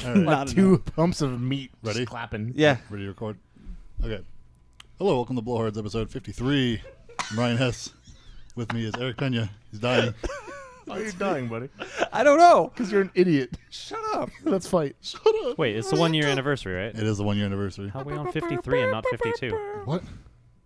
All right. Like 2 pumps of meat. Ready? Just clapping. Yeah. Ready to record? Okay. Hello, welcome to Blowhards episode 53. I'm Ryan Hess. With me is Erick Peña. He's dying. Why are you dying, buddy? I don't know. Because you're an idiot. Shut up. Let's fight. Shut up. Wait, it's the 1 year anniversary, right? It is the 1 year anniversary. How are we on 53 and not 52 What?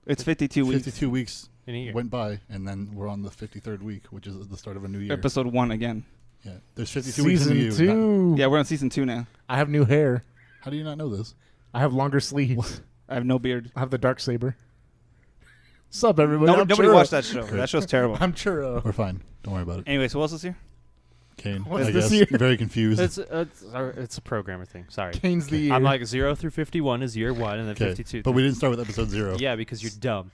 It's 52 weeks. 52 weeks in a year? went by, and then we're on the 53rd week, which is the start of a new year. Episode 1 again. Yeah. There's 52 weeks in a Season year. 2. Yeah, we're on season 2 now. I have new hair. How do you not know this? I have longer sleeves. I have no beard. I have the dark saber. Sup, everybody? I'm Nobody Churro. watched that show. That show's terrible. I'm Churro. We're fine. Don't worry about it. Anyways, who else is here? Kane, What's I this guess. year? Very confused. It's a programmer thing. Sorry. Kane's the year. I'm like 0 through 51 is year 1, and then Okay. 52. But we didn't start with episode 0. Yeah, because you're dumb.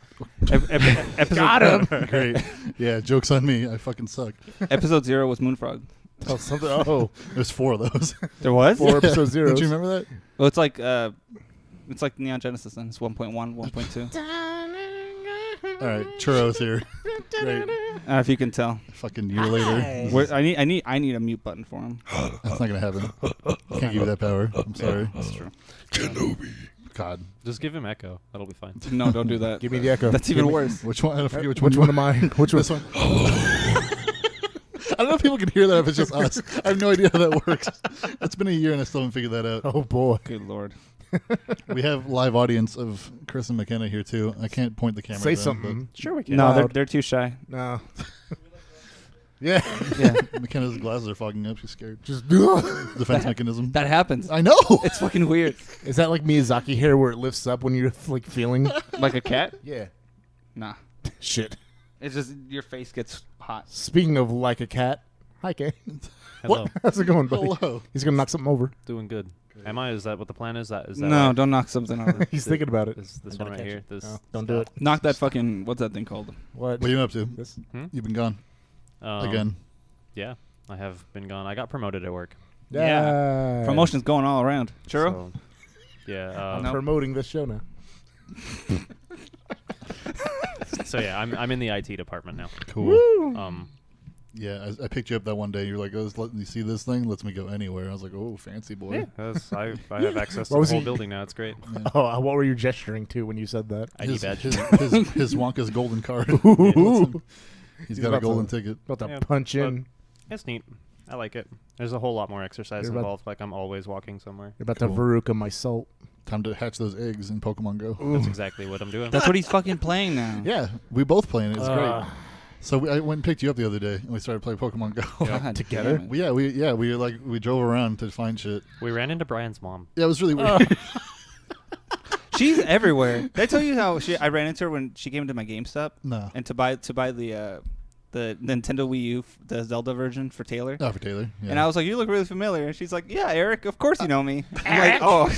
Episode, Got him. Great. Yeah, joke's on me. I fucking suck. Episode 0 was Moonfrog. Oh, something. Oh, There's 4 of those. There was? 4 episode Don't zeros. you remember that? Well, it's like Neon Genesis then. It's 1.1, 1.2. All right, Churro's here. Great. If you can tell. Fucking year later. I need a mute button for him. That's not gonna happen. Can't give you that power. I'm sorry. That's true. God. Just give him echo. That'll be fine. No, don't do that. Give me the echo. That's even worse. Which one? I don't forget Which one am I? Which one? This one. I don't know if people can hear that if it's just us. I have no idea how that works. It's been a year and I still haven't figured that out. Oh boy. Good lord. We have live audience of Chris and McKenna here too. I can't point the camera. Say at them, something. Sure we can. No, Loud. they're too shy. No. Yeah. Yeah. but McKenna's glasses are fogging up. She's scared. Just. Defense mechanism. That happens. I know. It's fucking weird. Is that like Miyazaki hair where it lifts up when you're like feeling? Like a cat? Yeah. Nah. Shit. It's just your face gets hot. Speaking of like a cat. Hi, Kane. Hello. How's it going, buddy? Hello. He's gonna knock something over. Doing good. Am I? Is that what the plan is? Is that No, why? don't knock something over. He's thinking about it. This I'm one gonna right catch here. it. This. No, don't do it. Knock that fucking, what's that thing called? What? What are you up to? This? You've been gone again. Yeah, I have been gone. I got promoted at work. Yeah. Promotion's going all around. Churro? So, yeah. I'm No. promoting this show now. So yeah, I'm in the IT department now. Cool. Yeah, I picked you up that one day. You're like, "Oh, let me see this thing. Lets me go anywhere." I was like, "Oh, fancy boy." Yeah, I have access to What the was whole he- building now. It's great. Yeah. Oh, what were you gesturing to when you said that? ID His, badge. his Wonka's golden card. Ooh. He's got a about golden to- ticket. About to Yeah, punch in. It's neat. I like it. There's a whole lot more exercise You're about- involved. Like I'm always walking somewhere. You're about Cool. to Veruca my salt. Time to hatch those eggs in Pokemon Go. That's exactly what I'm doing. That's what he's fucking playing now. Yeah, we both playing it. It's Uh, great. So I went and picked you up the other day, and we started playing Pokemon Go. God Together? damn it. we drove around to find shit. We ran into Brian's mom. Yeah, it was really weird. She's everywhere. Did I tell you how I ran into her when she came into my GameStop No. and to buy the Nintendo Wii U, the Zelda version for Taylor? Not for Taylor. Yeah. And I was like, "You look really familiar." And she's like, "Yeah, Eric, of course you know me." I'm like, "Oh."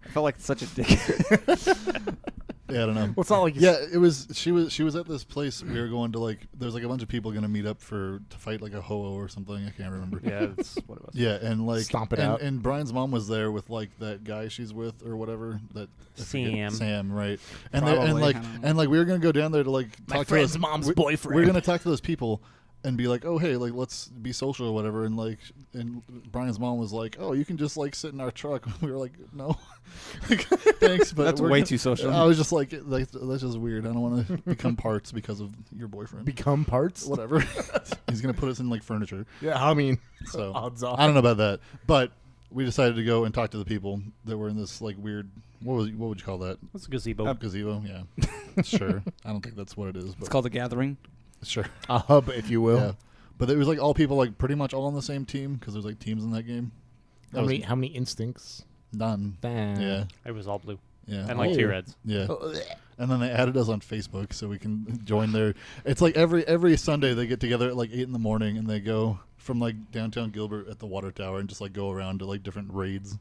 I felt like such a dick. Yeah, I don't know. Well, it's not like Yeah, it was. She was at this place. We were going to like. There's like a bunch of people going to meet up to fight like a Ho-Oh or something. I can't remember. Yeah, that's what it was. Yeah, and like Stomp it and, out. And Brian's mom was there with like that guy she's with or whatever. That I forget. Sam. Sam, right? And Probably, like I don't know. and like we were gonna go down there to like My talk to friend's those, mom's we- boyfriend. We were gonna talk to those people and be like, oh hey, like let's be social or whatever. And like and Brian's mom was like, oh you can just like sit in our truck. We were like, no, thanks, but That's we're way gonna- too social. I was just like that's just weird. I don't want to become parts because of your boyfriend. become parts. Whatever. He's gonna put us in like furniture. Yeah, I mean, So odds are. I don't know about that, but we decided to go and talk to the people that were in this like weird. What would you call that? It's a gazebo. Gazebo? Yeah, sure. I don't think that's what it is, but It's called The Gathering. sure. A hub, if you will. Yeah, but it was like all people like pretty much all on the same team because there's like teams in that game. That was How many instincts? none. Damn. Yeah, It was all blue yeah, and like Oh. 2 reds. yeah. And then they added us on Facebook so we can join their. It's like every Sunday they get together at like 8 a.m. and they go from like downtown Gilbert at the water tower and just like go around to like different raids.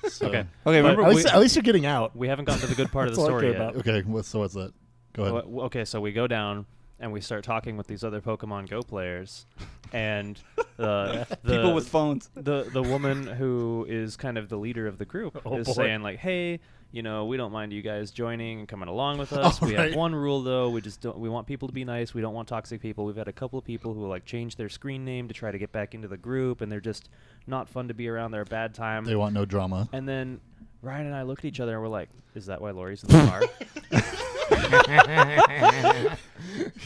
So, Okay. Okay, But- remember At least you're getting out. We haven't gotten to the good part of the That's all I story care yet. about. Okay, what's that? Go ahead. Okay, so we go down and we start talking with these other Pokemon Go players, and the people with phones. the woman who is kind of the leader of the group Oh, is boy. saying like, hey, we don't mind you guys joining and coming along with us. We have one rule though. We want people to be nice. We don't want toxic people. We've had a couple of people who like change their screen name to try to get back into the group, and they're just not fun to be around. They're a bad time. They want no drama. And then Ryan and I looked at each other and we're like, is that why Lori's in the car?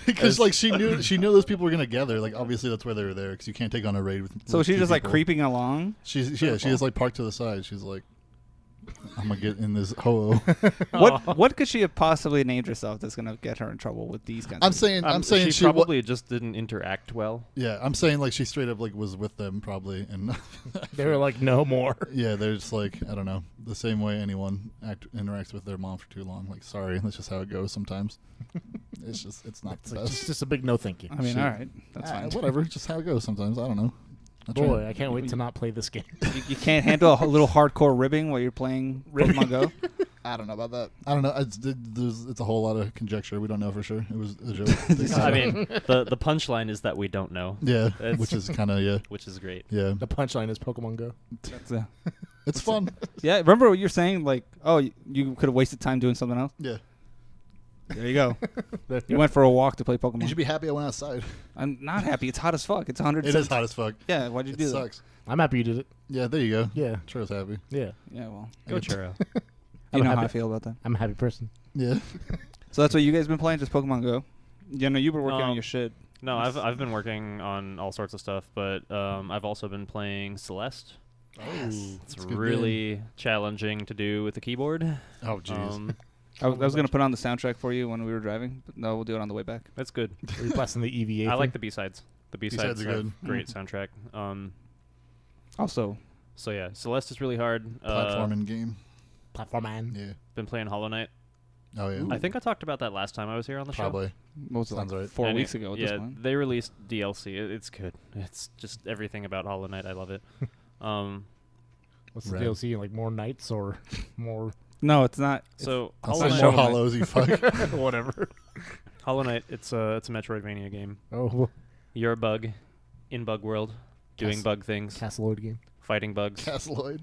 Because like she knew those people were gonna gather. Like obviously that's why they were there, because you can't take on a raid with. So with she's two just like people. creeping along. She is like parked to the side. She's like, I'm gonna get in this ho. What could she have possibly named herself that's gonna get her in trouble with these kinds? I'm saying she probably just didn't interact well. Yeah, I'm saying like she straight up like was with them probably, and They were like, no more. yeah, they're just like, I don't know, the same way anyone interacts with their mom for too long. Like, sorry, that's just how it goes sometimes. It's not the best. It's just a big no thank you. I mean, all right, that's fine. Whatever, just how it goes sometimes. I don't know. Boy, I can't wait to not play this game. You can't handle a little hardcore ribbing while you're playing Pokemon Go. I don't know about that. I don't know. It's a whole lot of conjecture. We don't know for sure. It was a joke. I mean, the punchline is that we don't know. Yeah, It's- which is kind of which is great. yeah. The punchline is Pokemon Go. That's It's fun. yeah, remember what you're saying? Like, oh, you could have wasted time doing something else. Yeah. There you go. You went for a walk to play Pokemon. You should be happy I went outside. I'm not happy. It's hot as fuck. It's 100. It is hot as fuck. Yeah, why'd you It do sucks. I'm happy you did it. Yeah, there you go. Yeah. Churro's happy. Yeah. that? Yeah, well, I Go get- Churro. you know how happy. I feel about that. I'm a happy person. Yeah. So that's what you guys been playing, just Pokemon Go. You know, you've been working on your shit. No, I've been working on all sorts of stuff, but I've also been playing Celeste. It's a good really challenging to do with the keyboard. Oh, jeez. I was gonna put on the soundtrack for you when we were driving, but no, we'll do it on the way back. That's good. Are you blasting the EVA? I like thing? the B-sides. The B-sides B-sides are have good. great soundtrack. Also, So yeah, Celeste is really hard. Platforming game. Platform man. Yeah. Been playing Hollow Knight. Oh yeah. I think I talked about that last time I was here on the show. Probably. what was it, Sounds like right. 4 And weeks ago at yeah, this point. they released DLC. It's good. It's just everything about Hollow Knight. I love it. What's the Right. DLC? Like more knights or more No, it's not. So I'll Hollow say Knight, more hollows, you fuck. whatever? Hollow Knight. It's a Metroidvania game. Oh, You're a bug in bug world, doing bug things, Castleloid game. fighting bugs, Castleoid.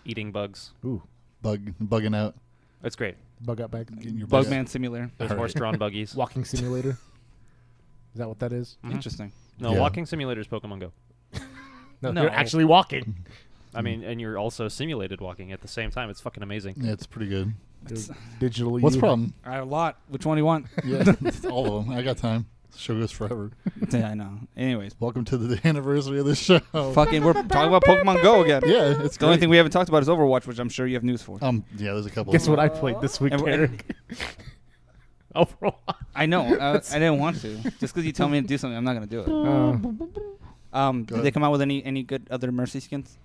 eating bugs. Ooh, Bugging out. It's great. bug out bag. Getting your butt- Bugman Simulator. There's Alright. horse-drawn buggies. Walking simulator. Is that what that is? Mhm. Interesting. No, Yeah. Walking Simulator is Pokemon Go. No, you're actually walking. I mean, and you're also simulated walking at the same time. It's fucking amazing. Yeah, it's pretty good. Digitally. What's the problem? I have a lot. Which one do you want? Yeah, all of them. I got time. Show goes forever. Yeah, I know. Anyways, Welcome to the anniversary of this show. fucking, we're talking about Pokemon Go again. Yeah, it's The only great. thing we haven't talked about is Overwatch, which I'm sure you have news for. Yeah, there's a couple. Guess of what I played this week, And- Eric? Overall. I know. I didn't want to. Just because you tell me to do something, I'm not gonna do it. Did ahead. they come out with any good other Mercy skins?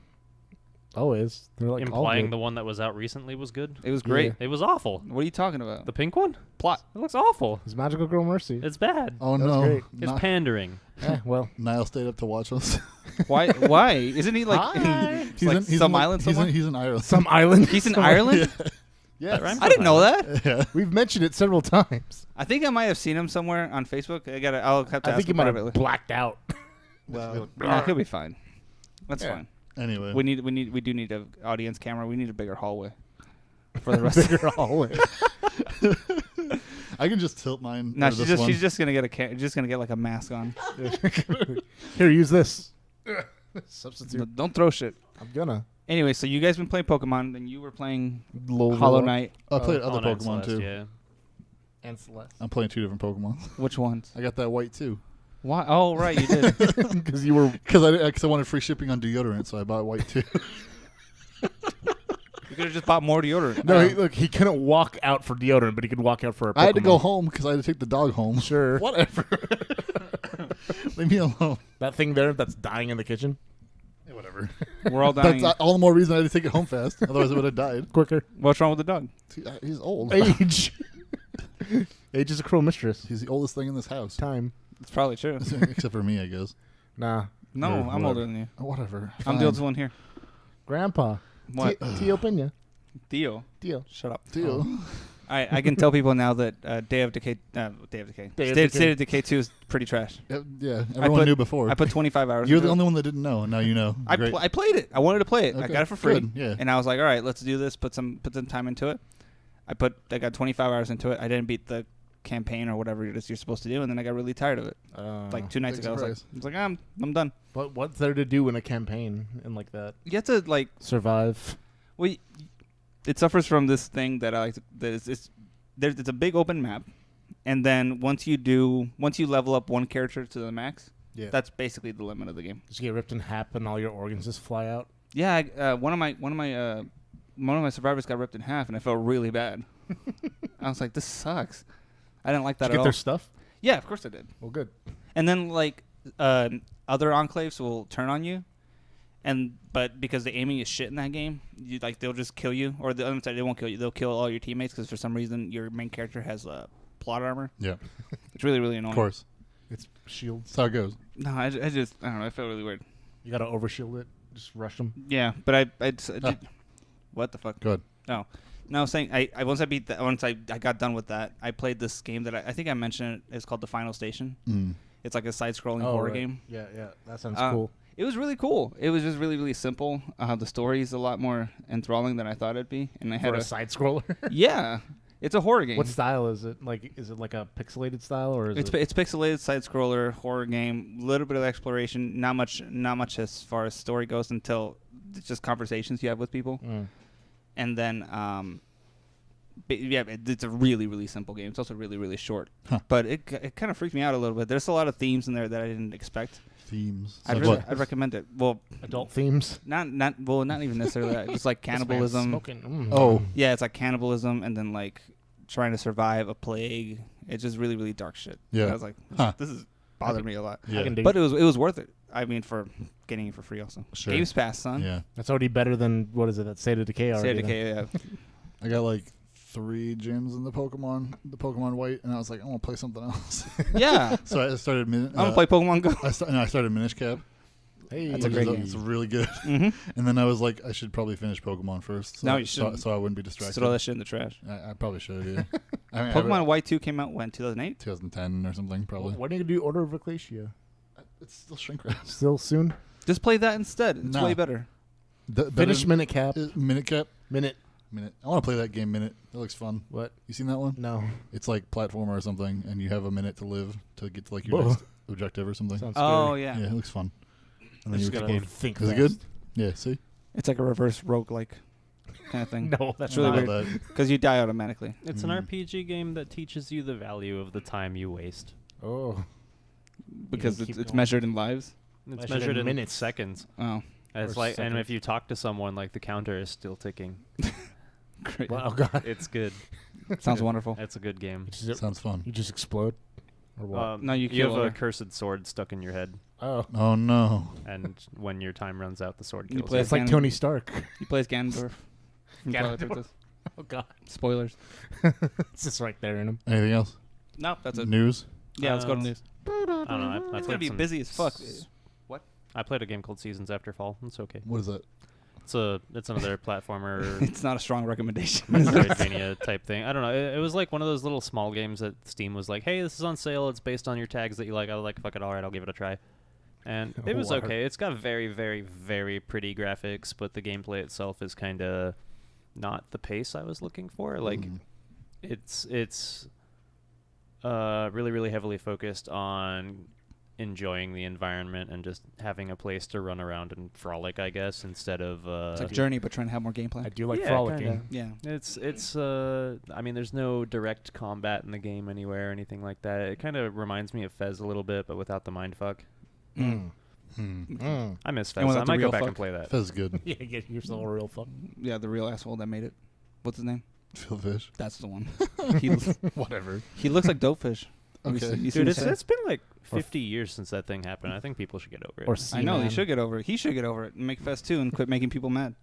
Always. They're like all Implying good. the one that was out recently was good. It was great. It was awful. What are you talking about? The pink one? Plot. It looks awful. It's Magical Girl Mercy. It's bad. Oh That was no! great. It's pandering. Well, Niall stayed up to watch us. Why? Why? Isn't he like Hi. like some island somewhere? He's in Ireland. some island. He's in somewhere. Ireland. Yes. rhymes I didn't know that. Yeah. We've mentioned it several times. I think I might have seen him somewhere on Facebook. I'll have to I ask think you him might have privately. blacked out. Well, Yeah, he'll be fine. That's Yeah. fine. anyway. We do need an audience camera. We need a bigger hallway for the rest. of Bigger hallway. I can just tilt mine. No, to this one. she's just gonna get just gonna get like a mask on. Here, use this. Substitute. Don't throw shit. I'm gonna. Anyway, so you guys been playing Pokemon, and you were playing Hollow Hollow Knight. I played Hollow other Knight Pokemon Celeste, too. Yeah. And Celeste. I'm playing 2 different Pokemon. Which ones? I got that white too. Why? Oh, right, you did. Because you were. Because I wanted free shipping on deodorant, so I bought white too. You could have just bought more deodorant. No, look, he couldn't walk out for deodorant, but he could walk out for a Pokemon. I had to go home because I had to take the dog home. Sure. Whatever. Leave me alone. That thing there that's dying in the kitchen. Yeah, whatever. We're all dying. That's all the more reason I had to take it home fast. Otherwise, it would have died. Quicker. What's wrong with the dog? He's old. Age. Age is a cruel mistress. He's the oldest thing in this house. Time. It's probably true. Except for me, I guess. Nah. No, Or I'm whatever. older than you. Whatever. I'm Fine. the oldest one here. Grandpa. What? Tio Peña. Theo. Tio. Shut up. Deal. I can tell people now that Day of Decay, State of Decay 2 is pretty trash. Yeah, everyone knew before. I put 25 hours. You're into the it. only one that didn't know, and now you know. Great. I played it. I wanted to play it. I Okay, got it for free. good, yeah. And I was like, all right, let's do this. Put some time into it. I got 25 hours into it. I didn't beat the campaign or whatever it is you're supposed to do, and then I got really tired of it. Like 2 nights ago, I was like, I'm done. But what's there to do in a campaign and like that? You have to like survive. Well, it suffers from this thing that I like. It's a big open map, and then once you level up one character to the max, that's basically the limit of the game. Just get ripped in half and all your organs just fly out. Yeah, one of my survivors got ripped in half, and I felt really bad. I was like, this sucks. I didn't like that Did at you get all. their stuff? Yeah, of course I did. Well, good. And then like other enclaves will turn on you, but because the aiming is shit in that game, they'll just kill you, or the other side they won't kill you. They'll kill all your teammates because for some reason your main character has plot armor. Yeah, it's really really annoying. Of course, it's shields. That's how it goes. No, I don't know. I felt really weird. You gotta overshield it. Just rush them. Yeah, but I did. What the fuck? Good. No, I was saying once I got done with that, I played this game that I think I mentioned it. It's called The Final Station. It's like a side-scrolling horror game. Yeah, that sounds cool. It was really cool. It was just really, really simple. The story is a lot more enthralling than I thought it'd be. And I had a side-scroller? Yeah. It's a horror game. What style is it? Is it like a pixelated style, or is it's pixelated side-scroller horror game. A little bit of exploration. Not much as far as story goes until it's just conversations you have with people. And then, it's a really, really simple game. It's also really, really short. But it kind of freaked me out a little bit. There's a lot of themes in there that I didn't expect. Themes. I'd recommend it. Well, adult themes. Not even necessarily that. Just like cannibalism. Yeah, it's like cannibalism, and then like trying to survive a plague. It's just really, really dark shit. Yeah. And I was like, this is bothered me a lot. Yeah. But it was worth it. I mean, for getting it for free also. Sure. Games Pass, son. Yeah. That's already better than what is it? That State of Decay already. State of Decay, yeah. I got like 3 gems in the Pokemon White, and I was like, I want to play something else. Yeah. So I started. I'm gonna play Pokemon Go. I started Minish Cap. Hey, that's a great game. It's really good. Mm-hmm. And then I was like, I should probably finish Pokemon first. So No, you shouldn't. So I wouldn't be distracted. Throw that shit in the trash. I probably should. Yeah. I mean, Pokemon White 2 came out when? 2008? 2010 or something, probably. Why don't you do Order of Ecclesia? It's still shrink wrap. Still soon. Just play that instead. It's way better. Finish Minute Cap. Minute Cap. Minute. I want to play that game Minute. It looks fun. What? You seen that one? No. It's like platformer or something, and you have a minute to live to get to like your next objective or something. Sounds scary. Yeah, it looks fun. And then you you gotta think. Is it good? Yeah. See. It's like a reverse roguelike kind of thing. No, that's really not weird. Because you die automatically. It's an RPG game that teaches you the value of the time you waste. Oh. Because it's measured in lives. It's measured in minutes, seconds. Oh. It's like, and if you talk to someone, like the counter is still ticking. Great. Wow, God. It's good. Sounds wonderful. It's a good game. Sounds fun. You just explode, or what? No, you have kill a cursed sword stuck in your head. Oh. Oh no. And when your time runs out, the sword You kills play you. It's like Tony Stark. He plays Ganondorf. Ganondorf. Oh God. Spoilers. It's just right there in him. Anything else? No, that's it. News. Yeah, let's go to news. I don't know. It's gonna be busy as fuck. What? I played a game called Seasons After Fall. It's okay. What is that? It's another platformer. It's not a strong recommendation. Metroidvania type thing. I don't know. It was like one of those little small games that Steam was like, hey, this is on sale. It's based on your tags that you like. I was like, fuck it, all right, I'll give it a try. And it was okay. It's got very, very, very pretty graphics, but the gameplay itself is kind of not the pace I was looking for. Like, it's really, really heavily focused on enjoying the environment and just having a place to run around and frolic, I guess, instead of it's like Journey, but trying to have more gameplay. I do like frolicking. Yeah. It's I mean, there's no direct combat in the game anywhere or anything like that. It kind of reminds me of Fez a little bit, but without the mindfuck. I miss Fez. I might go back and play that. Fez is good. Yeah, get yourself a real fuck. Yeah, the real asshole that made it. What's his name? Phil Fish. That's the one. Whatever. He looks like Dopefish. Okay. Dude, it's been like 50 years since that thing happened. I think people should get over it. Or I know, he should get over it. He should get over it and make Fez 2 and quit making people mad.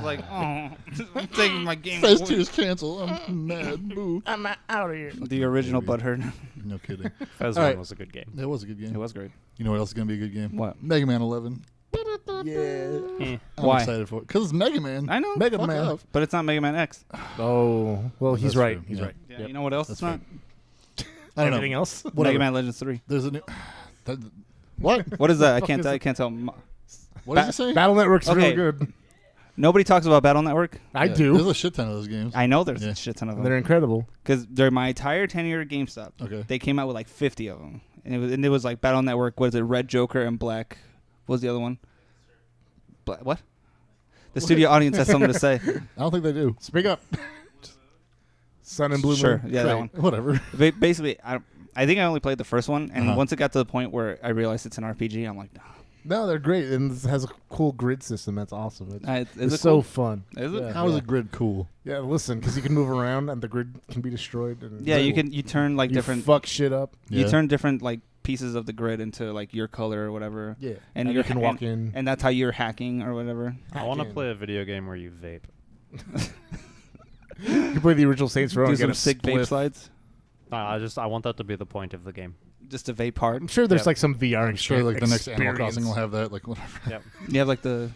Like, oh, I'm taking my game. Fez 2 is canceled. I'm mad. Boo. I'm out of here. The original Butthurt. No kidding. Fez All 1 right. was a good game. It was a good game. It was great. You know what else is going to be a good game? What? Mega Man 11. Yeah. I'm Why? excited for it. Because it's Mega Man. I know. Mega Fuck Man. off. But it's not Mega Man X. Oh, well, he's That's right. true, He's yeah. right. Yeah, Yep. you know what else That's it's not? I don't Everything know. else? Whatever. Mega Man Legends 3. There's a new... What? What is that? I fuck can't is tell. I it? can't tell. What did you say? Battle Network's Okay. real good. Nobody talks about Battle Network. I Yeah, do. There's a shit ton of those games. I know there's Yeah. a shit ton of They're them. incredible. Because during my entire tenure at GameStop, Okay. they came out with like 50 of them. And it was like Battle Network, what is it, Red Joker and Black. What was the other one? What? The studio audience has something to say. I don't think they do. Speak up. Sun and Blue Sure, Moon. yeah, that one. Whatever. Basically, I think I only played the first one, and Uh-huh. once it got to the point where I realized it's an RPG, I'm like, no. No, they're great, and it has a cool grid system. That's awesome. It's Is it so cool? fun. Is it? Yeah, How is yeah. a grid cool? Yeah, listen, because you can move around and the grid can be destroyed. And Yeah, you cool. can you turn like You different fuck shit up. you Yeah. turn different like pieces of the grid into like your color or whatever. Yeah, And and you're you can ha- walk in. And that's how you're hacking or whatever. I want to Hacking. play a video game where you vape. You play the original Saints Row Do and get some a sick vape spliff. slides. I want that to be the point of the game. Just a vape hard. I'm sure there's Yep. like some VR. I'm sure like the next Animal experience. Crossing will have that. Like whatever. Yep. You have like the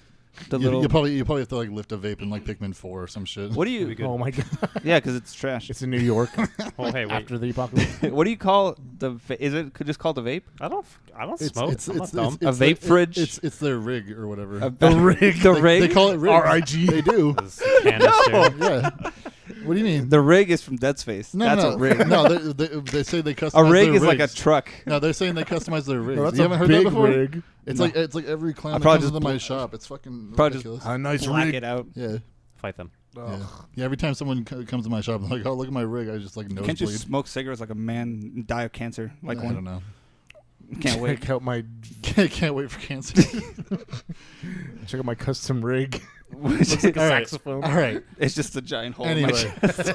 You little. you probably have to like lift a vape in like Pikmin 4 or some shit. What do It'd be you? good. Oh my god! Yeah, because it's trash. It's in New York Oh hey, wait. after the apocalypse. What do you call the? Is it just called a vape? I don't It's smoke. it's I'm it's, not dumb. it's, A vape it's fridge? It's their rig or whatever. The rig. The they, rig. They call it rig. RIG. They do. This canister. Yeah. What do you mean? The rig is from Dead Space. No, That's no, a rig. No, they say they customize A rig their is like a rigs. truck. No, they're saying they customize their rigs. No, that's you a haven't heard big that before? rig. It's No. like every clown that probably comes just into my bl- shop. It's fucking probably just ridiculous. A nice Black rig. it out. Yeah. Fight them. Yeah. Yeah, every time someone comes to my shop, I'm like, oh, look at my rig. I just like Can't you nosebleed. smoke cigarettes like a man and die of cancer? Like I one. don't know. Can't wait. Check out my Can't wait for cancer. check out my custom rig. Looks like a All right. saxophone. All right. It's just a giant hole in my Anyway, chest.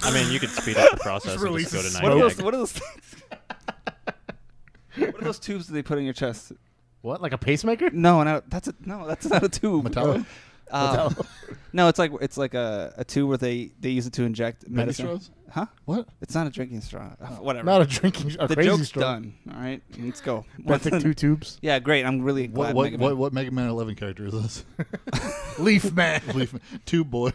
I mean, you could speed up the process and release just go to a 9 What are those? gig. What are those things? What are those tubes that they put in your chest? What? Like a pacemaker? No, that's not a tube. Metallo? No, it's like a tube where they use it to inject Bendy medicine. straws? Huh? What? It's not a drinking straw. Whatever. Not a drinking. A the crazy joke's straw. done. All right, let's go. Perfect 2 tubes. Yeah, great. I'm really glad. What Mega Man- what Mega Man 11 character is this? Leaf Man. Tube Boy.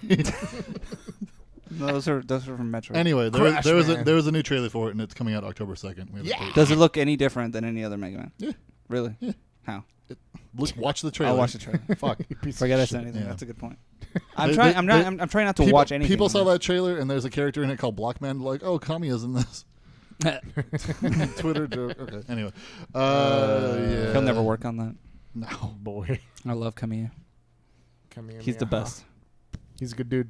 No, those are from Metro. Anyway, Crash there Man. was a new trailer for it, and it's coming out October 2nd. We have a Yeah. date. Does it look any different than any other Mega Man? Yeah. Really? Yeah. How? Watch the trailer. I'll watch the trailer. Fuck. Forget I shit. said anything. Yeah. That's a good point. I'm They- trying. they- I'm they- not. I'm trying not to People, watch anything. people on saw this. that trailer, and there's a character in it called Blockman. Like, oh, Kamiya's in this. Twitter joke. Okay. Anyway, yeah. He'll never work on that. No. Boy. I love Kamiya. Come here, He's the meow. best. He's a good dude.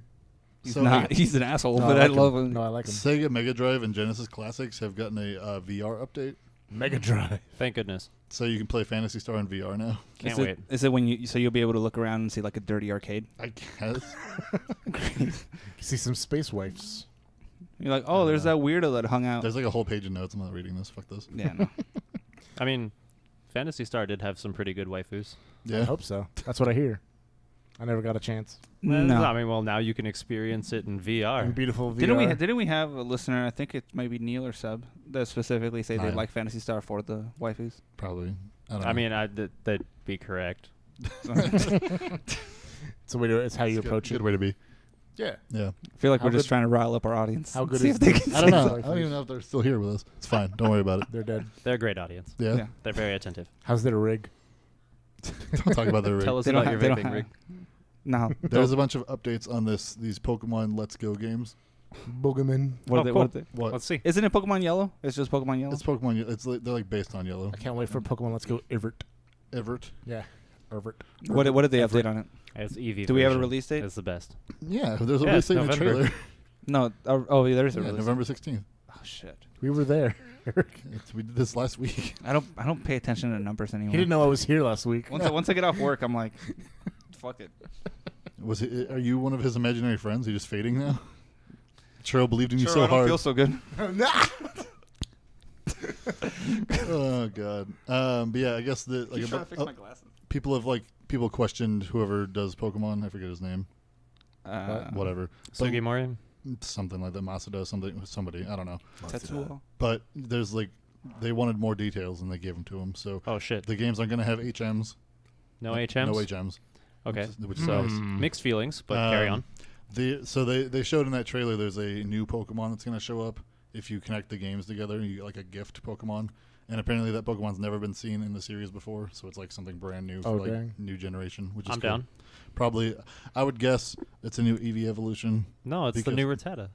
He's So not. He's an asshole, No, but I I like love him. him. No, I like him. Sega Mega Drive and Genesis Classics have gotten a VR update, Mega Drive. Thank goodness. so you can play Phantasy Star in VR now. Can't is wait. Is it when you so you'll be able to look around and see like a dirty arcade? I guess. You see some space wives. You're like, oh, there's that weirdo that hung out. There's like a whole page of notes. I'm not reading this. Fuck this. Yeah, no. I mean, Phantasy Star did have some pretty good waifus. I Yeah. hope so. That's what I hear. I never got a chance. No. I mean, well, now you can experience it in VR. In beautiful VR. Didn't we have a listener? I think it might be Neil or Sub that specifically say they Yeah. like Fantasy Star for the waifus. Probably. I don't know. I mean, that'd be correct. It's a way to. It's how you approach good it. way to be. Yeah. Yeah. I feel like How we're just good- trying to rile up our audience. how good See is if they the- can I don't know. Sorry, I don't even know if they're still here with us. It's fine. Don't worry about it. They're dead. They're a great audience. Yeah. Yeah. They're very attentive. How's their rig? Don't talk about their rig. Tell us They don't about have- your they don't vaping rig. No. There's a bunch of updates on these Pokemon Let's Go games. Boogerman. What Oh, are they? cool. What are they? What? Let's see. Isn't it Pokemon Yellow? It's just Pokemon Yellow. It's Pokemon. They're like based on Yellow. I can't wait for Pokemon Let's Go Evert. Everett. Yeah. Evert. What did they update on it? It's Eevee. Do we have a version. release date? It's the best. Yeah. There's a Yeah, release it's date in the November. trailer. No. Oh, yeah, there is a Yeah, release. November 16th. Oh shit. We were there. We did this last week. I don't pay attention to numbers anymore. He didn't know I was here last week. Once I get off work, I'm like, fuck it. Was it? Are you one of his imaginary friends? Are you just fading now? Churro believed in you Sure, so I don't hard. feel so good. Oh god. But yeah, I guess glasses. people questioned whoever does Pokemon. I forget his name. Whatever. Sugimori. Something like that. Masada. Somebody. I don't know. Tetsuo. But there's they wanted more details and they gave them to him. So Oh shit. the games aren't going to have HMs. No HMs. No HMs. Okay. Which is So nice. mixed feelings, but carry on. So they showed in that trailer there's a new Pokemon that's going to show up if you connect the games together. You get like a gift Pokemon, And apparently that Pokemon's never been seen in the series before, so it's like something brand new for like dang. new generation, which is I'm cool. down. Probably, I would guess it's a new Eevee evolution. No, it's the Because- new Rattata.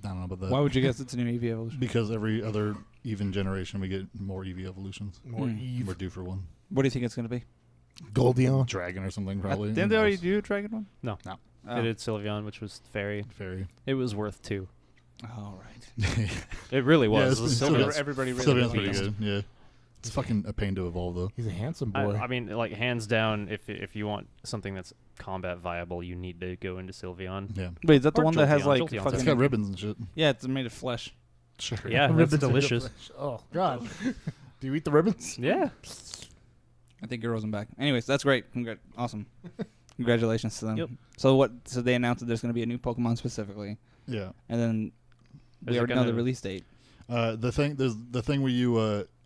I don't know about that. Why would you guess it's a new Eevee evolution? Because every other even generation we get more Eevee evolutions. More Eve. We're due for one. What do you think it's going to be? Goldion. Dragon or something probably. Didn't they already do a dragon one? No. No. They did Sylveon, which was fairy. Fairy. It was worth 2. All right. It really Yeah, was. it's The been- Sylveon- Sylveon's- Everybody really Sylveon's liked pretty them. good. Yeah. It's fucking a pain to evolve though. He's a handsome boy. I mean, like hands down, if you want something that's combat viable, you need to go into Sylveon. Yeah. Wait, is that the Or one that has Jolteon. like Jolteon's fucking? It's got ribbons and shit. Yeah, it's made of flesh. Sure. Yeah, that's Ribbons in the delicious. flesh. Oh God. Do you eat the ribbons? Yeah. I think your back. Anyways, that's great. Awesome. Congratulations to them. Yep. So they announced that there's going to be a new Pokemon specifically, Yeah. and then we Is it already know the gonna- release date. There's the thing where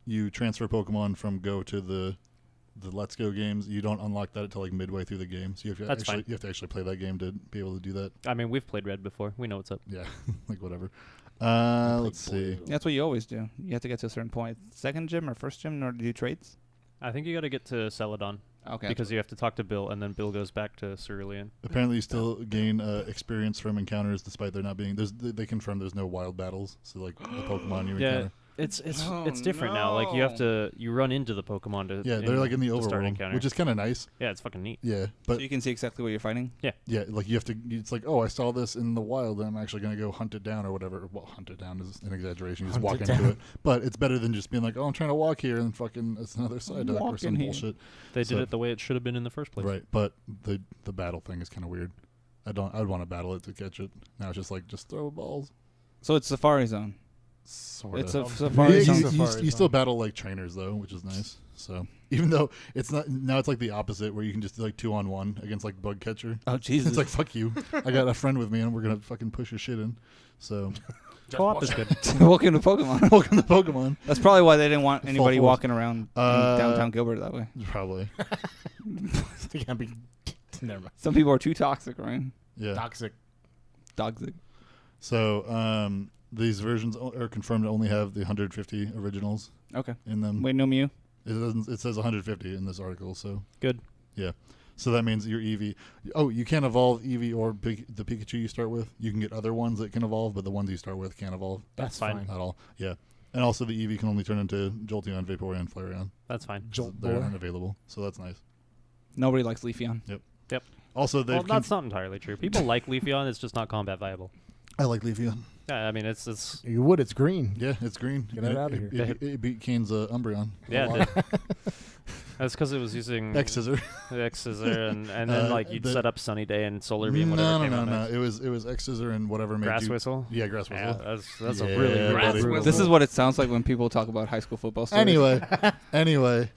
you transfer Pokemon from Go to the Let's Go games. You don't unlock that until like midway through the game. So you have to actually play that game to be able to do that. I mean, we've played Red before. We know what's up. Yeah. Like whatever. Let's see. That's what you always do. You have to get to a certain point. Second gym or first gym in order to do trades? I think you got to get to Celadon Okay. because you have to talk to Bill, and then Bill goes back to Cerulean. Apparently, you still gain experience from encounters, despite there not being. They confirm there's no wild battles. So like the Pokemon you Yeah, encounter. it's different now. Like you run into the Pokemon to Yeah, they're like in the to start overworld, encounter. which is kind of nice. Yeah, it's fucking neat. Yeah, so but you can see exactly what you're fighting? yeah, like you have to. It's like, oh, I saw this in the wild, and I'm actually gonna go hunt it down or whatever. Well, hunt it down is an exaggeration. You just Hunt walk it into down. it, but it's better than just being like, oh, I'm trying to walk here and fucking it's another side duck or Walk some in here. bullshit. They So- did it the way it should have been in the first place. Right, but the battle thing is kind of weird. I'd want to battle it to catch it. Now it's just like just throw balls. So it's Safari Zone. Sort It's of. a Safari Zone. Safari You still Zone. battle like trainers though, which is nice. So even though it's not now, it's like the opposite where you can just do like 2-on-1 against like bug catcher. Oh Jesus! It's like fuck you. I got a friend with me and we're gonna fucking push your shit in. So Co-op is good. Welcome to Pokemon. welcome to Pokemon. That's probably why they didn't want Full anybody force. walking around in downtown Gilbert that way. Probably. They can't be. Never mind. Some people are too toxic, right? Yeah. Toxic. Toxic. So these versions are confirmed to only have the 150 originals Okay. in them. Wait, no Mew. It doesn't. It says 150 in this article. So Good. yeah. So that means your Eevee. Oh, you can't evolve Eevee or the Pikachu you start with. You can get other ones that can evolve, but the ones you start with can't evolve That's fine. at all. Yeah. And also the Eevee can only turn into Jolteon, Vaporeon, and Flareon. That's fine. So Jolt they're boy. unavailable. So that's nice. Nobody likes Leafeon. Also, they've Well, that's not entirely true. People like Leafeon. It's just not combat viable. I like Leafeon. Yeah, I mean it's You would. It's green. Yeah, it's green. Get it outta here. It beat Kane's Umbreon. yeah. A lot. That's because it was using X scissor. the X scissor and then like you'd the- set up Sunny Day and Solar Beam. Whatever came out No. next. It was X scissor and whatever made Grass you. whistle. Yeah, grass whistle. Yeah, that's Yeah, a really buddy. brutal. This is what it sounds like when people talk about high school football stories. Anyway,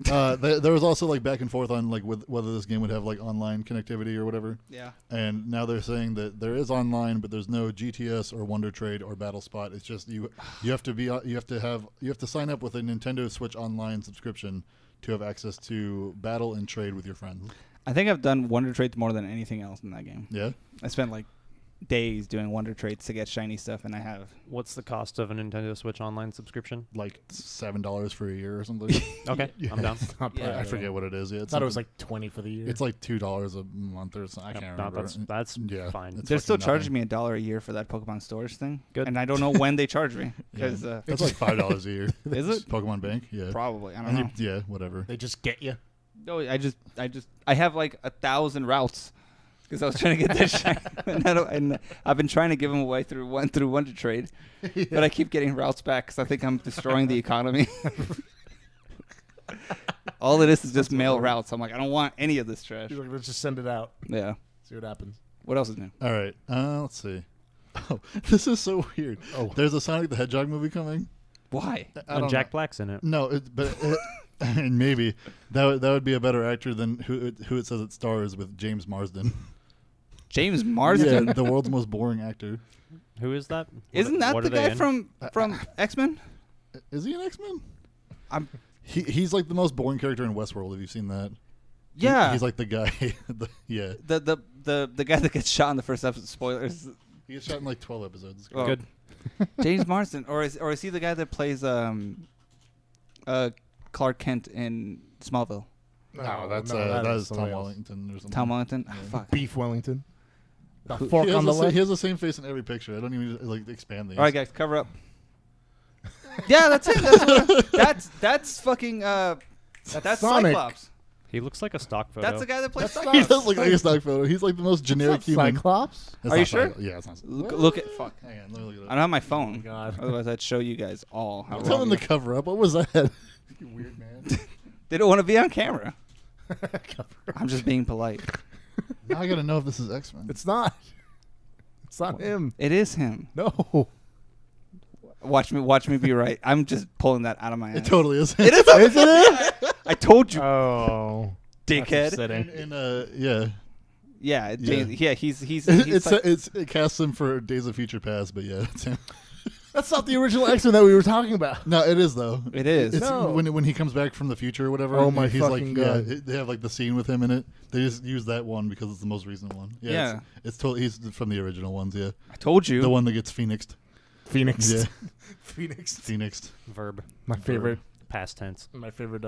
there was also like back and forth on like whether this game would have like online connectivity or whatever. Yeah. And now they're saying that there is online, but there's no GTS or Wonder Trade or Battle Spot. It's just you have to sign up with a Nintendo Switch Online subscription to have access to battle and trade with your friends. I think I've done Wonder Trades more than anything else in that game. Yeah. I spent like days doing Wonder Trades to get shiny stuff, and I have. What's the cost of a Nintendo Switch Online subscription? Like $7 for a year or something. Okay, I'm down. Not Yeah. bad I at forget all. what it is. Yeah, I it's thought it was something- like 20 for the year. it's like $2 a month or something. I can't No, remember. that's Yeah. fine. It's They're still fucking charging nothing. me $1 a year for that Pokemon storage thing. Good. And I don't know when they charge me Yeah. because That's like $5 a year. is it Pokemon Bank. Yeah. probably I don't And know. yeah, whatever. They just get you. No, I have like 1,000 routes because I was trying to get that shiny, and I've been trying to give them away through Wonder Trade, but I keep getting routes back because I think I'm destroying the economy. All it is just mail routes. I'm like, I don't want any of this trash. You're like, let's just send it out. Yeah. See what happens. What else is new? All right. Let's see. Oh, this is so weird. Oh. There's a Sonic the Hedgehog movie coming. Why? I And don't Jack know. Black's in it. No, and maybe that would be a better actor than who it says it stars with James Marsden. James Marsden. Yeah, the world's most boring actor. Who is that? Isn't that What the are they guy in? from X-Men? Is he an X-Men? I'm. He's like the most boring character in Westworld. Have you seen that? Yeah. He's like the guy. Yeah. The guy that gets shot in the first episode. Spoilers. He gets shot in like 12 episodes. Oh. Good. James Marsden, or is he the guy that plays Clark Kent in Smallville. No, that's that is Tom somebody else. Wellington or something. Tom Wellington. Ah, fuck. Beef Wellington. The Who- fork He on the left. has the same face in every picture. I don't even like expand these. All right, guys, cover up. Yeah, that's it. That's fucking. That's Sonic. Cyclops. He looks like a stock photo. That's the guy that plays That's Cyclops. He does look like a stock photo. He's like the most generic It's human. not Cyclops. It's Are you not sure? Cyclops. Yeah, it's not. Look at fuck. Hang on, let me look it I up. don't have my phone. God. Otherwise, I'd show you guys all how Tell wrong them to you- cover up. What was that? You weird man. They don't want to be on camera. I'm just being polite. Now I gotta know if this is X-Men. It's not. It's not him. It is him. No. Watch me be right. I'm just pulling that out of my ass. It totally is. It is. Isn't it? I told you, Oh. dickhead. Upsetting. Yeah. Yeah, he's It casts him for Days of Future Past, but yeah, it's him. That's not the original X-Men that we were talking about. No, it is though. It is. It's No. when he comes back from the future or whatever. Oh my he's fucking like, God. Yeah, they have like the scene with him in it. They just use that one because it's the most recent one. Yeah. It's totally he's from the original ones. Yeah, I told you. the one that gets phoenixed. Phoenix. Yeah, Phoenix. phoenixed. Verb. My favorite. Past tense. My favorite.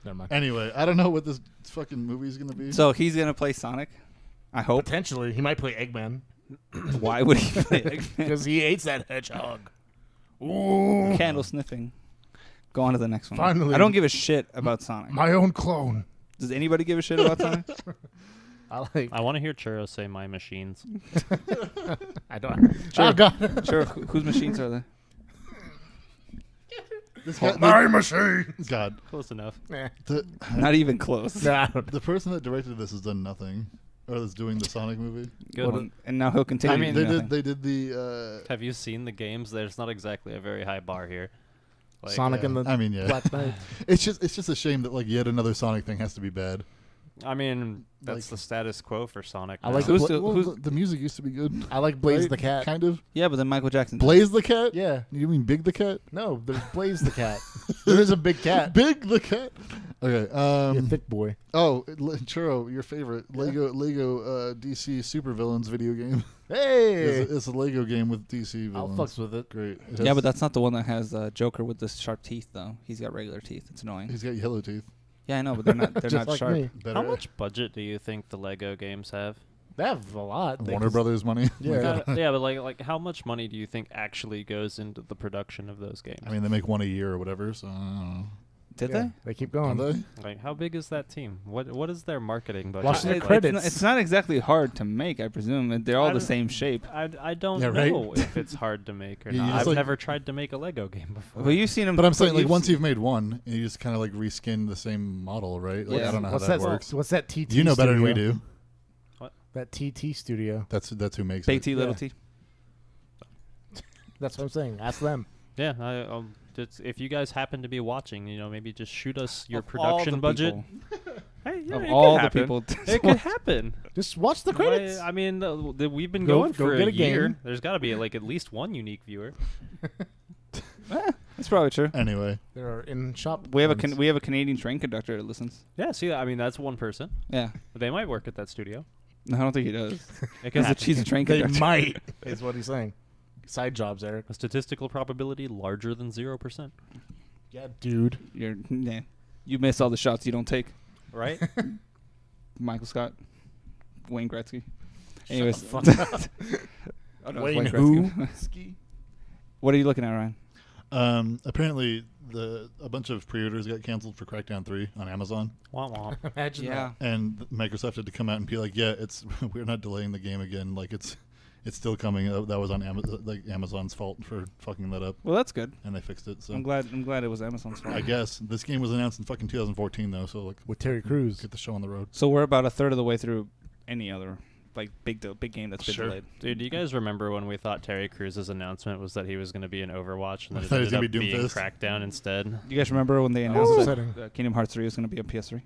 Never mind. Anyway, I don't know what this fucking movie is gonna be. So he's gonna play Sonic. I hope. Potentially, he might play Eggman Why would he play Eggman? because he hates that hedgehog. Ooh. Candle sniffing. Go on to the next one. Finally. I don't give a shit about Sonic. My own clone. Does anybody give a shit about Sonic? I want to hear Churro say my machines. I don't. Sure. Oh God. Sure. Whose machines are they? This guy, My machine. God, Close enough. Nah. Not even close. Nah. the person that directed this has done nothing, or is doing the Sonic movie. Good. Well, and now he'll continue. I mean, to do They nothing. did the. Have you seen the games? There's not exactly a very high bar here. Like, Sonic and the I mean, yeah. Black Knight. It's just a shame that like yet another Sonic thing has to be bad. I mean, that's Like- the status quo for Sonic. I now. like Who's Bla- the- Well, who's- the music used to be good. I like Blaze right? the cat. Kind of. Yeah, but then Michael Jackson. Blaze the cat? Yeah. You mean Big the cat? No, there's Blaze the cat. There is a big cat. Big the cat. Okay. You thick boy. Oh, Churro, your favorite Lego DC supervillains video game. Hey. It's a Lego game with DC I'll villains. fucks with it. Great. It Yeah, has- but that's not the one that has Joker with the sharp teeth, though. He's got regular teeth. It's annoying. he's got yellow teeth. Yeah, I know, but they're not. They're Just not like sharp. me. Better. How much budget do you think the Lego games have? They have a lot. Warner Brothers money? Yeah. Yeah, but like how much money do you think actually goes into the production of those games? I mean, they make one a year or whatever, so I don't know. Did Yeah, they? They keep Are going. they? Like, how big is that team? What is their marketing budget? Watch the like? credits. It's not exactly hard to make, I presume. They're all I the don't- same shape. I don't Yeah, right? know if it's hard to make or Yeah, you not. just I've like- never tried to make a Lego game before. Well, you've seen them. But I'm saying, like, once you've made one, you just kind of like reskin the same model, right? Like, Yeah. I don't know What's how that that? works. What's that TT? You know better than we studio? do. That TT studio. That's who makes Big it. T, little Yeah. T. That's what I'm saying. Ask them. Yeah, if you guys happen to be watching, maybe just shoot us your Of all production the budget. people. Hey, yeah, Of it all could the happen. people. It could happen. Just watch the Why- credits. I mean, we've been Go- going go for get a a year. game. There's got to be like at least one unique viewer. That's probably true. Anyway, There are in shop. We have a ones. we have a Canadian train conductor that listens. Yeah, see, I mean, that's one person. Yeah. They might work at that studio. No, I don't think he does. It could happen. He's a train They conductor. might. Is what he's saying. Side jobs, Eric. A statistical probability larger than 0%. Yeah, dude. You miss all the shots you don't take. Right? Michael Scott, Wayne Gretzky. Anyways, Oh, no, Wayne Wayne Gretzky. What are you looking at, Ryan? apparently a bunch of pre-orders got canceled for Crackdown 3 on Amazon, Wah, wah. Imagine that. and Microsoft had to come out and be like, "Yeah, we're not delaying the game again. Like it's still coming." That was on Amazon's fault for fucking that up, Well, that's good. and they fixed it. So I'm glad it was Amazon's fault. I guess this game was announced in fucking 2014 though, so like With Terry Crews. get the show on the road. So we're about a third of the way through any other big game that's been Sure. delayed. Dude, do you guys remember when we thought Terry Crews' announcement was that he was going to be in Overwatch and I then thought he it was ended gonna up be being Doomfist. Crackdown instead? You guys remember when they was announced upsetting. that Kingdom Hearts 3 was going to be on PS3?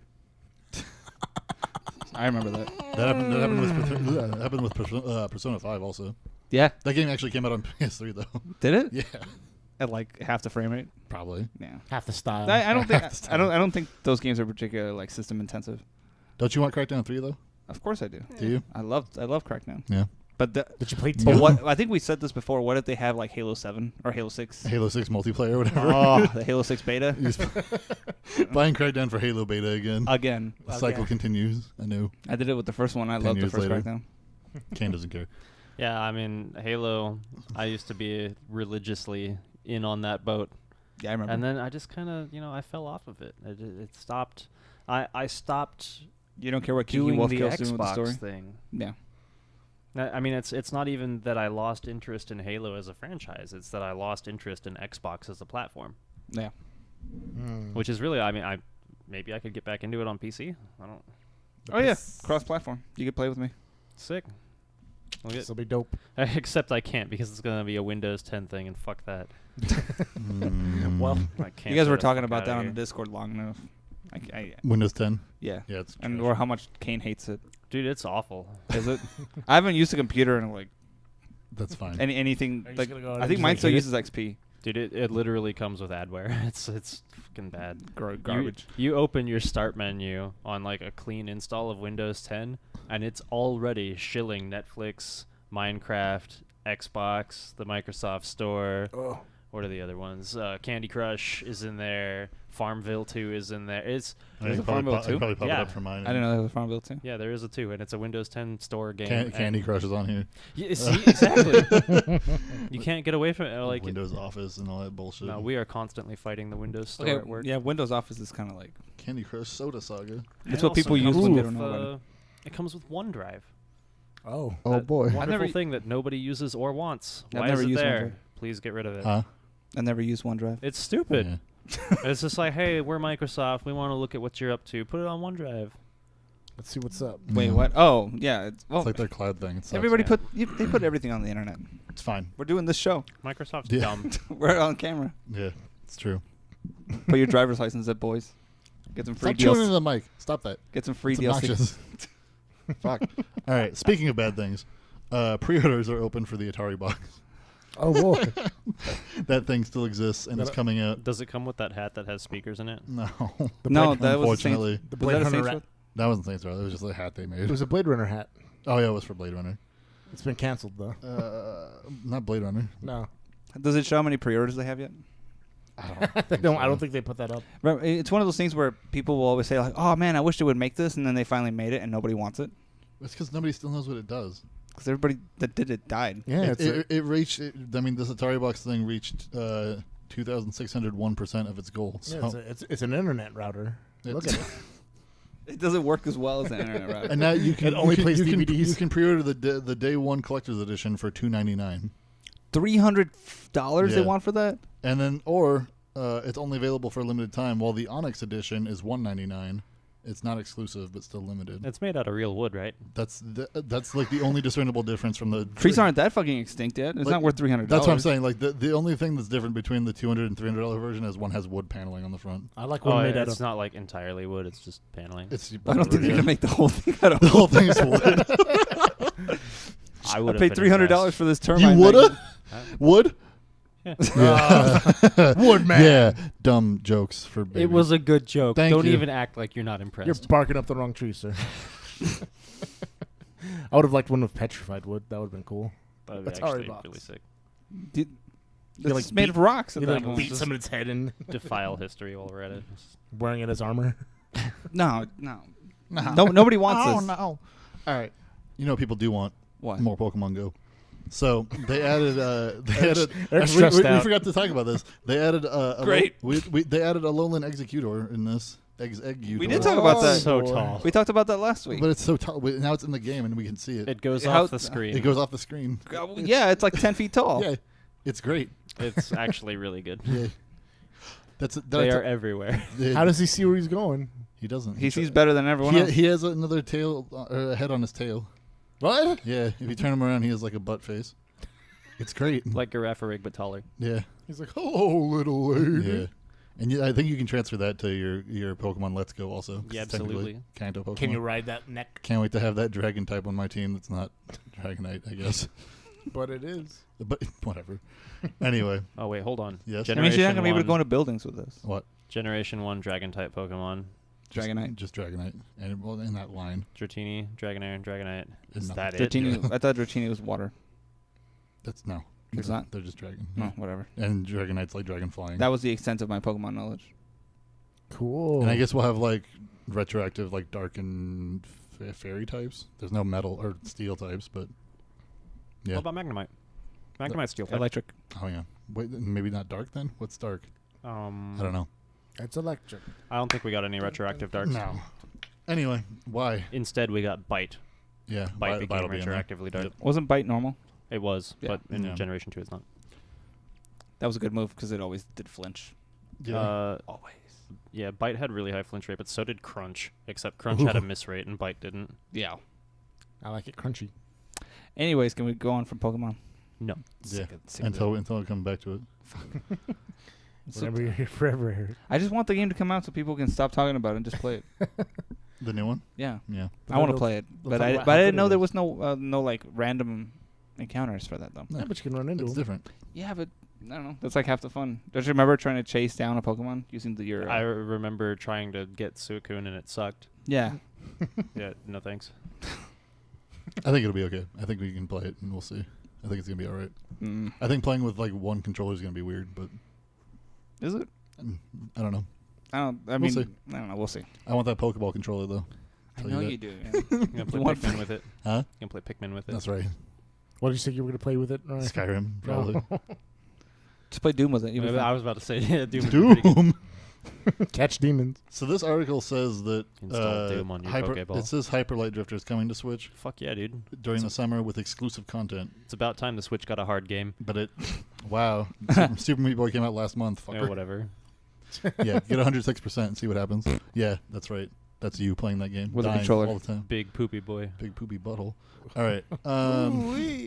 I remember that. That happened with Persona 5 also. Yeah. That game actually came out on PS3 though. Did it? Yeah, At like half the frame rate? probably. Yeah. Half the style. I don't think Half the I don't think those games are particularly like system intensive. Don't you want Crackdown 3 though? Of course I do. Do you? I love Crackdown. Yeah. But Did you play but 2? what I think we said this before. What if they have like Halo 7 or Halo 6? Halo 6 multiplayer, whatever. Oh, the Halo 6 beta Buying Crackdown for Halo beta again. again. The cycle continues. I know. I did it with the first one. I 10 loved the years first later. Crackdown. Kane doesn't care. Yeah, I mean, Halo, I used to be religiously in on that boat. Yeah, I remember. And then I just kind of, I fell off of it. It stopped. I stopped You don't care what Kiki doing Wolf the kills doing with the story? Xbox thing. Yeah. I mean, it's not even that I lost interest in Halo as a franchise. It's that I lost interest in Xbox as a platform. Yeah. Which is really, I mean, maybe I could get back into it on PC. I don't. Oh, yeah. Cross-platform. You could play with me. Sick. This will be dope. Except I can't because it's going to be a Windows 10 thing, and fuck that. Well, I can't. You guys get were the talking fuck about outta that on here. the Discord long enough. Windows 10. Yeah. Yeah, it's And trash. or how much Kane hates it. Dude, it's awful. Is it? I haven't used a computer in like That's fine. anything. Are you Like just gonna go out I and think just, mine like, still hit uses XP. Dude, it literally comes with adware. It's fucking bad. Garbage. You open your start menu on like a clean install of Windows 10, and it's already shilling Netflix, Minecraft, Xbox, the Microsoft Store. Oh. What are the other ones? Candy Crush is in there. Farmville 2 is in there. It's There's a Farmville 2? Probably pop Yeah. it up for mine. I didn't know that was Farmville too. yeah, there is a 2, and it's a Windows 10 store game. Candy Crush is on here. Yeah, see, exactly. You can't get away from it. Like Windows Office and all that bullshit. no, we are constantly fighting the Windows Store Okay. at work. Yeah, Windows Office is kind of like Candy Crush Soda Saga. it's It what people also use comes when they with, don't know about it. It comes with OneDrive. Oh. Oh That boy. never Wonderful u- thing that nobody uses or wants. I've Why never is it used there? OneDrive. Please get rid of it. Huh? I never used OneDrive. It's stupid. Yeah. It's just like, hey, we're Microsoft. We want to look at what you're up to. Put it on OneDrive. Let's see what's up. Wait, Yeah. what? Oh, yeah. Well, It's like their cloud thing. It sucks. everybody yeah. they put everything on the internet. It's fine. We're doing this show. Microsoft's Yeah. dumb. We're on camera. Yeah, it's true. Put your driver's license up, boys. Get some free Stop chewing into deals. the mic. Stop that. Get some free It's DLC. obnoxious. Fuck. All right. Speaking of bad things, pre-orders are open for the Atari box. Oh boy. That thing still exists and it's coming out. Does it come with that hat that has speakers in it? No, No, that was the unfortunately, The Was Blade that a Runner Saints hat. Row? that wasn't Saints Row. It was just a hat they made. It was a Blade Runner hat. Oh yeah, it was for Blade Runner. It's been canceled though. Not Blade Runner. No. Does it show how many pre-orders they have yet? I I don't think they put that up. Remember, it's one of those things where people will always say like, "Oh man, I wish they would make this," and then they finally made it, and nobody wants it It's because nobody still knows what it does. because everybody that did it died. Yeah, It reached. I mean, this Atari box thing reached 2,601% of its goal. So it's an internet router. Look at it. It doesn't work as well as an internet router. and now you can It only you can, plays you can, DVDs. you can pre-order the day one collector's edition for $299, $300 they Yeah. want for that? and then it's only available for a limited time. While the Onyx edition is $199. It's not exclusive, but still limited. It's made out of real wood, right? That's like the only discernible difference from the Trees aren't that fucking extinct yet. It's Like, not worth $300. That's what I'm saying. Like the only thing that's different between the $200 and $300 version is one has wood paneling on the front. I like one Oh, made out it's of. not like entirely wood. It's just paneling. It's I don't think they're yeah. gonna make the whole thing out of The whole thing's wood. I I would paid $300 for this You termite. woulda? Huh? Wood? Yeah. Woodman. Yeah. Dumb jokes for babies. It was a good joke. Thank Don't you. even act like you're not impressed. You're barking up the wrong tree, sir. I would have liked one with petrified wood. That would have been cool. That would be Atari actually box. really sick. Dude, You, like, it's made beat- of rocks. At You that like point. beat someone's head in, Defile history while we're at it. wearing it as armor. No. Nobody wants this. No. All right. You know what people do want? What? More Pokemon Go. So they added. Eric's we stressed out. forgot to talk about this. They added. Great. They added a Alolan Executor in this. Executor. We did talk about that. So boy. tall. We talked about that last week. But it's so tall. Now it's in the game and we can see it. It goes How- off the screen. It goes off the screen. Yeah, it's like 10 feet tall. Yeah, it's great. It's actually really good. Yeah, They are everywhere. How does he see where he's going? He doesn't. He sees better than everyone He, else. he has another tail, or a head on his tail. What? Yeah, if you turn him around, he has like a butt face. It's great. Like Girafarig, but taller. Yeah, He's like, oh, little lady. yeah. And I think you can transfer that to your Pokemon Let's Go also. 'cause Yeah, it's technically absolutely. Kanto Pokemon. Can you ride that neck? Can't wait to have that Dragon type on my team. That's not Dragonite, I guess. But it is. But whatever. Anyway, Oh wait, hold on. yes. That means you're not Generation going to be able to 1 go into buildings with this. What? Generation 1 Dragon type Pokemon. Dragonite. Just Dragonite. And well, in that line. Dratini, Dragonair, and Dragonite. Is No. that it? Dratini. I thought Dratini was water. No. It's not? They're just dragon. No, whatever. And Dragonite's like dragon flying. That was the extent of my Pokemon knowledge. Cool. And I guess we'll have like retroactive like dark and fairy types. There's no metal or steel types, but yeah. What about Magnemite? Magnemite Steel type. Electric. Oh yeah. Wait, maybe not dark then? What's dark? I don't know. It's electric. I don't think we got any retroactive darks. No. Anyway, why? Instead, we got Bite. Yeah. Bite became Bite'll be in there. retroactively dark. Yep. Wasn't Bite normal? It was, Yeah. but in Yeah. Generation 2 it's not. That was a good move because it always did flinch. Yeah. Always. Yeah, Bite had really high flinch rate, but so did Crunch. Except Crunch had a miss rate and Bite didn't. Yeah. I like it crunchy. Anyways, can we go on from Pokemon? No. Yeah. Until I come back to it. Whenever you're here, forever here. I just want the game to come out so people can stop talking about it and just play it. The new one? Yeah. Yeah. I want to they'll- play it, they'll but talk I about but how I good didn't know it there is. was no like random encounters for that though. No, Yeah, but you can run into it's them. different. Yeah, but I don't know. That's like half the fun. Don't you remember trying to chase down a Pokemon using your? I remember trying to get Suicune and it sucked. yeah. Yeah, no thanks. I think it'll be okay. I think we can play it and we'll see. I think it's gonna be all right. Mm. I think playing with like one controller is gonna be weird, but Is it? I don't know. I We'll mean, see. I don't know. We'll see. I want that Pokeball controller though. I Tell know you you that. do. Yeah. You gonna play want- Pikmin with it? Huh? You gonna play Pikmin with it? That's right. What did you say you were going to play with it? Ryan? Skyrim, probably. Just play Doom with it. Even I was about to say, yeah, Doom. would be pretty good. Doom. Catch demons. So this article says that Install Doom on your Pokeball. it says Hyperlight Drifter is coming to Switch Fuck yeah, dude. during the summer with exclusive content. It's about time the Switch got a hard game. But it, wow, Super Meat Boy came out last month. Yeah, Fucker. whatever. Yeah, get 106% and see what happens. Yeah, that's right. That's you playing that game With a dying controller. all the time. Big poopy boy. Big poopy butthole. All right.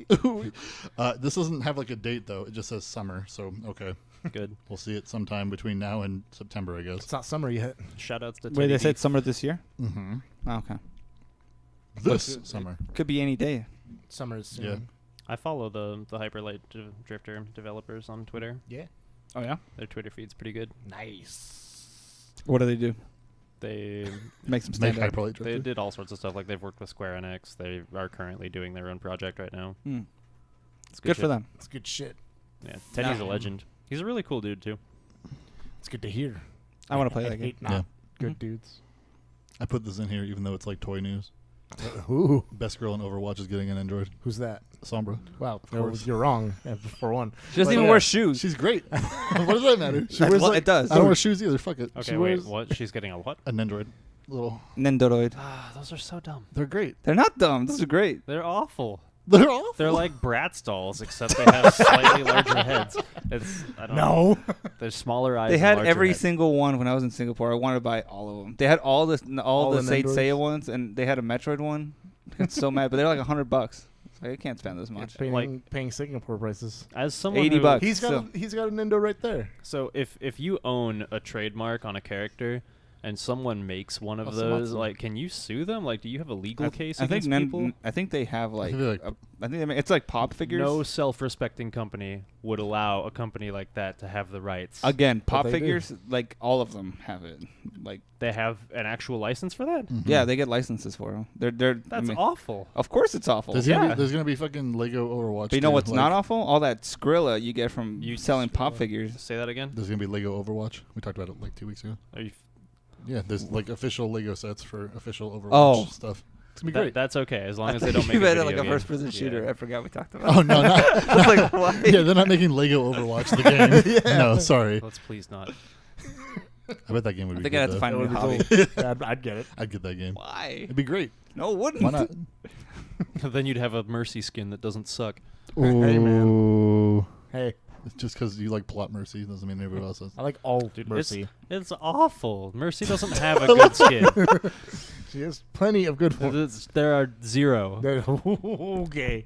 This doesn't have like a date though. It just says summer. So okay, Good. we'll see it sometime between now and September, I guess. It's not summer yet. Shoutouts to Wait, Teddy they B. said summer this year? Mm-hmm. Oh, okay. This summer. Could be any day. Summer is soon. Yeah. I follow the Hyperlight Drifter developers on Twitter. Yeah. Oh yeah. Their Twitter feed's pretty good. Nice. What do they do? They Makes them Make stand out. Hyperlight they Drifter. did all sorts of stuff. Like they've worked with Square Enix. They are currently doing their own project right now. Hmm. It's Good for shit. them. It's good shit. Yeah, Teddy's a Nah. legend. He's a really cool dude too. It's good to hear. I want to play I that game. hate not Yeah. good dudes. I put this in here even though it's like toy news. Ooh, Best girl in Overwatch is getting an Android. who's that? Sombra. Wow, course. you're wrong. For one, She doesn't But even yeah. wear shoes. She's great. What does that matter? She That's wears what like, it does. I don't wear shoes either. Fuck it. Okay, She wait, wears what? She's getting a what? an Android. Little. Nendoroid. Ah, those are so dumb. They're great. They're not dumb. Those are great. They're awful. They're awful. They're like Bratz dolls, except they have slightly larger heads. It's I don't know. no. There's smaller eyes. They and had larger every heads. single one when I was in Singapore. I wanted to buy all of them. They had all the the Saint Nendoroids? Seiya ones, and they had a Metroid one. It's so mad, but they're like $100. So I can't spend this much. Paying Singapore prices. As someone $80 who- bucks. He's got So- he's got a Nintendo right there. So if you own a trademark on a character and someone makes one of Oh, someone- those, like, can you sue them? Like, do you have a legal case I think against people? I think they have like. think they're like- I think they make, it's like pop figures. No self-respecting company would allow a company like that to have the rights. Again, pop they do. figures, like all of them have it. Like, They have an actual license for that? Mhm. yeah, they get licenses for them. They're. That's awful. Of course, it's awful. There's gonna be fucking Lego Overwatch. But you know too. what's Like, not awful? All that Skrilla you get from You selling pop Skrilla. figures. Say that again? There's gonna be Lego Overwatch. We talked about it like 2 weeks ago. Are you Yeah, there's like official Lego sets for official Overwatch Oh. stuff. It's gonna be great. That's okay, as long as they don't make You a made it video like a game. first-person shooter. Yeah. I forgot we talked about. Oh no, not, I was like, why? yeah, they're not making Lego Overwatch the game. No, sorry. Let's please not. I bet that game would I be think good. I have to though. find a That new would hobby. be cool. Yeah, I'd get it. I'd get that game. Why? It'd be great. No, it wouldn't. Why not? Then you'd have a Mercy skin that doesn't suck. Hey, man. Ooh. Hey, Just because you like Plot Mercy doesn't mean everybody else does. I like all Dude, Mercy. It's awful. Mercy doesn't have a good skin. She has plenty of good ones. There are zero Okay.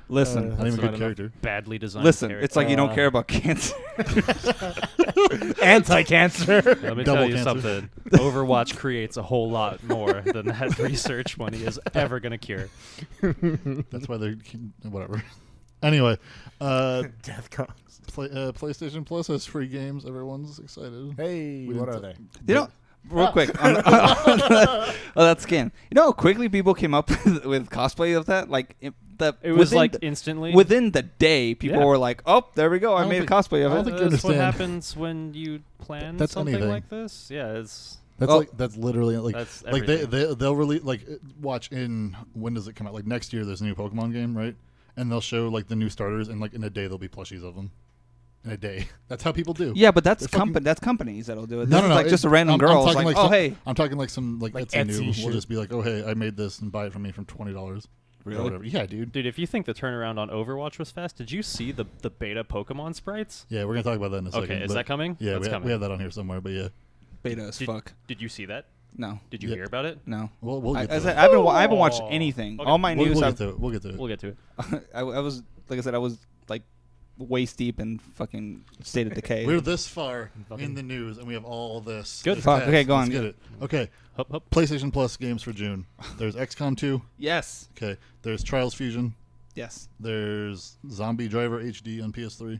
Listen, Not even a That's good not enough. character. badly designed listen. characters. It's like you don't care about cancer. Anti-cancer. Let me Double tell you cancer. something. Overwatch creates a whole lot more than that research money is ever going to cure. That's why they're whatever. Anyway, Death comes. PlayStation Plus has free games. Everyone's excited. Hey, We what didn't are they? You know, real quick. Oh, that skin. You know how quickly people came up with cosplay of that? Like It was like instantly. Within the day, people Yeah. were like, "Oh, there we go! I don't made a think- cosplay I of don't it." think you That's what understand. happens when you plan That's something anything. like this. Yeah, it's That's literally like That's like everything. they'll release like watch in when does it come out? Like next year there's a new Pokemon game, right? And they'll show like the new starters, and like in a day there'll be plushies of them. In a day, that's how people do. Yeah, but that's They're fucking- that's companies that'll do it. No, This no, is no. like just a random I'm girl. talking Like, like oh, some- hey. I'm talking like some like Etsy new. Etsy We'll shit. just be like, oh hey, I made this and buy it from me from $20. Really? Or whatever. Yeah, dude. dude. If you think the turnaround on Overwatch was fast, did you see the beta Pokemon sprites? Yeah, we're gonna talk about that in a second. Okay, is but- that coming? Yeah, That's we coming. have that on here somewhere. But yeah, Beta as fuck. Did you see that? No, Did you Yeah. hear about it? no. we'll I get to said, it. I haven't watched anything. Okay. All my news. We'll I've, get to it. We'll get to it. We'll get to it. I was like I said, I was like waist deep in fucking State of Decay. We're this far Fucking- in the news, and we have all this. Good. this Fuck, text. okay, go Let's on. get it. Okay, Hup, hup. PlayStation Plus games for June. There's XCOM 2. Yes. Okay, there's Trials Fusion. Yes. There's Zombie Driver HD on PS3.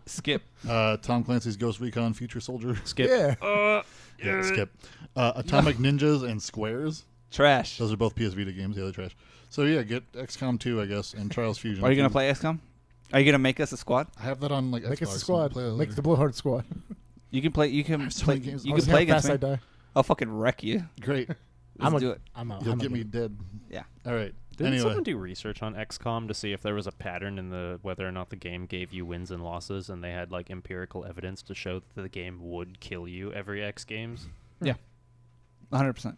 Skip. Tom Clancy's Ghost Recon Future Soldier. Skip. Yeah. Yeah, skip. Atomic Ninjas and Squares. Trash. Those are both PS Vita games. Yeah, they're trash. So yeah, get XCOM 2, I guess, and Trials Fusion. Are you gonna play XCOM? Are you gonna make us a squad? I have that on like Make Xbox. us a squad. Play it Make later. the Blowhards squad. You can play. You can There's so play. many games. You I'll can See play how against fast me. I die. I'll fucking wreck you. Great. Let's do it. You'll get me dead. Yeah. All right. Didn't anyway, someone do research on XCOM to see if there was a pattern in the whether or not the game gave you wins and losses, and they had like empirical evidence to show that the game would kill you every X games? 100%.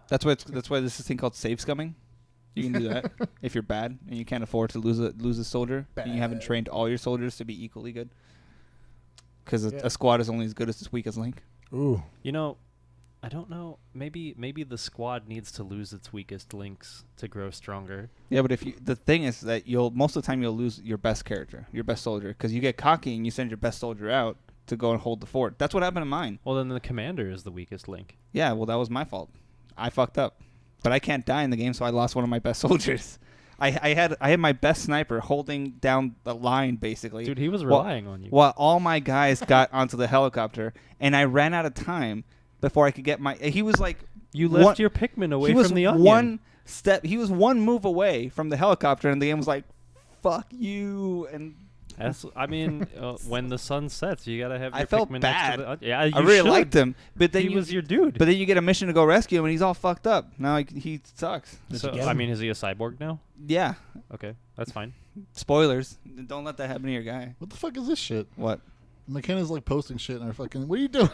That's why there's this thing called save scumming. You can do that if you're bad and you can't afford to lose a soldier, and you haven't trained all your soldiers to be equally good. Because a squad is only as good as its weakest link. Ooh. You know, I don't know. Maybe the squad needs to lose its weakest links to grow stronger. Yeah, but the thing is that most of the time you'll lose your best character, your best soldier, because you get cocky and you send your best soldier out to go and hold the fort. That's what happened to mine. Well, then the commander is the weakest link. Yeah, well, that was my fault. I fucked up. But I can't die in the game, so I lost one of my best soldiers. I had my best sniper holding down the line, basically. Dude, he was relying on you. While all my guys got onto the helicopter, and I ran out of time before I could get my... He was like... You left your Pikmin away he was from the onion. one step... He was one move away from the helicopter, and the game was like, fuck you, and... I mean, when the sun sets, you gotta have your I felt Pikmin bad. next to the... Yeah, you I really should. liked him, but then He was your dude. But then you get a mission to go rescue him, and he's all fucked up. Now he sucks. So, get I him? mean, is he a cyborg now? Yeah. Okay, that's fine. Spoilers. Don't let that happen to your guy. what the fuck is this shit? What? McKenna's like posting shit in our fucking. What are you doing?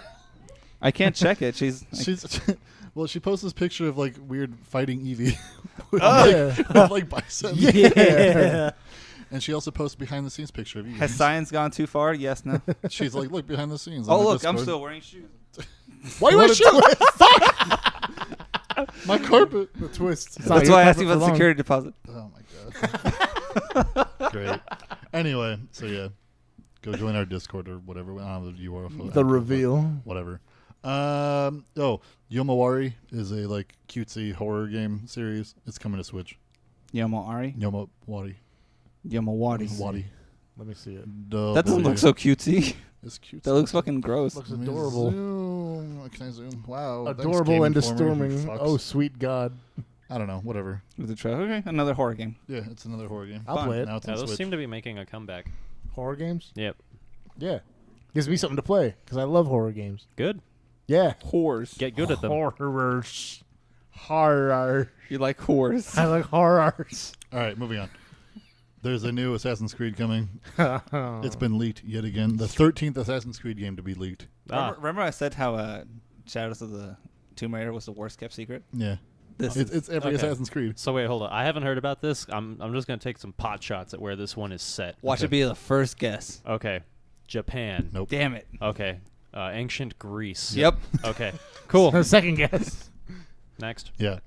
I can't check it. She's Well, she posts this picture of like weird fighting Eevee with, Yeah. with like biceps. Yeah. And she also posts behind the scenes picture of Eevee. has science gone too far? Yes, no. She's like, look behind the scenes. Oh on the look, I'm Discord. still wearing shoes. Why you wear shoes? My carpet. The twist. It's That's not why I your asked you carpet about for the long. security deposit. Oh my god. Great. Anyway, so yeah, go join our Discord or whatever. I don't know the URL. for The it, reveal. Whatever. Yomawari is a like cutesy horror game series. It's coming to Switch. Yomawari. Yomawari. Yomawari. Wadi. Let me see it. That doesn't look so cutesy. It's cute. That looks fucking gross. Looks Let me adorable. Zoom. Can I zoom? Wow. thanks, Adorable Game and Informer, you disturbing. fucks. Oh, sweet God. I don't know. Whatever. With the trailer. Okay, another horror game. Yeah, it's another horror game. I'll Fun. play it. Now it's Yeah, on those Switch. seem to be making a comeback. Horror games? Yep. Yeah. Gives me something to play because I love horror games. Good. Yeah. Whores. Get good at them. Horrors. Horror. You like whores? I like horrors. All right, moving on. There's a new Assassin's Creed coming. It's been leaked yet again. The 13th Assassin's Creed game to be leaked. Remember I said how Shadows of the Tomb Raider was the worst kept secret? Yeah. This It's every Okay. Assassin's Creed. So wait, hold on. I haven't heard about this. I'm just gonna take some pot shots at where this one is set. Watch Okay. it be the first guess. Okay. Japan. Nope. Damn it. Okay. Ancient Greece. Yep. Okay. Cool. Second guess. Next. Yeah.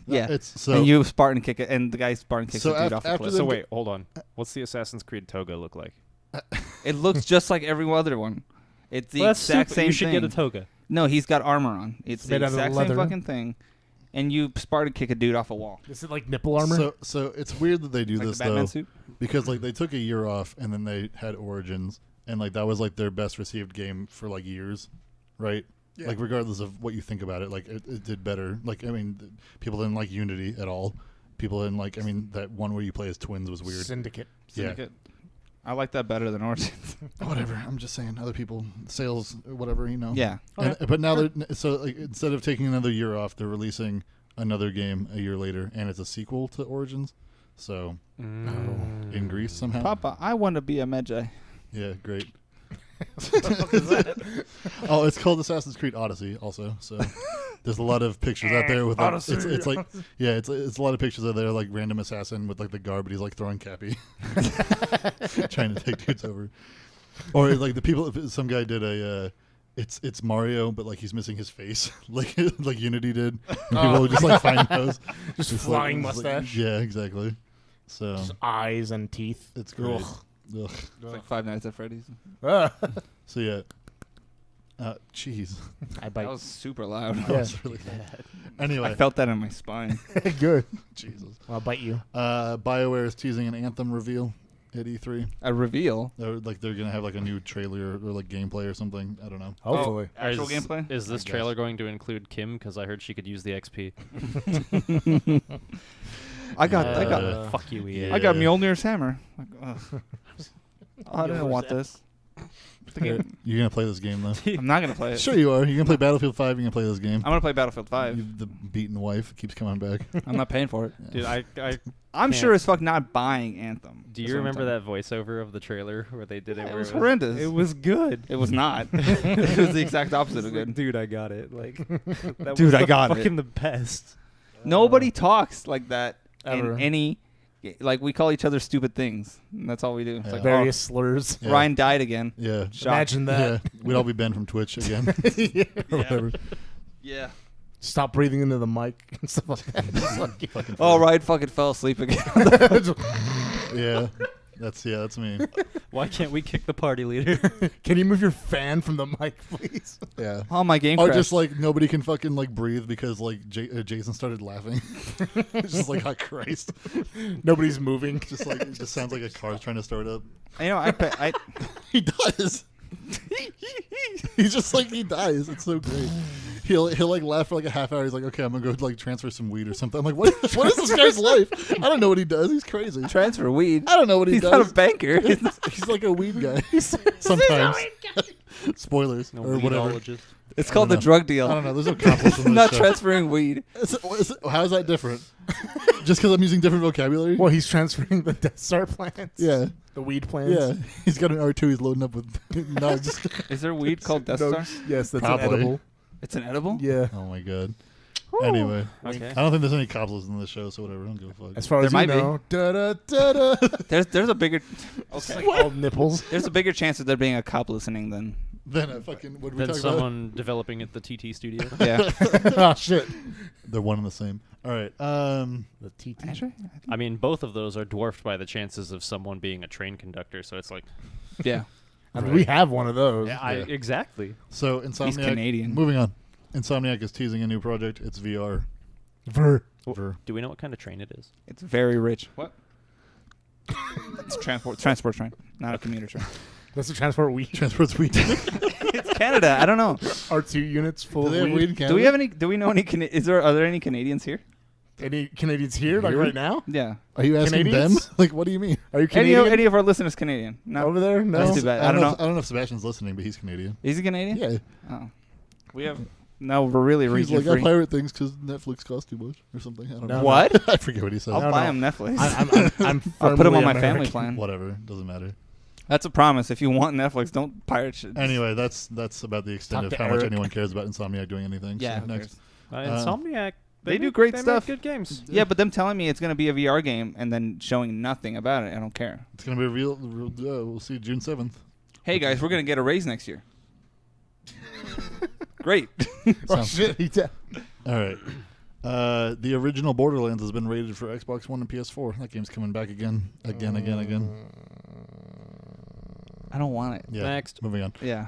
Yeah. It's so and you Spartan kick it, and the guy Spartan kicks So the dude af- off the after cliff. the- So wait, hold on. What's the Assassin's Creed toga look like? It looks just like every other one. It's the Well, that's exact stupid. same You should thing. get a toga. No, he's got armor on. It's Made the out of exact same leather. fucking thing. And you Spartan kick a dude off a wall. Is it like nipple armor? So it's weird that they do Like this the Batman though, suit. because like they took a year off and then they had Origins, and like that was like their best received game for like years, right? Yeah. Like regardless of what you think about it, like it did better. Like I mean, people didn't like Unity at all. People didn't like. I mean, that one where you play as twins was weird. Syndicate. Syndicate. I like that better than Origins. Whatever. I'm just saying. Other people, sales, whatever. Yeah. But now so like, instead of taking another year off, they're releasing another game a year later, and it's a sequel to Origins. So in Greece somehow. Papa, I want to be a Magi. Yeah, great. Oh, it's called Assassin's Creed Odyssey also. So there's a lot of pictures out there with like, it's like it's a lot of pictures out there like random assassin with like the garb, but he's like throwing Cappy, trying to take dudes over. Or like the people, some guy did a it's Mario, but like he's missing his face, like Unity did. And people would just like find those, Just flying like, mustache. yeah, exactly. So Just eyes and teeth. it's great. Ugh. It's like Five Nights at Freddy's. Ah. So yeah. Jeez. I bite. That was super loud. That was really bad. Anyway. I felt that in my spine. Good. Jesus. Well, I'll bite you. BioWare is teasing an Anthem reveal at E3. A reveal. They're gonna have like a new trailer or like gameplay or something. I don't know. Hopefully. Actual gameplay? Is this I guess. trailer going to include Kim? Because I heard she could use the XP. I got Fuck you, EA. Yeah. I got Mjolnir's hammer. Like, ugh. I didn't want this. The game. You're gonna play this game though. I'm not gonna play it. Sure you are. You're gonna play Battlefield 5. You're gonna play this game. I'm gonna play Battlefield 5. The beaten wife keeps coming back. I'm not paying for it. Dude, I I'm Can't. sure as fuck not buying Anthem. do That's you what I'm remember saying. that voiceover of the trailer where they did it? Yeah, where it was horrendous. It was good. It was not. It was the exact opposite of good. Dude, I got it. Like, that Dude, was I got it. fucking the best. Nobody talks like that Ever. in any. Like we call each other stupid things. And that's all we do. It's Yeah. like Various slurs. Yeah. Ryan died again. Yeah. Shocked. Imagine that. Yeah. We'd all be banned from Twitch again. Or whatever. Yeah. Stop breathing into the mic and stuff like that. Fucking Oh, funny. Ryan fucking fell asleep again. Yeah. That's me. Why can't we kick the party leader? Can you move your fan from the mic, please? Yeah. Oh, my game Or crashed. just like nobody can fucking like breathe because like Jason started laughing. It's just like, oh Christ. Nobody's moving. Just like it just sounds like a car's trying to start up. You know, I He does. He's just like he dies. It's so great. He'll like laugh for like a half hour. He's like, okay, I'm gonna go like transfer some weed or something. I'm like, what is this guy's life? I don't know what he does. He's crazy. transfer weed. I don't know what he He's does. not a banker. He's like a weed guy. Sometimes. Spoilers No or whatever. weedologist. It's I called the don't know. drug deal. I don't know. There's no conflict in this Not show. transferring weed. How is that different? Just because I'm using different vocabulary? Well, he's transferring the Death Star plants. Yeah. The weed plants. Yeah. He's got an R2 he's loading up with nugs. Is there weed called Death Star? Yes, that's Probably. an edible. It's an edible? Yeah. Oh my god. Anyway. Okay. I don't think there's any couples in this show, so whatever. I don't give a fuck. As far There as might you be. know. Da-da-da-da. There's a bigger It's like all nipples. there's a bigger chance of there being a cop listening than Then I fucking what did we Then talk about? someone developing at the TT studio. yeah. Oh, shit. They're one and the same. All right. The TT. Actually, I mean, both of those are dwarfed by the chances of someone being a train conductor. So it's like, yeah. I mean, we have one of those. exactly. So Insomniac. He's Canadian. Moving on. Insomniac is teasing a new project. It's VR. Ver. VR. Do we know what kind of train it is? It's very rich. What? It's transport train, not a commuter train. That's the transport weed. Transports weed. It's Canada. I don't know. R2 units full Do of they have weed. weed in Canada? Do we have any? Do we know any? Are there any Canadians here? Any Canadians here, like Here? right now? Yeah. Are you asking Canadians? them? Like, what do you mean? Are you Any Canadian? of our listeners Canadian? No. Over there? No. That's too bad. I don't know. I don't know if Sebastian's listening, but he's Canadian. Is he Canadian? Yeah. Oh. We have. No, we're really He's region like, I free. pirate things because Netflix costs too much or something. I don't No. know. What? I forget what he said. I'll don't buy know. him Netflix. I'm I'll put him on firmly my family American. plan. Whatever. Doesn't matter. That's a promise. If you want Netflix, don't pirate shit. Anyway, that's about the extent Talk of to how much Eric. anyone cares about Insomniac doing anything. Yeah, So who next. Insomniac. they do make- great they make stuff. good games. Yeah, but them telling me it's going to be a VR game and then showing nothing about it, I don't care. It's going to be revealed. We'll see June 7th. Hey guys, we're going to get a raise next year. Great. Oh, Sounds- shit. He did. All right. The original Borderlands has been rated for Xbox One and PS4. That game's coming back again. Again. I don't want it. Yeah. Next. Moving on. Yeah.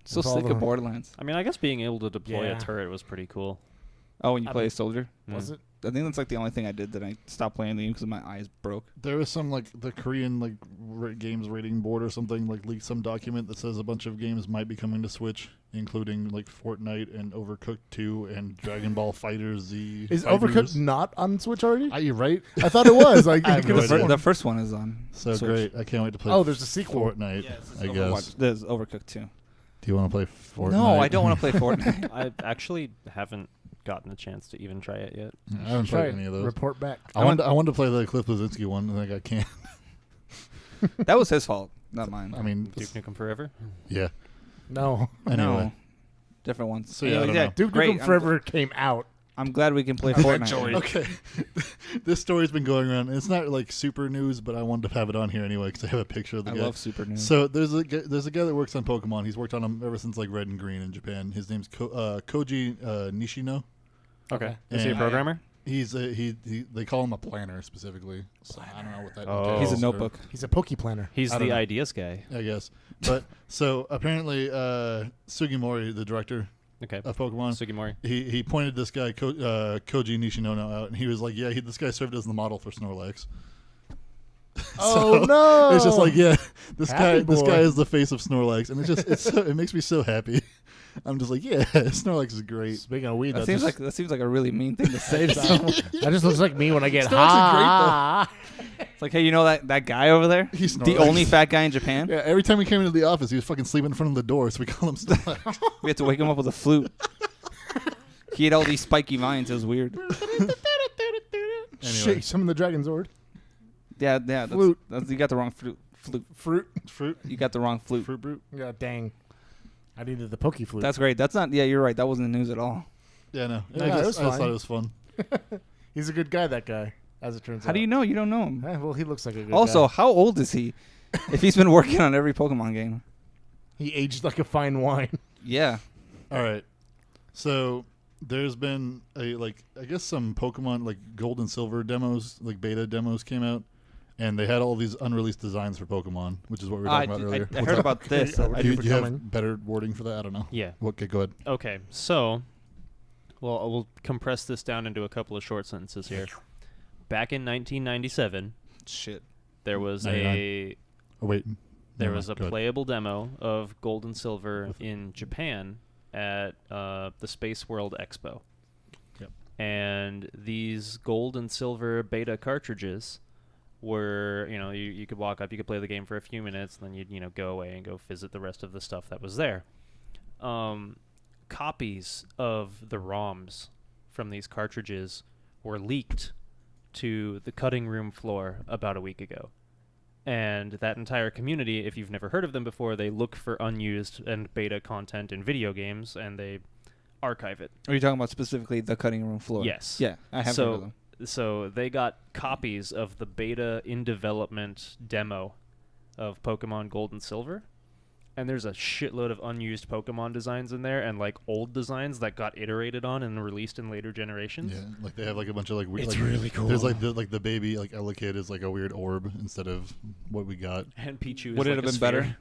So With all sick the- of Borderlands. I mean, I guess being able to deploy Yeah. a turret was pretty cool. Oh, when you I play mean- a soldier? Was it? I think that's like the only thing I did that I stopped playing the game because my eyes broke. There was some like the Korean like games rating board or something like leaked some document that says a bunch of games might be coming to Switch, including like Fortnite and Overcooked 2 and Dragon Ball Fighter Z. Is Fighters. Overcooked not on Switch already? Are you right? I thought it was. Like, I have no idea. The first one is on. So Switch. great! I can't wait to play. Oh, there's a sequel. Fortnite. I guess. Overwatch. There's Overcooked 2. Do you want to play Fortnite? No, I don't want to play Fortnite. I actually haven't gotten a chance to even try it yet. I haven't Try played it. any of those. Report back. I wanted to play the Cliff Bleszinski one, and I can't. That was his fault, not mine. I mean, Duke Nukem Forever? yeah. No. Anyway, No. Different ones. So, yeah, I don't know. Duke great. Nukem Forever came out. I'm glad we can play Fortnite. okay. This story's been going around. It's not like super news, but I wanted to have it on here anyway because I have a picture of the I guy. love Super News. So there's a guy that works on Pokemon. He's worked on them ever since like Red and Green in Japan. His name's Koji Nishino. Okay. Is he a And- programmer? He's they call him a planner specifically. So I don't know what that. Oh. He's a entails, notebook. He's a Poke Planner. He's I don't the know. ideas guy. I guess. But so apparently Sugimori, the director Okay. of Pokemon, Sugimori. he pointed this guy Koji Nishino out, and he was like, "Yeah, this guy served as the model for Snorlax." Oh, So, no. It's just like, yeah, this Happy guy boy. is the face of Snorlax, and it makes me so happy. I'm just like, yeah, Snorlax is great. Speaking of weed, That seems like a really mean thing to say to someone. that just looks like me when I get Snorlax is great, high. It's like, hey, you know that guy over there? He's the Snorlax. only fat guy in Japan. Yeah, every time we came into the office, he was fucking sleeping in front of the door, so we call him Snorlax. We had to wake him up with a flute. He had all these spiky vines. It was weird. Anyway. Shake some of the Dragon Zord. Yeah. That's, Flute. you got the wrong flute. Fruit. You got the wrong flute. Fruit Brute. Yeah, dang. I needed the Poke Flute. That's great. That's not. Yeah, you're right. That wasn't the news at all. Yeah, no. Yeah, I it was just fine. thought it was fun. He's a good guy, that guy, as it turns out. How do you know? You don't know him. Well, he looks like a good Also, guy. how old is he? If he's been working on every Pokemon game. He aged like a fine wine. Yeah. All right. So there's been I guess some Pokemon like Gold and Silver demos, like beta demos came out, and they had all these unreleased designs for Pokemon, which is what we were talking about earlier. I heard about this. Okay, Do you Becoming. have better wording for that? I don't know. Yeah. Okay, go ahead. Okay. So, well, we'll compress this down into a couple of short sentences here. Back in 1997, Shit. there was 99. Oh wait. There Never was a mind. Go ahead. playable demo of Gold and Silver in Japan at the Space World Expo. Yep. And these Gold and Silver beta cartridges were, you could walk up, you could play the game for a few minutes, and then you'd, go away and go visit the rest of the stuff that was there. Copies of the ROMs from these cartridges were leaked to the cutting room floor about a week ago. And that entire community, if you've never heard of them before, they look for unused and beta content in video games, and they archive it. Are you talking about specifically the cutting room floor? Yes. Yeah, I have heard of them. So they got copies of the beta in development demo of Pokemon Gold and Silver, and there's a shitload of unused Pokemon designs in there, and like old designs that got iterated on and released in later generations. Yeah, like they have like a bunch of like weird. It's like, really cool. There's like the baby like Elekid is like a weird orb instead of what we got. And Pichu Would is it like have a been better?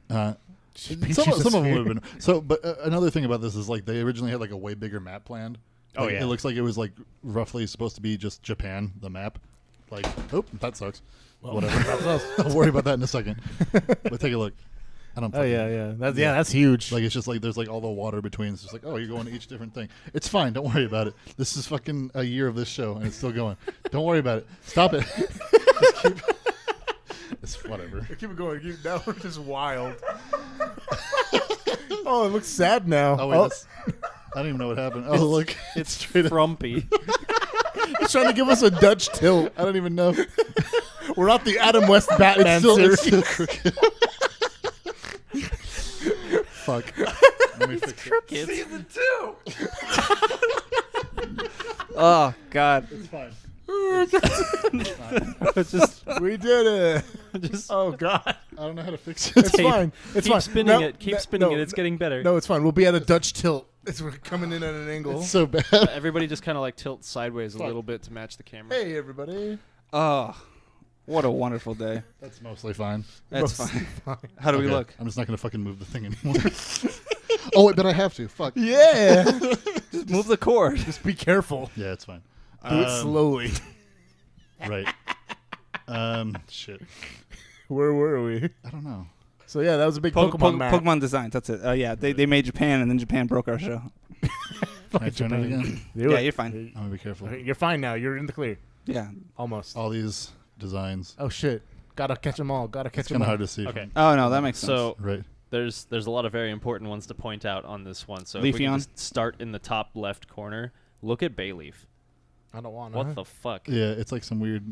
Some Peaches of is them here. would have been. So, but another thing about this is like they originally had like a way bigger map planned. Oh, Like, yeah. It looks like it was like roughly supposed to be just Japan, the map. Like, oh, that sucks. Whatever. I'll worry about that in a second. But take a look. I don't. Oh, fucking- yeah. That's huge. Like it's just like there's like all the water between. It's just like, oh, you're going to each different thing. It's fine. Don't worry about it. This is fucking a year of this show and it's still going. Don't worry about it. Stop it. Just keep. It's whatever. Keep it going. Now we're just wild. Oh, it looks sad now. Oh wait, that's, I don't even know what happened. Oh look, it's straight up. Frumpy. He's trying to give us a Dutch tilt. I don't even know. We're not the Adam West Batman It's series. still crooked. Fuck. Let me fix it. Season 2. Oh God. It's fine. It's just We did it. Just Oh God. I don't know how to fix it. It's fine. It's keep fine. spinning No, it. Keep no, spinning no, it. It's getting better. No, it's fine. We'll be at a Dutch tilt. We're coming in at an angle. It's so bad. Everybody just kind of like tilts sideways a Fuck. little bit to match the camera. Hey, everybody. oh, what a wonderful day. That's mostly fine. That's Mostly fine. How do we Okay, look? I'm just not gonna fucking move the thing anymore. Oh wait, but I have to. Fuck. Yeah. Just move the cord. Just be careful. Yeah, it's fine. Do it slowly. Right. Shit. Where were we? I don't know. So yeah, that was a big Pokemon match. Pokemon designs. That's it. Yeah, they made Japan, and then Japan broke our show. Can I turn it again? Yeah, you're fine. I'm gonna be careful. Okay, you're fine now. You're in the clear. Yeah. Almost. All these designs. Oh shit! Gotta catch them all. Gotta catch It's them kind of all. hard to see. Okay. Oh no, that makes sense. So Right. there's a lot of very important ones to point out on this one. So if we Leafeon? can just start in the top left corner. Look at Bayleaf. I don't want. What the fuck? Yeah, it's like some weird.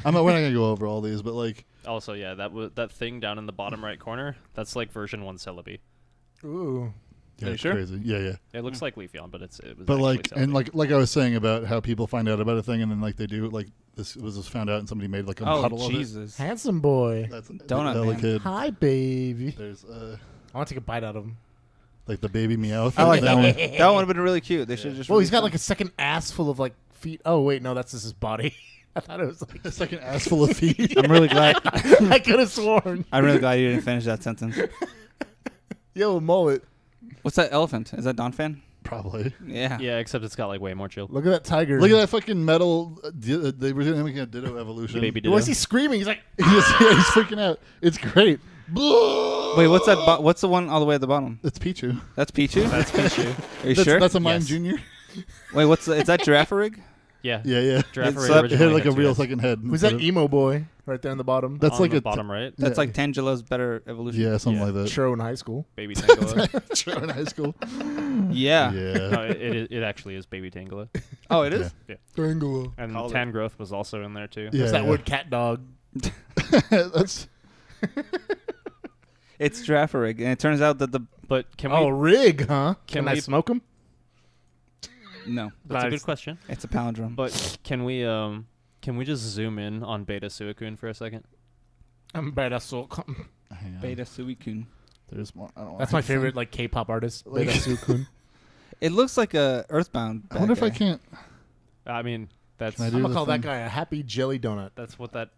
We're not gonna go over all these, but like. Also, yeah, that thing down in the bottom right corner. That's like version 1 Celebi. Ooh. Yeah, you it's sure? crazy. Yeah. It looks like Leafeon, but it was. But actually like, Celebi. and like I was saying about how people find out about a thing and then like they do like this was just found out and somebody made like a Oh model of it. Jesus. Handsome boy. That's Donut the man. kid. Hi, baby. There's I want to take a bite out of him. like the baby meow. I like that one. one. That one would have been really cute. They should just. Well, he's released got that. like a second ass full of like feet. Oh wait, no, that's just his body. I thought it was like. It's like an ass full of feet. I'm really glad. I could have sworn. I'm really glad you didn't finish that sentence. Yo, mullet. What's that elephant? Is that Donphan? Probably. Yeah. yeah, except it's got like way more chill. Look at that tiger. Look at that fucking metal. They were making a Ditto evolution. Baby Why is Ditto. he screaming? He's like. he's freaking out. It's great. Wait, what's that? What's the one all the way at the bottom? It's Pichu. That's Pichu. That's Pichu. Are you sure? That's a Mime Yes. Junior. Wait, what's is that Girafarig? Yeah. Yeah. Giraffe It's It had originally like a had two real heads. second head. Who's instead that of- emo boy right there in the bottom? That's On like the a bottom right. That's Yeah. like Tangela's better evolution. Yeah, something Yeah. like that. Churro in high school. Baby Tangela. True in high school. Yeah. Yeah. No, it actually is Baby Tangela. Oh, it is. Tango. And Called it. Tangrowth was also in there too. Yeah. What's that word? Cat dog. That's It's Girafarig, and it turns out that the But can Oh, we? rig, huh? Can Can I we- smoke him? no, That's a Nice. good question. it's a palindrome. But can we just zoom in on Beta Suicune for a second? I'm better so. hang on. Beta Suicune. There's more. I don't That's know. my favorite like K-pop artist. Like- Beta Sukun. It looks like a Earthbound. I wonder if I bad guy. can't. I mean, that's Can I do I'm gonna the call thing? that guy a happy jelly donut. that's what that.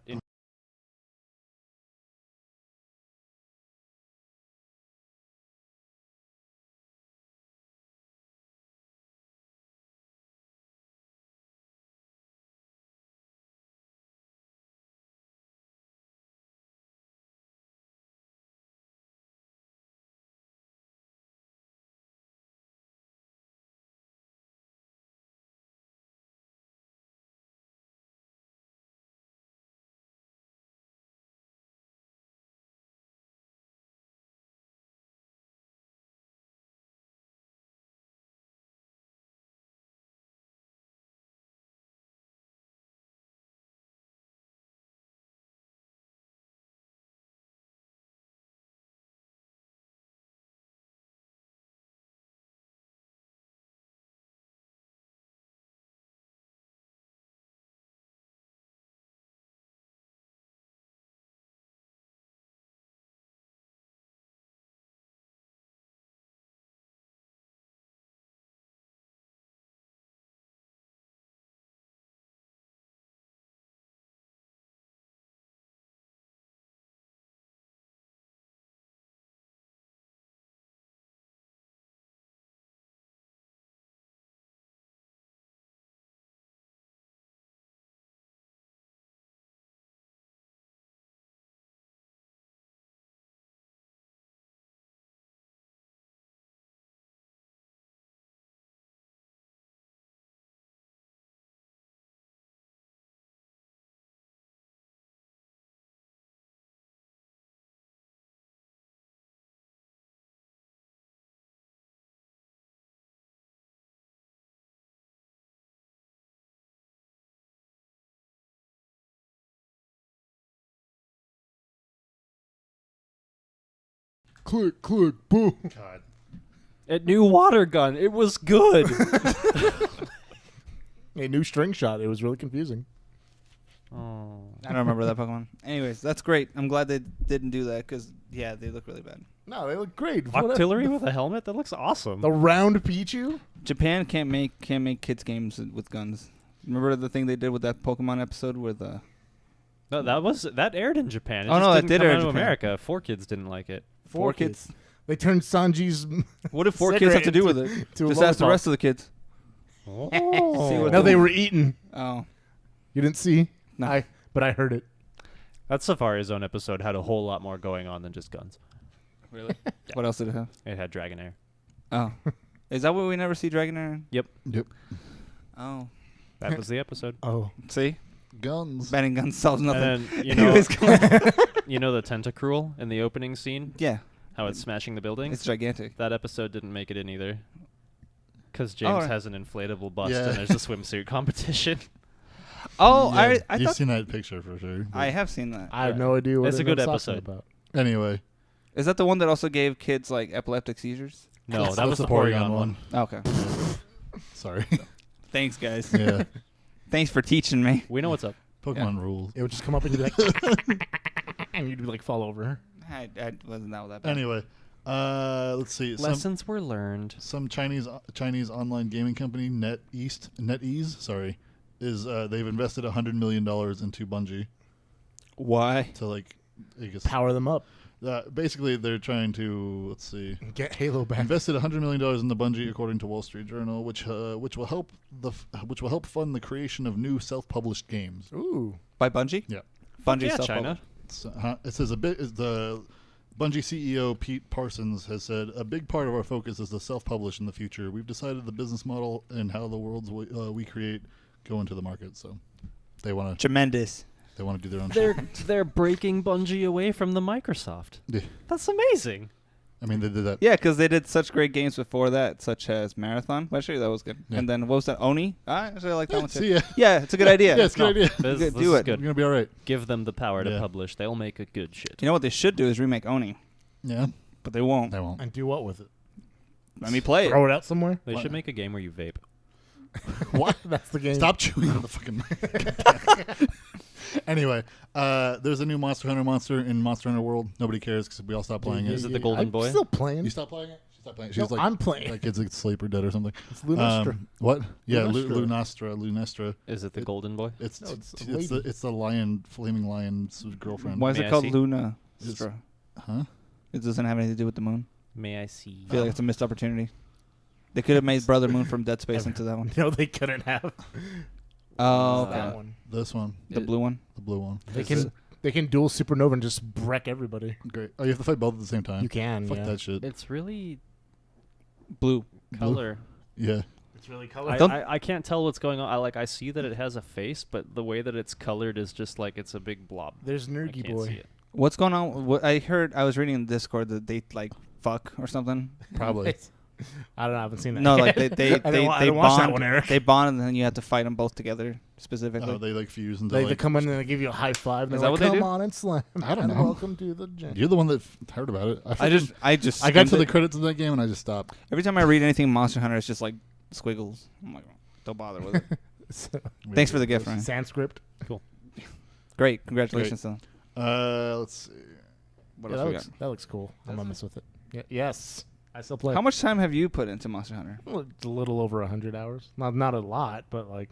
Click, click, boom. God. It knew water gun. It was good. A new string shot. It was really confusing. Oh. I don't remember that Pokemon. Anyways, that's great. I'm glad they didn't do that because yeah, they look really bad. No, they look great. Octillery with a helmet? That looks awesome. The round Pichu? Japan can't make kids games with guns. Remember the thing they did with that Pokemon episode with No, that aired in Japan. It Oh, just no, that didn't did come air out in of Japan. America. 4Kids didn't like it. four kids? They turned Sanji's. What did four kids have to do with it? to a Just ask the lollipop. rest of the kids. No, they were eating. Oh, You didn't see? No. But I heard it. That Safari Zone episode had a whole lot more going on than just guns. really? What else did it have? It had Dragonair. Oh, is that what we never see Dragonair in? Yep. Oh, That was the episode. Oh. see, Guns. banning guns solves nothing. And then, you He know, was going- you know the Tentacruel in the opening scene? yeah, How it's smashing the buildings? it's gigantic. That episode didn't make it in either. Because Oh, James right. has an inflatable bust Yeah. and there's a swimsuit competition. Oh, Yeah, I you've thought seen that picture for sure. I have seen that. I have no idea what It's a good I'm talking episode. about. Anyway, Is that the one that also gave kids like epileptic seizures? No, that's that was the Porygon Porygon one. Okay. Sorry. Thanks, guys. Yeah. Thanks for teaching me. We know what's up. Pokemon rules. It would just come up and you'd be like, and you'd like fall over. I wasn't that bad. Anyway, let's see. Lessons were learned. Some Chinese online gaming company NetEase, sorry, is they've invested $100 million into Bungie Why? to like, I guess, Power them up. basically they're trying to Get Halo back. invested $100 million into Bungie, according to Wall Street Journal, which will help fund the creation of new self-published games. Ooh. By Bungie? Yeah. Bungie Yeah, self-published. China. It says the Bungie CEO Pete Parsons has said a big part of our focus is to self-publish in the future. We've decided the business model and how the worlds we create go into the market. So they want to Tremendous. do their own shit. They're breaking Bungie away from the Microsoft. Yeah. That's amazing. I mean, they did that. Yeah, because they did such great games before that, such as Marathon. Well, actually, that was good. Yeah. And then what was that? Oni? I actually like that one too. See ya. Yeah, it's a good idea. Yeah, it's a good idea. This, Good, this do is it. You're good. gonna be all right. Give them the power to Yeah. publish. They'll make a good shit. You know what they should do is remake Oni, Yeah, but they won't. they won't. And do what with it? Let me play it. Throw it out somewhere? They What? should make a game where you vape. What? That's the game. Stop chewing on the fucking mic. Anyway, there's a new Monster Hunter monster in Monster Hunter World. Nobody cares because we all stopped playing Is it. it the Golden I'm Boy? still playing. You stopped playing it? She stopped playing it. She No, was like, I'm playing. like kids asleep or dead or something. It's Lunastra. What? Yeah, Lunastra. Lunestra. Is it the It- Golden Boy? It's No, it's a it's lady. the lion, flaming lion's girlfriend. Why is May it I called see? Luna? It's- Huh? It doesn't have anything to do with the moon. May I see? I feel like it's a missed opportunity. They could have made Brother Moon from Dead Space into that one. No, they couldn't have. Oh, That okay. one. This one, The blue one. the blue one. They can duel Supernova and just wreck everybody. Great. Oh, you have to fight both at the same time. You can. Fuck yeah. that shit. It's really Blue. color. Yeah. It's really color. I can't tell what's going on. I see that it has a face, but the way that it's colored is just like it's a big blob. There's I Nergy can't Boy. see it. What's going on? What I heard, I was reading in Discord that they like fuck or something. Probably. I don't know. I haven't seen that. No, yet. like they I didn't they watch that bond. one, Eric. They bond, and then you have to fight them both together specifically. Oh, they like fuse and They come in and they give you a high five. And Is they're that like, what they Come do? on and slam. I don't and know. Welcome to the gym. You're the one that heard about it. I just I got to skimmed the it. credits of that game and I just stopped. Every time I read anything Monster Hunter, it's just like squiggles. I'm like, don't bother with it. So, Thanks for the gift, Ryan. Sanskrit. Gregreat, congratulations, though. Let's see. What Yeah, else we that looks cool. I'm gonna mess with it. Yeah, yes, I still play. got? How much time have you put into Monster Hunter? Well, it's a little over 100 hours. Not a lot, but like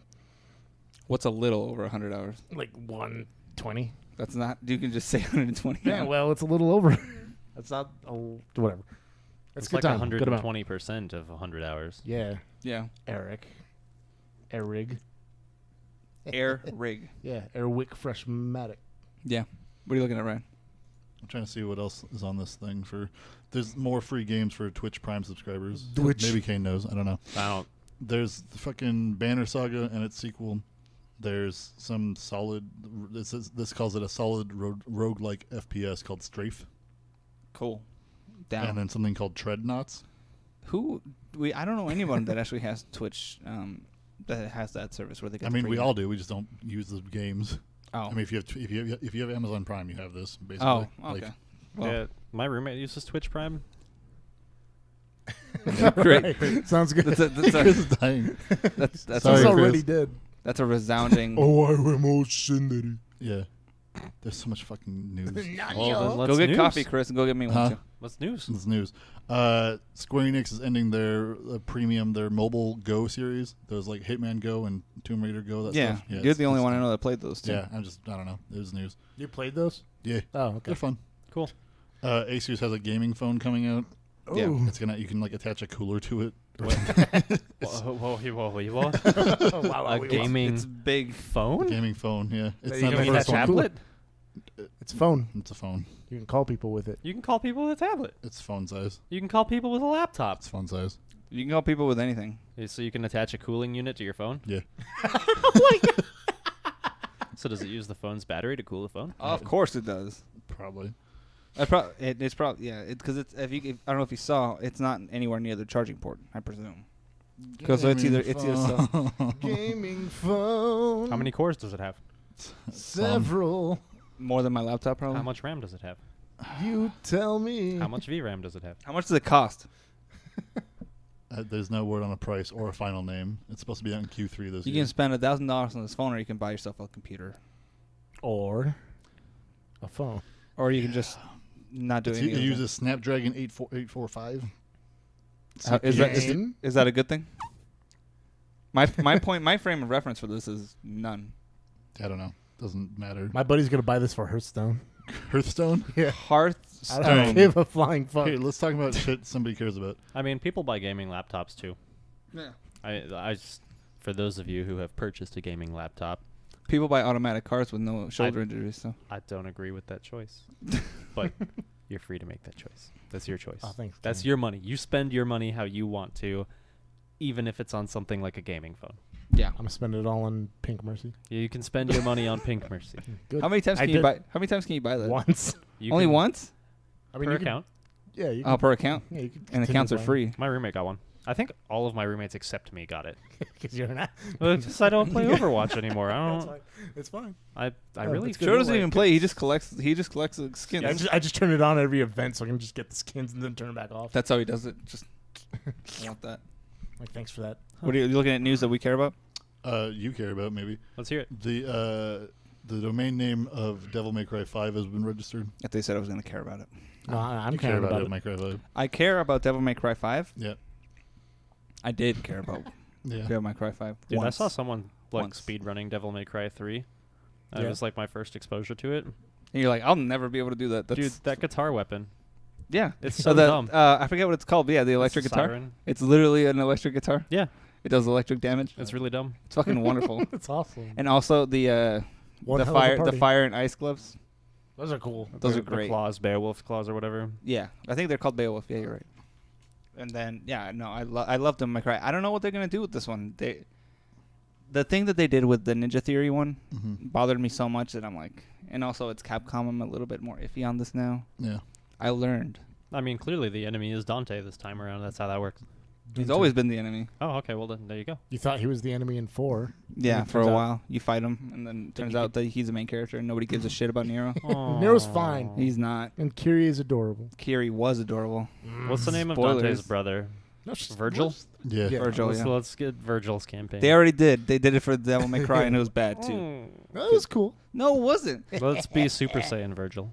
What's a little over 100 hours? 120. That's not. You can just say 120. Yeah, well, it's a little over. That's not whatever. That's It's good like time. Good amount. 120% of 100 hours. Yeah, Yeah. Eric. Air rig. Yeah, Airwick Freshmatic. Yeah. What are you looking at, Ryan? I'm trying to see what else is on this thing for. There's more free games for Twitch Prime subscribers. Twitch. Maybe Kane knows. I don't know. I don't. There's the fucking Banner Saga and its sequel. There's some solid. This calls it a solid roguelike FPS called Strafe, Cool. Down. and then something called Treadnoughts. I don't know anyone that actually has Twitch that has that service where they get. I the mean, free we game. all do. We just don't use the games. Oh. I mean, if you have Amazon Prime, you have this basically. Oh. Like, Okay. Well, Yeah, my roommate uses Twitch Prime. great. Sounds good. That's Chris is dying. that's Sorry, He's Chris. already dead. that's a resounding. Oh, I am all Shindery. Yeah. There's so much fucking news. Go get coffee, Chris, and go get me one Huh? too. What's news? This news. Square Enix is ending their their mobile Go series. Those like Hitman Go and Tomb Raider Go. That Yeah, stuff. you're the only one I know that played those two. Yeah, I don't know. It was news. You played those? Yeah, Oh, okay. they're fun. Cool. Asus has a gaming phone coming out. Yeah. Ooh. It's gonna. You can like attach a cooler to it. Whoa. Wow, A gaming It's big. phone? Gaming phone. Yeah, it's You not can the mean first a one. tablet? It's phone. It's a phone. You can call people with it. You can call people with a tablet. It's phone size. You can call people with a laptop. It's phone size. You can call people with anything. So you can attach a cooling unit to your phone? Yeah. So does it use the phone's battery to cool the phone? Of course it does. Probably. It's probably because it's I don't know if you saw, it's not anywhere near the charging port, I presume. Because it's either Gaming phone. How many cores does it have? Several. more than my laptop probably. How much RAM does it have? You tell me. How much VRAM does it have? How much does it cost? There's no word on a price or a final name. It's supposed to be out in Q3 this You year. can spend $1,000 on this phone, or you can buy yourself a computer, Or a phone. or you can just not do It anything. uses Snapdragon 845. Is that a good thing? My frame of reference for this is none. I don't know. Doesn't matter. My buddy's gonna buy this for Hearthstone. Hearthstone? Yeah. I Hearthstone. don't give a flying fuck. Here, let's talk about shit somebody cares about. I mean, people buy gaming laptops too. Yeah. I just, for those of you who have purchased a gaming laptop, People buy automatic cars with no shoulder injuries. So I don't agree with that choice. But you're free to make that choice. That's your choice. Oh, thanks, That's King. your money. You spend your money how you want to, even if it's on something like a gaming phone. yeah. I'm gonna spend it all on Pink Mercy. You can spend your money on Pink Mercy. Good. How many times I can you did buy? How many times can you buy that? once? You Only can- once? I mean, per you can- account. Yeah. You Oh, per account. Yeah, you can And accounts are free. My roommate got one. I think all of my roommates except me got it. because you're not. Well, it's just I don't play Overwatch anymore. I It's don't. fine. It's fine. I Oh, really. that's good. Joe doesn't Like, even play. He just collects. The skins. Yeah, I just turn it on at every event so I can just get the skins and then turn it back off. That's how he does it. Just I want that. Like, thanks for that. What are you looking at news that we care about? You care about maybe. Let's hear it. The domain name of Devil May Cry 5 has been registered. If they said I was going to care about it. No, I'm You care caring about about Devil it. May Cry 5. I care about Devil May Cry 5. Yeah. I did care about Yeah. Devil May Cry 5. Dude, once. I saw someone like Once. speed running Devil May Cry 3. That Yeah. was like my first exposure to it. And you're like, I'll never be able to do that. That's, Dude, that guitar weapon. yeah. It's so the, dumb. I forget what it's called, but yeah, the electric It's a guitar. siren. It's literally an electric guitar. Yeah, It does electric damage. it's really dumb. It's fucking wonderful. It's awesome. And also the One the hell of a fire party. and ice gloves. Those are cool. Those The- are great. The claws, Beowulf claws or whatever. Yeah, I think they're called Beowulf. Yeah, you're right. And then no, I love Devil May Cry. I don't know what they're gonna do with this one. The thing that they did with the Ninja Theory one Mm-hmm. bothered me so much that I'm like, and also it's Capcom. I'm a little bit more iffy on this now. Yeah. I learned I mean, clearly the enemy is Dante this time around. That's how that works. he's always been the enemy. Oh, okay. Well, then there you go. You thought he was the enemy in 4. Yeah, it for a turns out- while you fight him, and then it turns you out that he's the main character, and nobody gives a shit about Nero. Nero's fine. He's not. And Kiri is adorable. Kiri was adorable. What's the name of Spoilers. Dante's brother? No, Virgil? Yeah. Yeah. Virgil, yeah. Let's get Virgil's campaign. They already did. They did it for Devil May Cry, and it was bad too. That was cool. No, it wasn't. Let's be Super Saiyan Virgil.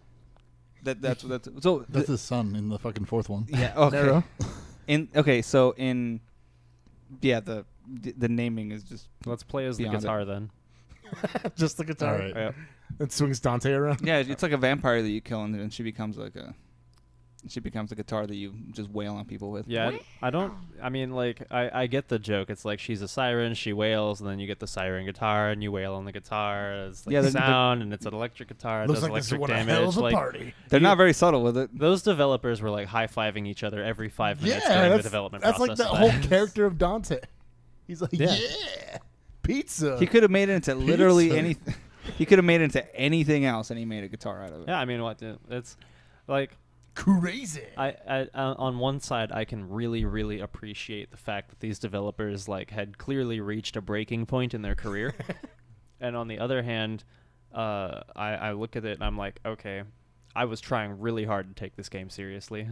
That's so. That's his son in the fucking fourth one. Yeah. Okay. Nero. So in the naming is just Let's play as the Beyond it. guitar then. Just the guitar. All right. yeah. It swings Dante around. Yeah. It's like a vampire that you kill, and then she becomes like a. She becomes a guitar that you just wail on people with. Yeah, I don't. I mean, like, I get the joke. It's like she's a siren, she wails, and then you get the siren guitar, and you wail on the guitar. It's like Yeah, they're- sound, and it's an electric guitar. It Looks does like this is electric one damage. hell of a Like, party. They're not very subtle with it. those developers were like high fiving each other every 5 minutes Yeah, during the that's, development that's process. like the of whole that. character of Dante. He's like, Yeah. yeah, pizza. He could have made it into literally Pizza. anything. He could have made it into anything else, and he made a guitar out of it. Yeah, I mean, what? It's like. crazy. I on one side I can really appreciate the fact that these developers like had clearly reached a breaking point in their career, and on the other hand, I look at it and I'm like, okay, I was trying really hard to take this game seriously.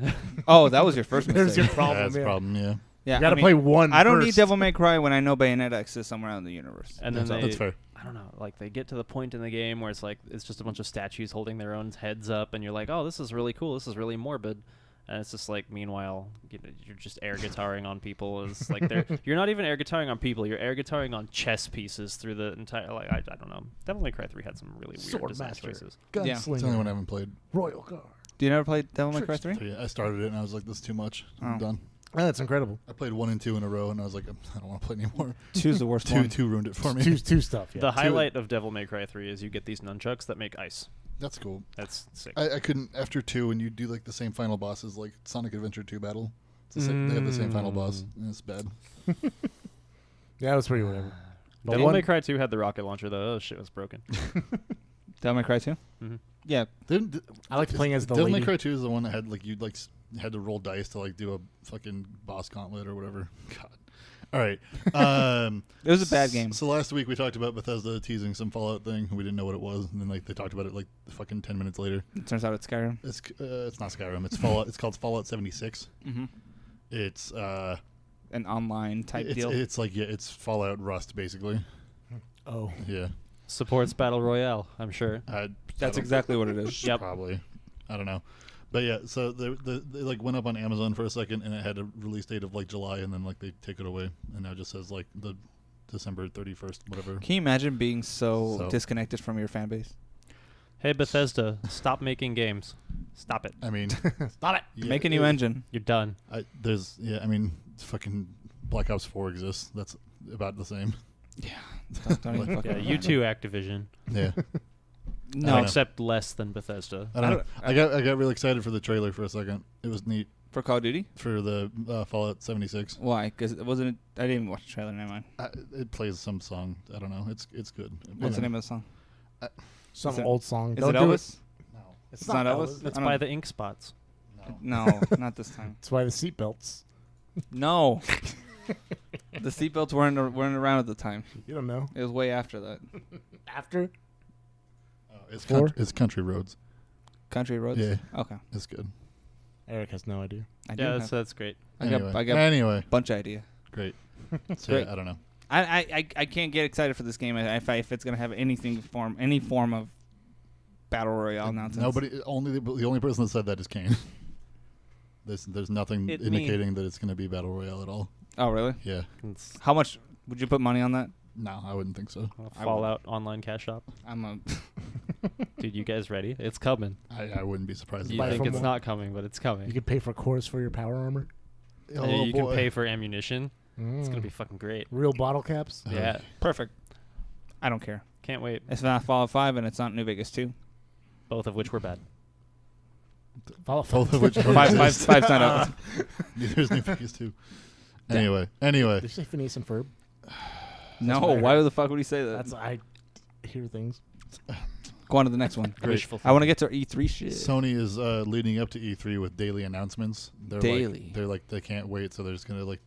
Oh, that was your first There's mistake. your problem. That's a yeah. problem, yeah. Yeah, You got to I mean, play one. I don't need first. Devil May Cry when I know Bayonetta exists somewhere out in the universe. And then That's fair. I don't know, like they get to the point in the game where it's like it's just a bunch of statues holding their own heads up, and you're like, oh, this is really cool, this is really morbid. And it's just like, meanwhile, you're just air guitaring on people. It's like you're not even air guitaring on people. You're air guitaring on chess pieces through the entire. Like I don't know. Devil May Cry 3 had some really weird Sword design Master. choices. Yeah. It's the only Gunslinger. one I haven't played. Royal Guard. Do you never play Devil May Cry 3? So, yeah, I started it and I was like, this is too much. I'm Oh. done. Oh, that's incredible. I played 1 and 2 in a row and I was like, I don't want to play anymore. 2's the worst 2 one. 2 ruined it for me. Two stuff. Yeah. The highlight of Devil May Cry 3 is you get these nunchucks that make ice. That's cool. That's sick. I couldn't after 2 and you do like the same final boss as like Sonic Adventure 2 battle. It's the same, they have the same final boss and it's bad. Yeah, it was pretty whatever. But Devil one- May Cry 2 had the rocket launcher though. Oh shit was broken. Devil May Cry 2? Mm-hmm. Yeah. I liked playing as the Devil May lady. Cry 2 is the one that had like you like had to roll dice to like do a fucking boss gauntlet or whatever. God. All right. It was a bad game. So last week we talked about Bethesda teasing some Fallout thing. We didn't know what it was, and then like they talked about it like fucking 10 minutes later. It turns out it's Skyrim. It's not Skyrim. It's Fallout. It's called Fallout 76. Mm-hmm. It's An online type deal. It's like it's Fallout Rust basically. Oh. Yeah. Supports Battle Royale, I'm sure. That's exactly what it is. Yep. Probably. I don't know. But yeah, so they like went up on Amazon for a second, and it had a release date of like July, and then like they take it away, and now it just says like the December 31st, whatever. Can you imagine being so So- disconnected from your fan base? Hey Bethesda, stop making games. Stop it. I mean, Stop it. yeah, Make a new engine. You're done. I mean, fucking Black Ops 4 exists. That's about the same. Don't even fucking Yeah, you too, Activision. Yeah. No. I don't know. Except less than Bethesda. I don't know. I got really excited for the trailer for a second. It was neat For Call of Duty? for the Fallout 76. Why? Because it wasn't. I didn't even watch the trailer. Never mind. It plays some song. I don't know. It's good. What's the name of the song? Some Is it- old song. Is Don't it do Elvis? No. It's not Elvis. It's I by don't- the Ink Spots. No. No, not this time. That's why the seatbelts. No. The seatbelts weren't around at the time. You don't know. It was way after that. After? It's Four? it's Country Roads. Country Roads. Yeah. Okay. It's good. Eric has no idea. I do Yeah, have- that's great. I got Anyway, a bunch of idea. great. So Great. yeah, I don't know. I can't get excited for this game if it's gonna have any form of battle royale nonsense. Nobody. The only person that said that is Kane. There's nothing It indicating that it's going to be battle royale at all. Oh really? Yeah. It's How much would you put money on that? No, I wouldn't think so. a Fallout Online Cash Shop. I'm a. Dude, you guys ready? It's coming. I wouldn't be surprised. You Buy think from it's one. not coming, but it's coming. You could pay for cores for your power armor. You can pay for ammunition. It's gonna Mm. be fucking great. Real bottle caps. Yeah, Perfect. I don't care. can't wait. It's not Fallout 5 and it's not New Vegas 2. Both of which were bad. Both of which Five's not out. Neither is New Vegas 2. Anyway. Did you say Phineas and Ferb? No, what I why the fuck would he say that? That's I hear things. Go on to the next one. Wishful I want to get to E3 shit. Sony is leading up to E3 with daily announcements. Daily. They're like they can't wait, so they're just gonna like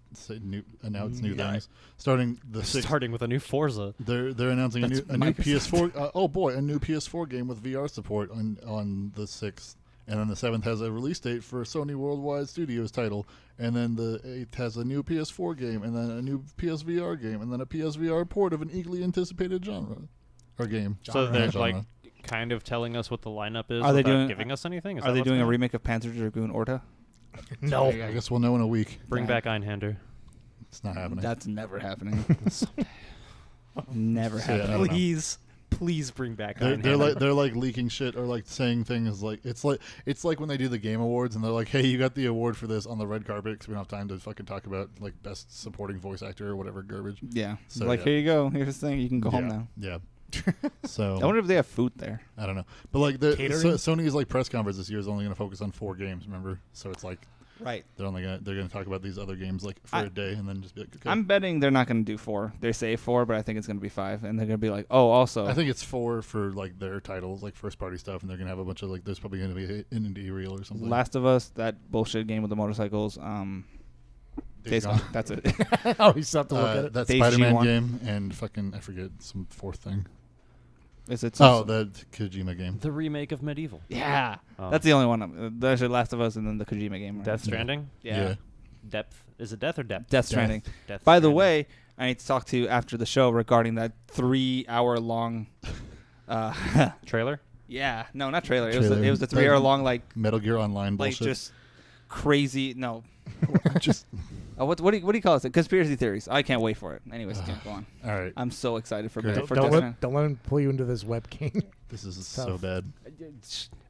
announce new Yeah. things. Starting the 6th, Starting with a new Forza. they're announcing a new Microsoft. PS4. Oh boy, a new PS4 game with VR support on the 6th, and then the 7th has a release date for Sony Worldwide Studios title, and then the 8th has a new PS4 game, and then a new PSVR game, and then a PSVR port of an eagerly anticipated genre or game. So Not they're genre. like kind of telling us what the lineup is Are they without doing- giving us anything. Is Are that they what's doing a going on? remake of Panzer Dragoon Orta? No. I guess we'll know in a week. Bring Yeah. back Einhander. It's not happening. That's never happening. Never So, yeah, I happening. don't know. Please bring back They're Einhander. they're like leaking shit or like saying things like it's like when they do the game awards and they're like, hey, you got the award for this on the red carpet because we don't have time to fucking talk about like best supporting voice actor or whatever garbage. Yeah. So, like, yeah. here you go. Here's the thing. You can go home now. Yeah. So I wonder if they have food there. I don't know, but like the Catering? Sony's like press conference this year is only going to focus on 4 games. Remember, so it's like Right. they're gonna talk about these other games like for a day and then just be like, okay. I'm betting they're not going to do 4. They say 4, but I think it's going to be 5. And they're going to be like, oh, also. I think it's 4 for like their titles, like first party stuff, and they're gonna have a bunch of like. There's probably gonna be an indie reel or something. Last of Us, that bullshit game with the motorcycles. Days Gone. That's it. Oh, you still have to look at it. That Days Spider-Man G1. game and fucking I forget some 4th thing. Is it? Oh, the Kojima game. The remake of Medieval. Yeah. Oh. That's the only one. There's Last of Us and then the Kojima game. Right? Death Stranding. Yeah. Depth. Is it Death or Depth? Death Stranding. Death By the Stranding. way, I need to talk to you after the show regarding that 3-hour-long. Trailer. Yeah, no, not trailer. Trailer. It was a 3-hour-long Metal Gear Online like bullshit. just crazy. No, just what do you call it? Conspiracy theories. I can't wait for it. Anyways, go on. all right. I'm so excited for Great. Death Don't Stranding. let him pull you into this webcame. This is tough. so bad.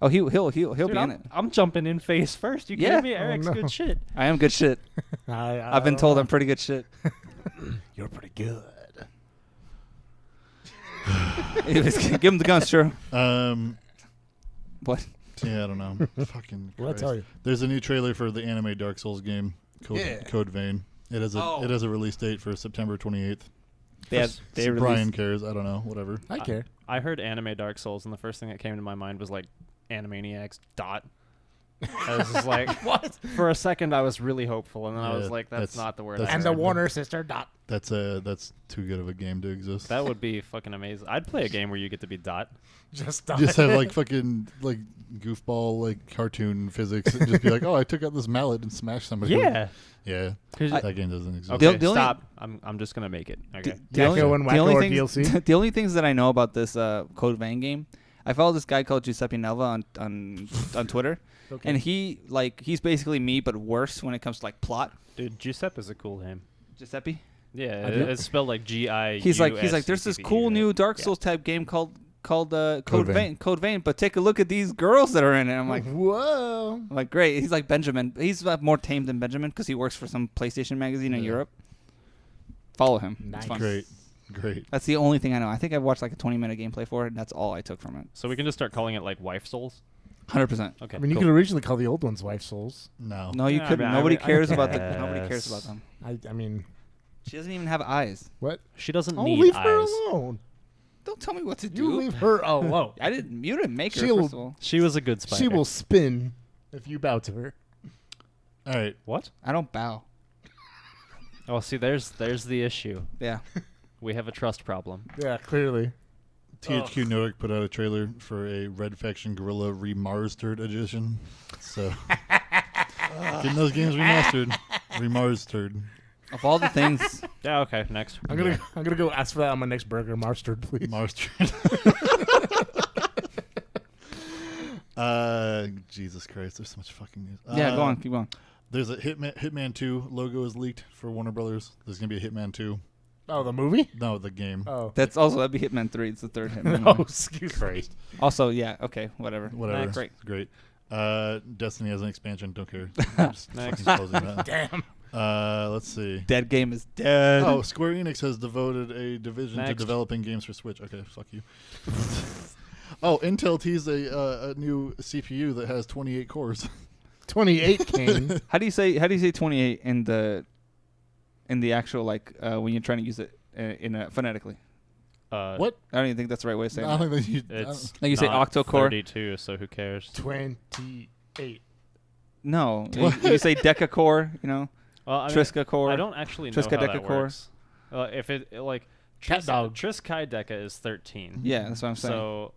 Oh, he'll Dude, be in it. I'm jumping in face first. You Yeah. kidding me? Eric's no. good shit. I am good shit. I've been told I'm pretty good shit. You're pretty good. Give him the guns, sure. What? Yeah, I don't know. Fucking. Well, I Christ. tell you. There's a new trailer for the anime Dark Souls game, Code Vein. It has a release date for September 28th. They Brian cares. I don't know. Whatever. I care. I heard anime Dark Souls, and the first thing that came to my mind was like Animaniacs. I was just like, what? For a second, I was really hopeful, and then I was like, that's not the word. that's- And the Warner sister Dot. That's too good of a game to exist. That would be fucking amazing. I'd play a game where you get to be Dot. Just Dot. Just have like fucking like goofball like cartoon physics and just be like, oh, I took out this mallet and smashed somebody. Yeah. Yeah. 'Cause- That game doesn't exist. Okay, The only- stop. I'm just gonna make it. Okay. Gecko and Wacko or DLC. The only things that I know about this Code Vein game, I follow this guy called Giuseppe Nelva on Twitter, Okay. and he's basically me but worse when it comes to like plot. Dude, Giuseppe is a cool name. Giuseppe. Yeah, I do. it's spelled like G-I. He's like there's this cool new Dark Souls type game called Code Vein. Code Vein, but take a look at these girls that are in it. I'm like, whoa. I'm like, great. He's like Benjamin. He's more tame than Benjamin because he works for some PlayStation magazine in Europe. Follow him. Nice. It's fun. Great. That's the only thing I know. I think I watched like a 20-minute gameplay for it, and that's all I took from it. So we can just start calling it like Wife Souls. 100%. Okay. I mean, you cool. could originally call the old ones Wife Souls. No. No, you Yeah, I couldn't. mean, Nobody I cares about Nobody guess. cares about them. I mean, She doesn't even have eyes. what? She doesn't Oh, need leave eyes. her alone. Don't tell me what to You do. leave her alone. I didn't. You didn't make her. She'll- First of all, She was a good spider. She will spin if you bow to her. All right. What? I don't bow. Oh, see, there's the issue. Yeah. We have a trust problem. Yeah, clearly. THQ Nordic put out a trailer for a Red Faction Gorilla Remastered edition. So, getting those games remastered. Remastered. Of all the things, Yeah. Okay. Next. I'm gonna go ask for that on my next burger, Marstard, please. Remastered. Jesus Christ, there's so much fucking news. yeah. Go on. Keep going. There's a Hitman 2 logo is leaked for Warner Brothers. There's gonna be a Hitman 2. Oh, the movie? No, the game. Oh. That'd be Hitman 3. It's the third Hitman. Oh, one. excuse me. Also, yeah. Okay. Whatever. Whatever. Next. Great. Great. Destiny has an expansion. Don't care. Just Next. fucking closing that. Damn. Let's see. Dead game is dead. Oh, Square Enix has devoted a division to Next. developing games for Switch. Okay, fuck you. Oh, Intel teased a new CPU that has 28 cores. 28, Kane. How do you say 28 in the actual like when you're trying to use it phonetically? What? I don't even think that's the right way of saying I it. don't think that you. It's Like you say not octo-core? 32, so who cares? 28. No, What? you say decacore. You know, Well, I mean, Trisca core. I don't actually know Triska how Deca that core. works. If it like Cat dog. Triss Kai Deca is 13. Yeah, that's what I'm saying. So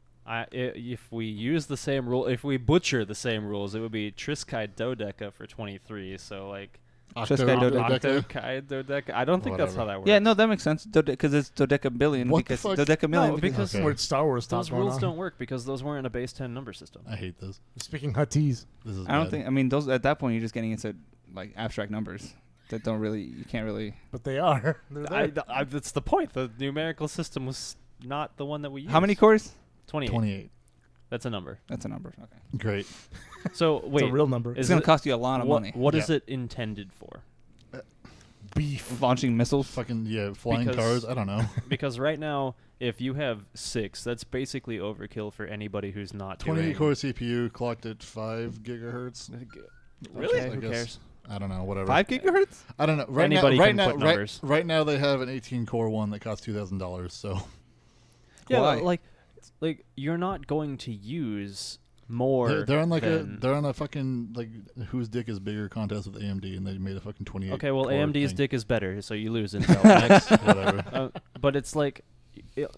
if we use the same rule, if we butcher the same rules, it would be Triss Kai Dodeca for 23. So like Trisca Dodeca. Octo Kai Dodeca. I don't think that's how that works. Yeah, no, that makes sense. Because it's dodecabillion. What the because fuck? dodecamillion. No, because Okay. Weird Star Wars talk those going rules on. don't work because those weren't a base 10 number system. I hate this. Speaking Huttese. This is. I don't bad. think. I mean, those at that point you're just getting into like abstract numbers that don't really. You can't really. But they are. They're there. That's the point. The numerical system was not the one that we used. How many cores? 28. 28. That's a number. That's a number. Okay. Great. So It's wait, a real number. It's Is gonna it- cost you a lot of money. what is Yeah. it intended for? Beef. Launching missiles. Fucking flying Because- cars. I don't know. Because right now, if you have 6, that's basically overkill for anybody who's not 28 doing. core CPU clocked at 5 gigahertz. Really? I Who guess. cares? I don't know. Whatever. 5 gigahertz? I don't know. Right Anybody now, right can now, put right, numbers. right now they have an 18 core one that costs $2,000. So Yeah, Why? like you're not going to use more. they're on like than, they're on a fucking like whose dick is bigger contest with AMD, and they made a fucking 28. Okay, well core AMD's thing. dick is better, so you lose Intel. Next. Whatever. But it's like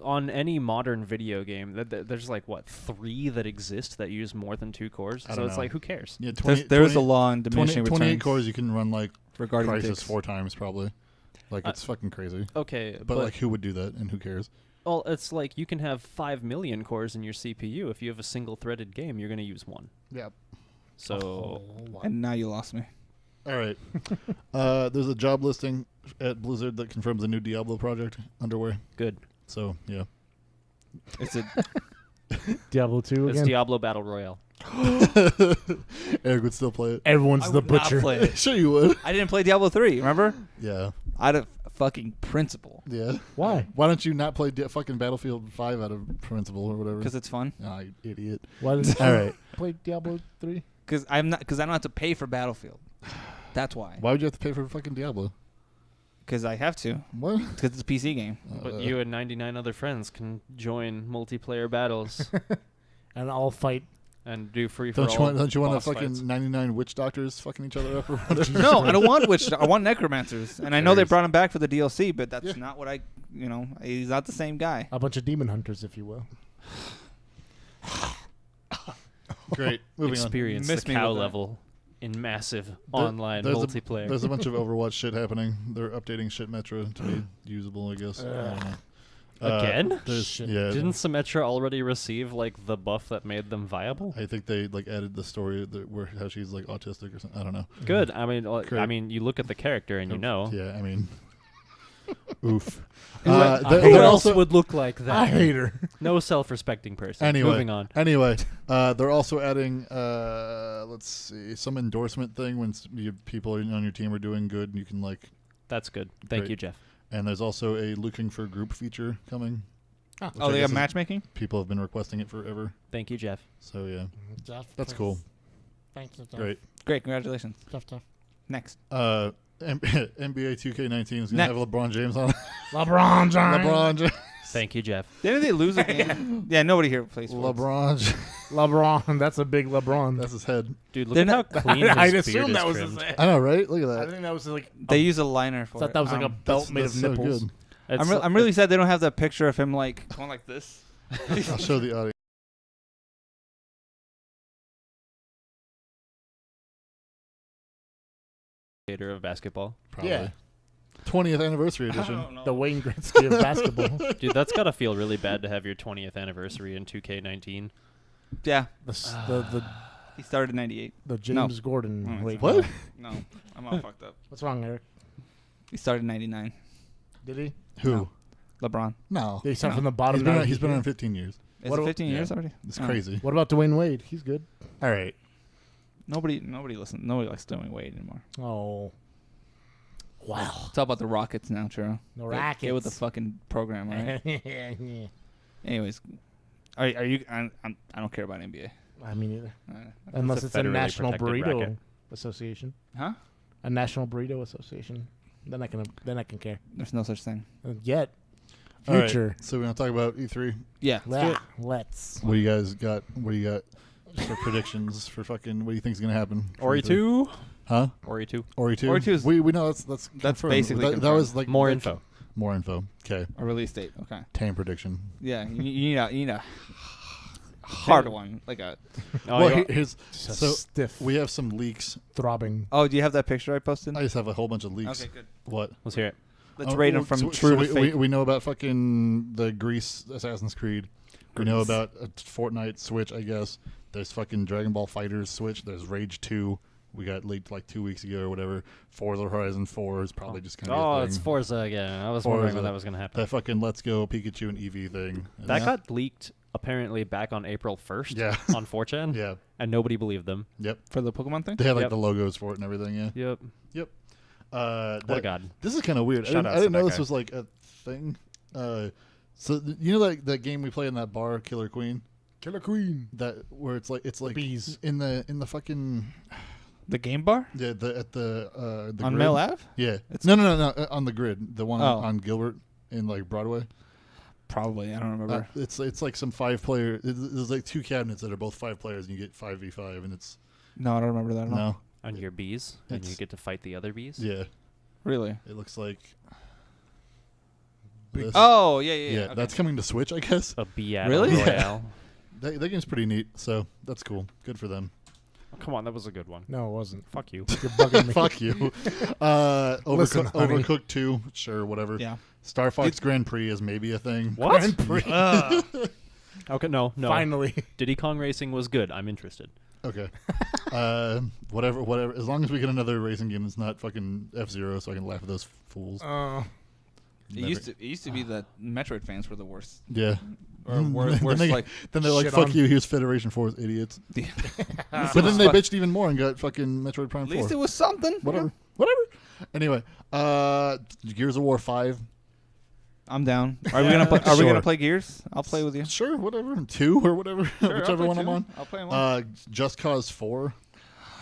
on any modern video game, there's like what 3 that exist that use more than 2 cores. I So don't it's know. like who cares? Yeah, 20, There's a 20 law in diminishing 28 returns cores you can run like regarding Crysis dicks. 4 times probably. Like it's fucking crazy. Okay, But like who would do that and who cares? well, it's like you can have 5 million cores in your CPU. If you have a single-threaded game, you're going to use 1. Yep. So And now you lost me. All right. There's a job listing at Blizzard that confirms a new Diablo project underway. good. So yeah. Is it Diablo 2 It's again. Diablo Battle Royale. Eric would still play it. Everyone's I the would not butcher. play it. Sure you would. I didn't play Diablo 3, remember? Yeah. Out of fucking principle. Yeah. Why? Why don't you not play fucking Battlefield 5 out of principle or whatever? Because it's fun. Ah, you idiot. Why did All right. play Diablo 3? Because I don't have to pay for Battlefield. That's why. Why would you have to pay for fucking Diablo? Because I have to. What? Because it's a PC game. But you and 99 other friends can join multiplayer battles And I'll fight. and do free for all. Don't you want to boss fucking fights. 99 witch doctors fucking each other up or whatever? No, I don't want I want necromancers, and I know they cares? brought him back for the DLC, but that's Yeah. not what he's not the same guy. A bunch of demon hunters, if you will. Great. Moving on. Experience the Miss me cow with that. level in massive online multiplayer. There's a bunch of Overwatch shit happening. They're updating shit Metro to be usable, I guess. I don't know. Again? Shit. Yeah. Didn't Symmetra already receive like the buff that made them viable? I think they like added the story where how she's like autistic or something. I don't know. Good. I mean, Great. you look at the character and you know. Yeah, I mean, oof. Who They're else also would look like that? I hate her. No self-respecting person. anyway. Moving on. Anyway, they're also adding let's see, some endorsement thing when people on your team are doing good, and you can like. That's good. Thank Great. you, Jeff. And there's also a looking for group feature coming. Ah. which Oh, I they guess got is- matchmaking? People have been requesting it forever. Thank you, Jeff. So yeah, Jeff, that's cool. Thanks, Jeff. Great. Great, congratulations. Jeff. Next. NBA 2K19 is gonna Next. have LeBron James on. LeBron James. LeBron James. Thank you, Jeff. Didn't they lose a game? Yeah, nobody here plays sports. LeBron. LeBron. That's a big LeBron. That's his head. Dude, look They're at how not- clean his I'd beard assume is that was trimmed. his head. I know, right? Look at I that. think that was like. They use a liner for thought it. that was like a belt made of so nipples. good. It's I'm really sad they don't have that picture of him like going like this. I'll show the audience. of basketball. Probably. Yeah. 20th anniversary edition. The Wayne Gretzky of basketball. Dude, that's got to feel really bad to have your 20th anniversary in 2K19. Yeah, The he started in '98. James Gordon. No, Wait, What? No, I'm all fucked up. What's wrong, Eric? He started in '99. Did he? Who? LeBron. No. Did he start No. from the bottom? He's been, now on, he's been here? on 15 years. Is What it do- 15 years yeah. already? It's Oh. crazy. What about Dwayne Wade? He's good. All right. Nobody listens. Nobody likes Dwayne Wade anymore. Oh. Wow. It's all about the Rockets now, Churro. No Get with the Rockets. fucking program, right? Yeah. Anyways, are you? I don't care about NBA. I mean, either. Uh, Unless a it's a federally National protected Burrito racket. Association. huh? A National Burrito Association. Then I can care. There's no such thing. Yet. All right. Future. So we're going to talk about E3. Yeah. Let's. What do you guys got? What do you got for predictions for fucking, what do you think is going to happen? for Ori E3? 2? Huh? Ori 2? Ori 2? Ori 2 is- we know that's confirmed. basically That confirmed. was like More like- info. More info. Okay. A release date. Okay. Tame prediction. Yeah. You need a hard one, like a. Oh, well, you- here's Just so stiff. we have some leaks. Throbbing. Oh, do you have that picture I posted? I just have a whole bunch of leaks. Okay, good. What? let's hear it. Let's Oh, rate them well, from so- true so to we, fake. we know about fucking the Greece Assassin's Creed. We know Greece. about a Fortnite Switch, I guess. There's fucking Dragon Ball Fighters Switch. There's Rage 2. We got leaked like 2 weeks ago or whatever. Forza Horizon 4 is probably just going to be a Oh, thing. it's Forza again. I was wondering Forza. when that was going to happen. That fucking Let's Go Pikachu and Eevee thing. And That got leaked apparently back on April 1st Yeah. on 4chan, Yeah. and nobody believed them. Yep. For the Pokemon thing? They had like Yep. the logos for it and everything, yeah. Yep. What What a god. This is kind of weird. I Shout didn't, outs I didn't to know that this guy. was like a thing. You know that game we play in that bar, Killer Queen? Killer Queen. That where it's like bees. in the fucking The game bar? yeah the On grid. Mill Ave? Yeah. It's- No, on the grid, the one Oh. on Gilbert in like Broadway. Probably. I don't remember. It's like some 5-player. There's like 2 cabinets that are both 5 players, and you get 5v5, and it's No, I don't remember that at all. no, On your bees, and you It's- get to fight the other bees. yeah, Really? it looks like. Big- this. Oh, yeah. yeah, Okay. that's coming to Switch, I guess. A bee Really? royale. That game's pretty neat, so that's cool. Good for them. Oh, come on, that was a good one. No, it wasn't. Fuck you. You're bugging me. Fuck you. Listen, honey. Overcooked 2, sure, whatever. Yeah. Star Fox Grand Prix is maybe a thing. What? Grand Prix. Okay, no. Finally. Diddy Kong Racing was good. I'm interested. Okay. Whatever. As long as we get another racing game that's not fucking F-Zero, so I can laugh at those fools. It used to be that Metroid fans were the worst. Yeah. Or worse, then they're like, shit fuck on. you, here's Federation Force, idiots. Yeah. But then they bitched even more and got fucking Metroid Prime At 4. least it was something. Whatever. Anyway, Gears of War 5. I'm down. Are we gonna play? Are we Sure. gonna play Gears? I'll play with you. Sure, whatever. 2 or whatever. Sure, I'll Whichever play one I'm 2. on. I'll play one. Just Cause 4.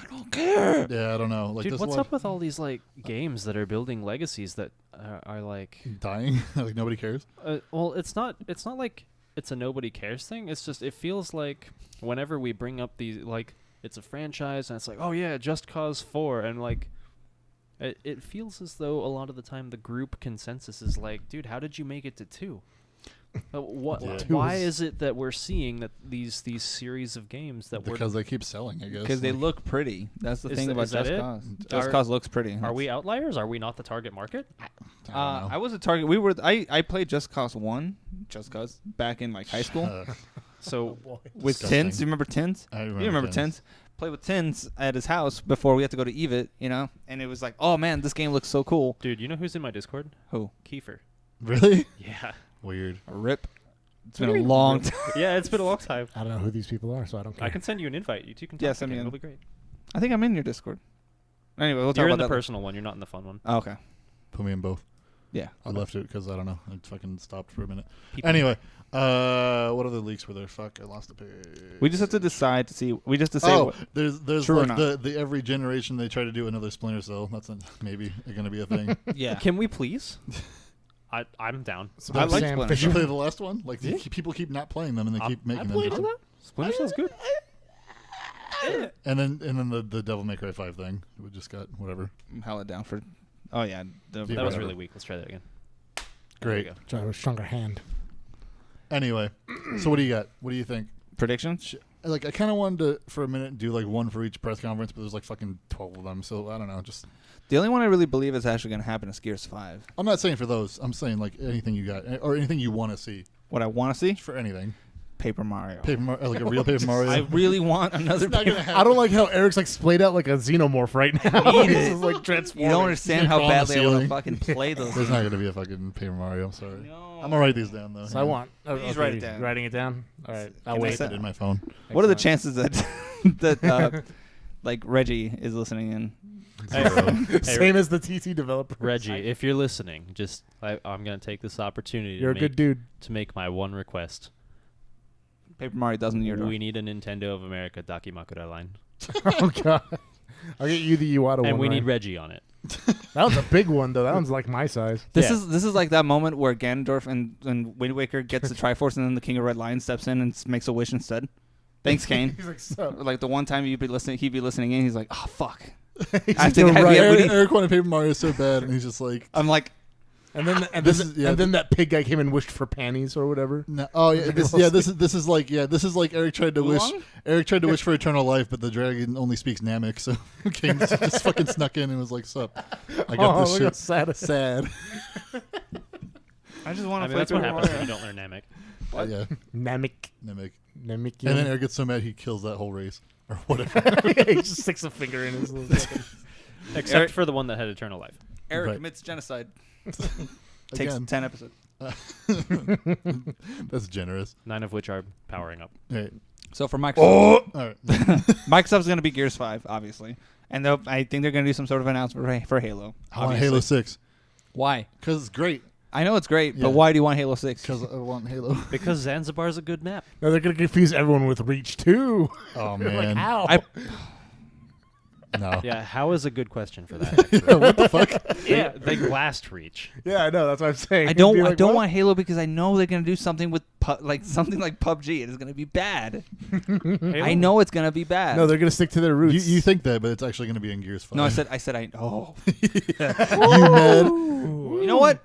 I don't care. Yeah, I don't know. Like Dude, this what's one up with all these like games that are building legacies that are like? dying? Like nobody cares. Well, it's not like it's a nobody cares thing. It's just it feels like whenever we bring up these like it's a franchise and it's like, oh yeah, Just Cause 4, and like it feels as though a lot of the time the group consensus is like, dude, how did you make it to 2? What? Yeah. Why is it that we're seeing that these series of games that Because they keep selling, I guess. Because they Like, look pretty. That's the Is thing that- about is that Just it? Cause. Just Cause looks pretty. are we outliers? Are we not the target market? I don't know. I was a target. We were. I played Just Cause 1, Just Cause, back in like high school So with Disgusting. Tins. You remember Tins? I You remember Tins? Played with Tins at his house before we had to go to Evit, and it was like, oh man, this game looks so cool. dude, you know who's in my Discord? Who? Kiefer. Really? Yeah. Weird. A rip. It's What been do a you mean, long rip? time. Yeah, it's been a long time. I don't know who these people are, so I don't care. I can send you an invite. You two can talk. Yeah, send me again. in. It'll be great. I think I'm in your Discord. Anyway, we'll talk You're about in the that later. personal one. You're not in the fun one. Oh, okay. Put me in both. Yeah. I left it because I don't know. I fucking stopped for a minute. People- Anyway, what other leaks were there? Fuck, I lost the page. We just have to decide to see. We just have to say. Oh, what- there's True or like not. the every generation they try to do another Splinter Cell. That's maybe going to be a thing. yeah. Can we please? I'm down. So I like like Sam Splinter Did you Fisher. play the last one? Like people keep not playing them and they keep making them. played that. Splinter Cell's good. And then the Devil May Cry 5 thing. We just got whatever. Held it down for. Oh yeah. Yeah, That was whatever. really weak. Let's try that again. Great. There Try a stronger hand. Anyway, so what do you got? What do you think? predictions. Like I kind of wanted to for a minute do like one for each press conference, but there's like fucking 12 of them. So I don't know. Just The only one I really believe is actually going to happen is Gears 5. I'm not saying for those. I'm saying like anything you got or anything you want to see What I want to see, for anything. Paper Mario. Like a real Paper Mario. I really want another It's not Paper gonna I happen. don't like how Eric's like splayed out like a xenomorph right now. Need He's it. just like transforming. You don't understand how Crawl on the badly I want to ceiling. fucking play those. There's not going to be a fucking Paper Mario. I'm sorry. No. I'm gonna write these down though. So I want. Please write it down. Writing it down. All right. I'll Can I wait. say- it in my phone. What are the Excellent. chances that that like Reggie is listening in? Zero. Same as the TT developer. Reggie, if you're listening, just I'm gonna take this opportunity You're a to good dude. make my one request. Paper Mario doesn't your door. We need a Nintendo of America Dakimakura line, Oh god. I'll get you the Iwata one. and we need Ryan. Reggie on it. That was a big one though. That one's like my size. This Yeah. is like that moment where Ganondorf and Wind Waker gets the Triforce, and then the King of Red Lion steps in and makes a wish instead. Thanks, Kane. He's like, so. Like the one time he'd be listening in. He's like, oh fuck. He's I just think gonna I- write- yeah, we need- Eric wanted Paper Mario so bad, and he's just like, I'm like, And then This is- yeah, and then that pig guy came and wished for panties or whatever. no, oh yeah, this is like Eric tried to wish. Oolong? Eric tried to wish for eternal life, but the dragon only speaks Namek, so King just fucking snuck in and was like, "Sup, I got this look shit." how sad it is. Sad. I just want I to mean, play that's what Paper happens when Mario. you don't learn Namek. Yeah, Namek. Namek. Namek. And then Eric gets so mad he kills that whole race or whatever. he just sticks a finger in his little fucking- Except Eric- for the one that had eternal life. Eric Right. commits genocide. Takes Again, 10 episodes. that's generous. 9 of which are powering up. Hey, So for Microsoft, all right. Microsoft's going to be Gears 5, obviously. And I think they're going to do some sort of announcement for Halo. I want obviously. Halo 6 Why? because it's great. I know it's great, Yeah. but why do you want Halo 6? Because I want Halo. Because Zanzibar's a good map. No, they're gonna confuse everyone with Reach too. Oh like man, how? no. Yeah, how is a good question for that? Actually. What the fuck? They blast reach. Yeah, I know. That's what I'm saying. I It'd don't be like, what? want Halo because I know they're going to do something with something like PUBG. It is going to be bad. I know it's going to be bad. No, they're gonna stick to their roots. You think that, but it's actually going to be in Gears 5. No, I said I know. You mad? You know what?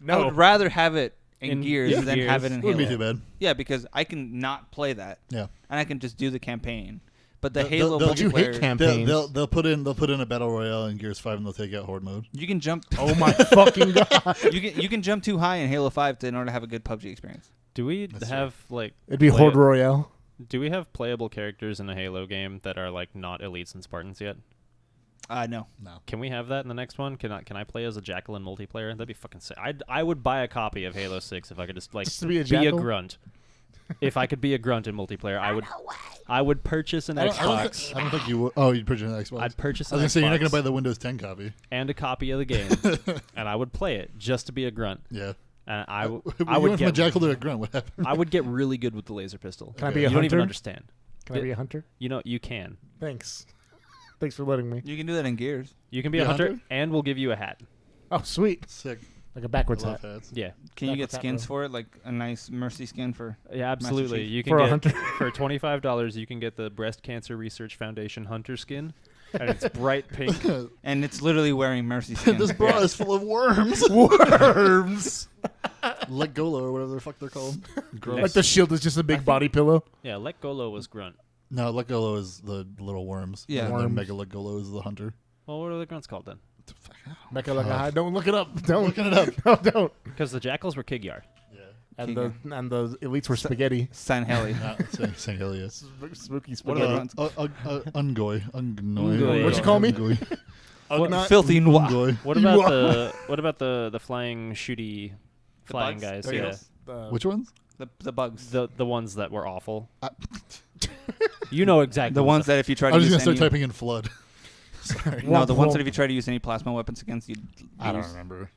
I no. would rather have it in Gears yeah, than Gears. have it in Wouldn't be Halo. too bad. Yeah, because I can not play that, Yeah. and I can just do the campaign. But the They'll- Halo they'll- But you hate multiplayer, campaigns. They'll put in a battle royale in Gears 5 and they'll take out horde mode. you can jump. Oh my fucking god! you can jump too high in Halo 5 in order to have a good PUBG experience. Do we That's have like? It'd be play- Horde Royale. Do we have playable characters in a Halo game that are like not elites and Spartans yet? No. Can we have that in the next one? Can I play as a jackal in multiplayer? That'd be fucking sick. I would buy a copy of Halo 6 if I could just to be a jackal? grunt. If I could be a grunt in multiplayer, I would purchase an Xbox. I don't think you would. Oh, you'd purchase an Xbox. I'd purchase I an was gonna Xbox say you're not gonna buy the Windows 10 copy. and a copy of the game, and I would play it just to be a grunt. Yeah. And I You would went from a get jackal to a grunt. What happened? I would get really good with the laser pistol. Can I be a You don't hunter? even understand. Can I be a hunter? You know, you can. Thanks. Thanks for letting me. You can do that in Gears. You can be Be a a hunter, hunter? and we'll give you a hat. Oh, sweet. Sick. Like a backwards I love hat. hats. Yeah. Can you get Backwards hat, skins bro. for it? Like a nice Mercy skin for... Yeah, absolutely. Chief. You can For a get hunter? for $25. You can get the Breast Cancer Research Foundation hunter skin, and it's bright pink. And it's literally wearing Mercy skin. This bra is full of worms. Worms. Legolo or whatever the fuck they're called. Gross. Like the shield is just a big body pillow. Yeah, Let Golo was grunt. No, Legolo is the little worms. Yeah. And Worms. Mega Legolo is the hunter. Well, what are the grunts called then? Mecha like a high. Don't look it up. Don't. Looking it up. No, don't. Because the jackals were Kigyar. Yeah. And the elites were spaghetti. San Heli. St. Helios. Spooky What are spaghetti. the Ungoy. Ungoy. What'd you call me? Ungoy. Ugnaught? Filthy noir. Ungoy. What about the flying shooty The flying bugs? guys? Or Yeah. eagles? Which ones? The bugs. The ones that were awful. You know exactly. The ones that if you try I to was use just gonna start any... typing in flood. Sorry. No, the ones that if you try to use any plasma weapons against, you'd I don't lose. remember.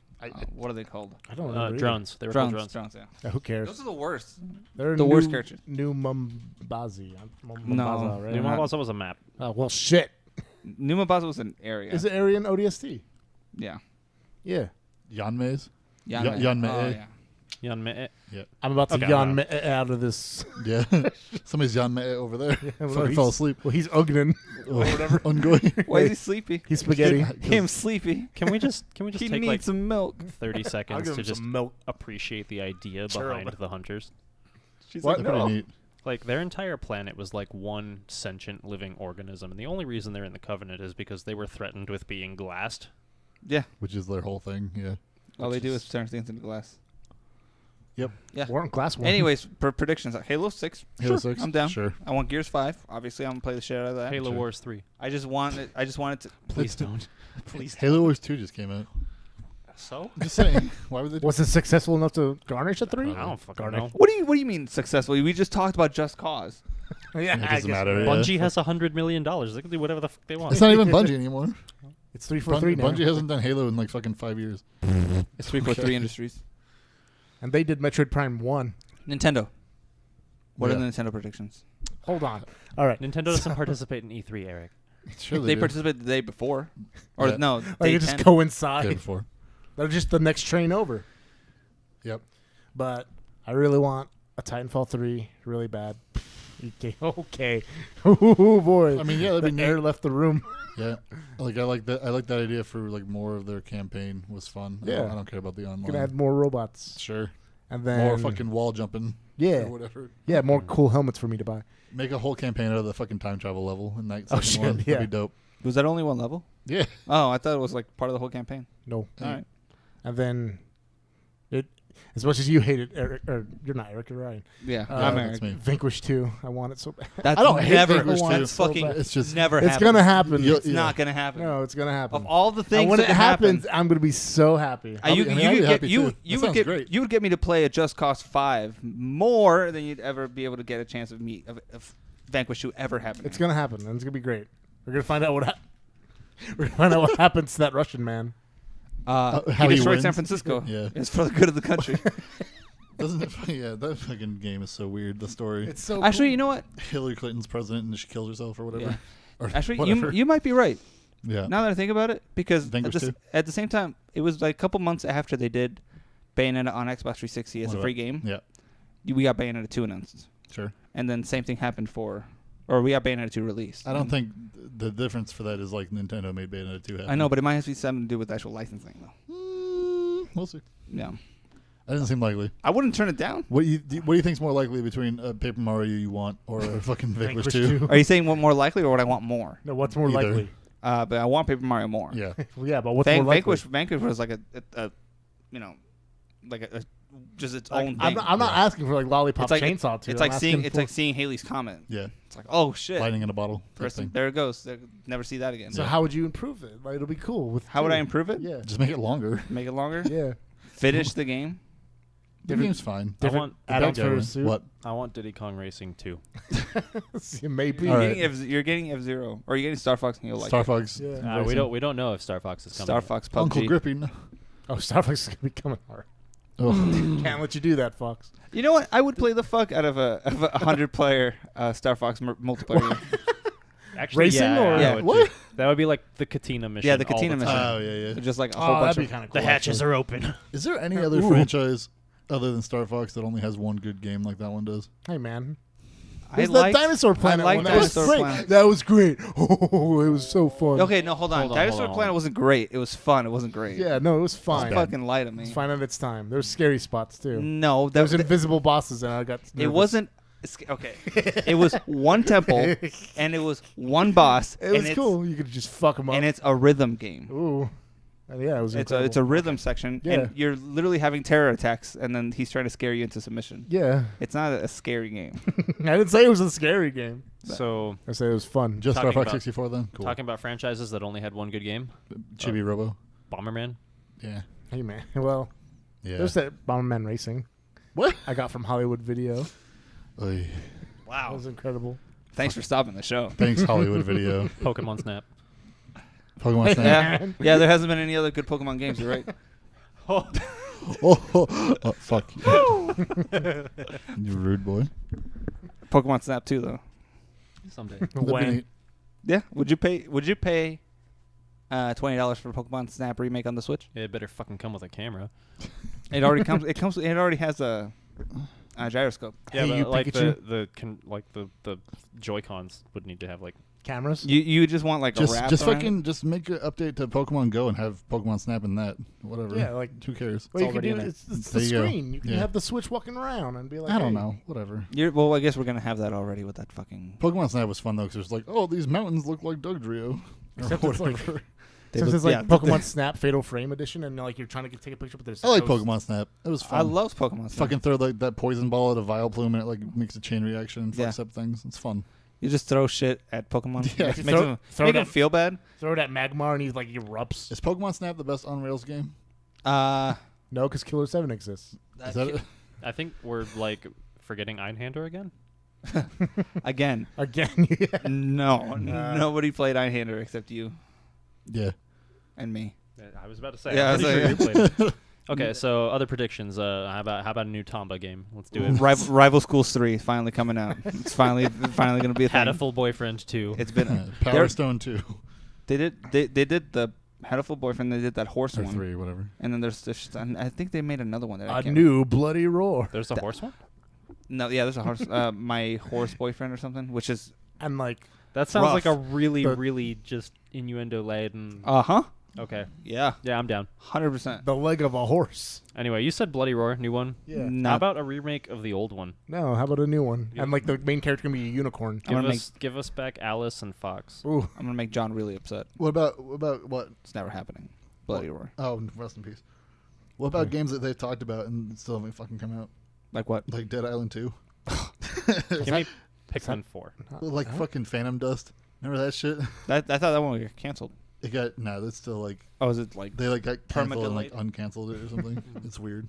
What are they called? I don't know. drones. They were called drones. Drones, yeah. Yeah, who cares? Those are the worst. They're the worst characters. New Mumbazi. No. Mumbaza, right? They're not. Also was a map. Oh, well, shit. Numa Baza was an area. Is it Aryan ODST? Yeah. Yeah. Yanmeis? Yanmei. Yanmei. Oh, yeah. Yanmei. I'm about to Okay, yawn out of this. Yeah. Somebody's Yanmei over there. well, Fucking he's- fell asleep. Well, he's Ugnin. Or whatever. Ungoy. Why is he sleepy? He's spaghetti. Him sleepy. Can we just He take needs like some milk. 30 I'll seconds give to him just some milk. appreciate the idea Sure, behind but- the hunters? What? They're pretty neat. Like their entire planet was like one sentient living organism, and the only reason they're in the Covenant is because they were threatened with being glassed. Yeah. Which is their whole thing, yeah. All they do is turn things into glass. Yep. Yeah. We're on class one. Anyways, predictions. Halo 6. Halo Sure, 6? I'm down. Sure. I want Gears 5. Obviously, I'm going to play the shit out of that. Halo Sure. Wars 3. I just want it to... Please don't. Please. Halo Wars 2 just came out. So? Just saying. Why would they do Was it successful enough to garnish a 3? I don't fucking Garnish. know. What do you mean successfully? We just talked about Just Cause. Yeah, It I doesn't guess matter. you're Yeah. right. Bungie has $100 million. They can do whatever the fuck they want. It's not even Bungie anymore. It's 3 for 3 now. Bungie hasn't done Halo in like fucking 5 years. It's 343 Industries. And they did Metroid Prime 1. Nintendo. What are Yeah. the Nintendo predictions? Hold on. All right. Nintendo doesn't participate in E3, Eric. Sure They do. participated the day before. Or Yeah. no, Like, day you just 10. go Day inside. before. They're just the next train over. Yep. But I really want a Titanfall 3 really bad. Okay. Okay. Oh, boy. I mean, yeah, that'd the be air neat. left the room. Yeah. Like I like that idea for like more of their campaign was fun. Yeah. I don't care about the online. Gonna add more robots. Sure. And then More fucking wall jumping. Yeah. Or whatever. Yeah, more cool helmets for me to buy. Make a whole campaign out of the fucking time travel level in that Oh, second shit, one. yeah. That'd be dope. Was that only one level? Yeah. Oh, I thought it was like part of the whole campaign. No. All right. And then it, as much as you hate it, Eric, or you're not Eric, you're Ryan. Yeah, I'm Eric. That's me. Vanquish 2. I want it so bad. That's I don't hate never. Vanquish two. That's So fucking. bad. It's just never. It's happens. gonna happen. You'll- It's not gonna happen. No, it's gonna happen. Of all the And things when that it happens, happen, I'm gonna be so happy. I'll be happy you too. That sounds great. would get me to play a Just Cause 5 more than you'd ever be able to get a chance of Vanquish 2 ever happening. It's gonna happen, and it's gonna be great. We're gonna find out we're gonna find out what happens to that Russian man. how he he destroyed wins. San Francisco. Yeah. It's for the good of the country. Doesn't it? Yeah, that fucking game is so weird. The story. It's so Actually, cool. you know what? Hillary Clinton's president and she kills herself or whatever. Yeah. Or Actually, whatever. you might be right. Yeah. Now that I think about it, because Vanquish 2? at the same time, it was like a couple months after they did Bayonetta on Xbox 360 as What a free about- game. Yeah. We got Bayonetta 2 announced, Sure. and then same thing happened we got Bayonetta 2 released. I don't think the difference for that is like Nintendo made Bayonetta 2 happen. I know, but it might have something to do with actual licensing, though. We'll see. Yeah, That doesn't seem likely. I wouldn't turn it down. What do you think's more likely between Paper Mario you want or fucking Vanquish 2? Are you saying what more likely or what I want more? No, what's more Either. likely? But I want Paper Mario more. Yeah. Well, yeah, but what's more likely? Vanquish was like a just its Like, own I'm thing. not asking for like Lollipop Chainsaw 2. It's I'm like asking seeing it's for- like seeing Haley's Comet. Yeah. It's like, oh shit, Lightning in a bottle. type First, thing. there it goes. Never see that again. So how would you improve it? Like, it'll be cool with. How would 2. I improve it? Yeah. Just make it longer. Make it longer. Yeah. Finish the game. The game's fine. I want add-ons bad guy for one. his suit. What? I want Diddy Kong Racing 2. Maybe. All right. You're getting F-Zero, or you're getting Star Fox, and you'll like Star it. Fox. Yeah. We don't know if Star Fox is coming. Star Fox PUBG. Uncle Grippy. No. Oh, Star Fox is gonna be coming hard. Oh. Can't let you do that, Fox. You know what? I would play the fuck out of a 100-player Star Fox multiplayer. game. Actually, Racing yeah, or- I Yeah. would What? too. That would be like the Katina mission. Yeah, the all Katina mission. time. Oh yeah, yeah. Just like a whole Oh, bunch that'd be of. kind of cool. The hatches actually. are open. Is there any other Ooh. franchise other than Star Fox that only has one good game like that one does? Hey, man. I There's like that Dinosaur Planet like one. That was Dinosaur great. Planet. That was great. Oh, it was so fun. Okay, no, hold on. Hold on, Dinosaur hold on. Planet wasn't great. It was fun. It wasn't great. Yeah, no, it was fine. Don't fucking lie to me. It's fine at its time. There was scary spots too. No, There that was invisible bosses, and I got. It nervous. wasn't. Okay, it was one temple, and it was one boss. It was and it's, cool. You could just fuck them up. and it's a rhythm game. Ooh, and yeah, it was. It's incredible. a rhythm section, Yeah. and you're literally having terror attacks, and then he's trying to scare you into submission. Yeah, It's not a scary game. I didn't say it was a scary game. So I said it was fun. Just Star Talking Fox about- 64 then? Cool. talking about franchises that only had one good game, Chibi Robo. Bomberman. Yeah. Hey man, well, Yeah. there's that Bomberman Racing What? I got from Hollywood Video. Oy. That was incredible. Thanks for stopping the show. Thanks, Hollywood Video. Pokemon Snap. Pokemon Snap. Yeah, yeah. There hasn't been any other good Pokemon games. You're right. Oh, fuck you. You rude boy. Pokemon Snap too, though. Someday. That'd be When? neat. Yeah. Would you pay $20 for Pokemon Snap remake on the Switch? It better fucking come with a camera. It already comes. It already has a gyroscope. Hey, but you like Pikachu. the Joy-Cons would need to have like Cameras. You just want like a wrap. Just around fucking just make an update to Pokemon Go and have Pokemon Snap in that. Whatever. Yeah, like- who cares? Well, you can already do in there. it's the There you go. screen. You can Yeah. have the Switch walking around and be like, I don't hey. know. Whatever. Well, I guess we're gonna have that already with that fucking. Pokemon Snap was fun though because it's like, oh, these mountains look like Dugtrio. Or Except it's like- whatever. Since it's like Pokemon Snap Fatal Frame Edition, and like you're trying to take a picture, but there's I like those- Pokemon Snap. It was fun. I love Pokemon Snap. Fucking throw like that poison ball at a Vileplume and it like makes a chain reaction and Yeah. fucks up things. It's fun. You just throw shit at Pokemon. Yeah. Makes Throw- them, throw make that- them feel bad. Throw it at Magmar, and he like erupts. Is Pokemon Snap the best on Rails game? No, because Killer 7 exists. Is that it? I think we're like forgetting Einhander again. again. Again, yeah. No, nobody played Einhander except you Yeah. and me. I was about to say. Yeah, I'm I was pretty sure you played it. Okay, so other predictions. How about a new Tomba game? Let's do it. Rival Schools 3 finally coming out. It's finally going to be a thing. Hatoful Boyfriend 2. It's been Power Stone 2 they did the Hatoful Boyfriend. They did that horse or one, 3, whatever. and then there's this. And I think they made another one. That I A can't- new bloody roar. There's a horse one. No, yeah, there's a horse. My horse boyfriend or something, which is And like, That sounds Rough. like a really, The- really just innuendo laden. huh. Okay. Yeah, Yeah, I'm down. 100%. the leg of a horse. Anyway, you said Bloody Roar, new one. Yeah. How about a remake of the old one? No, how about a new one? Yeah. And like the main character can be a unicorn. I'm gonna Give us back Alice and Fox. Ooh, I'm gonna make John really upset. What about what? It's never happening. Bloody Roar. Oh, rest in peace. What about games that they've talked about and still haven't fucking come out? Like what? Like Dead Island 2? Give me Pikmin 4. Like fucking Phantom Dust. Remember that shit? I thought that one got canceled. It got that's still like Oh, is it like? they like got canceled and like Perma-delayed? uncanceled it or something. It's weird.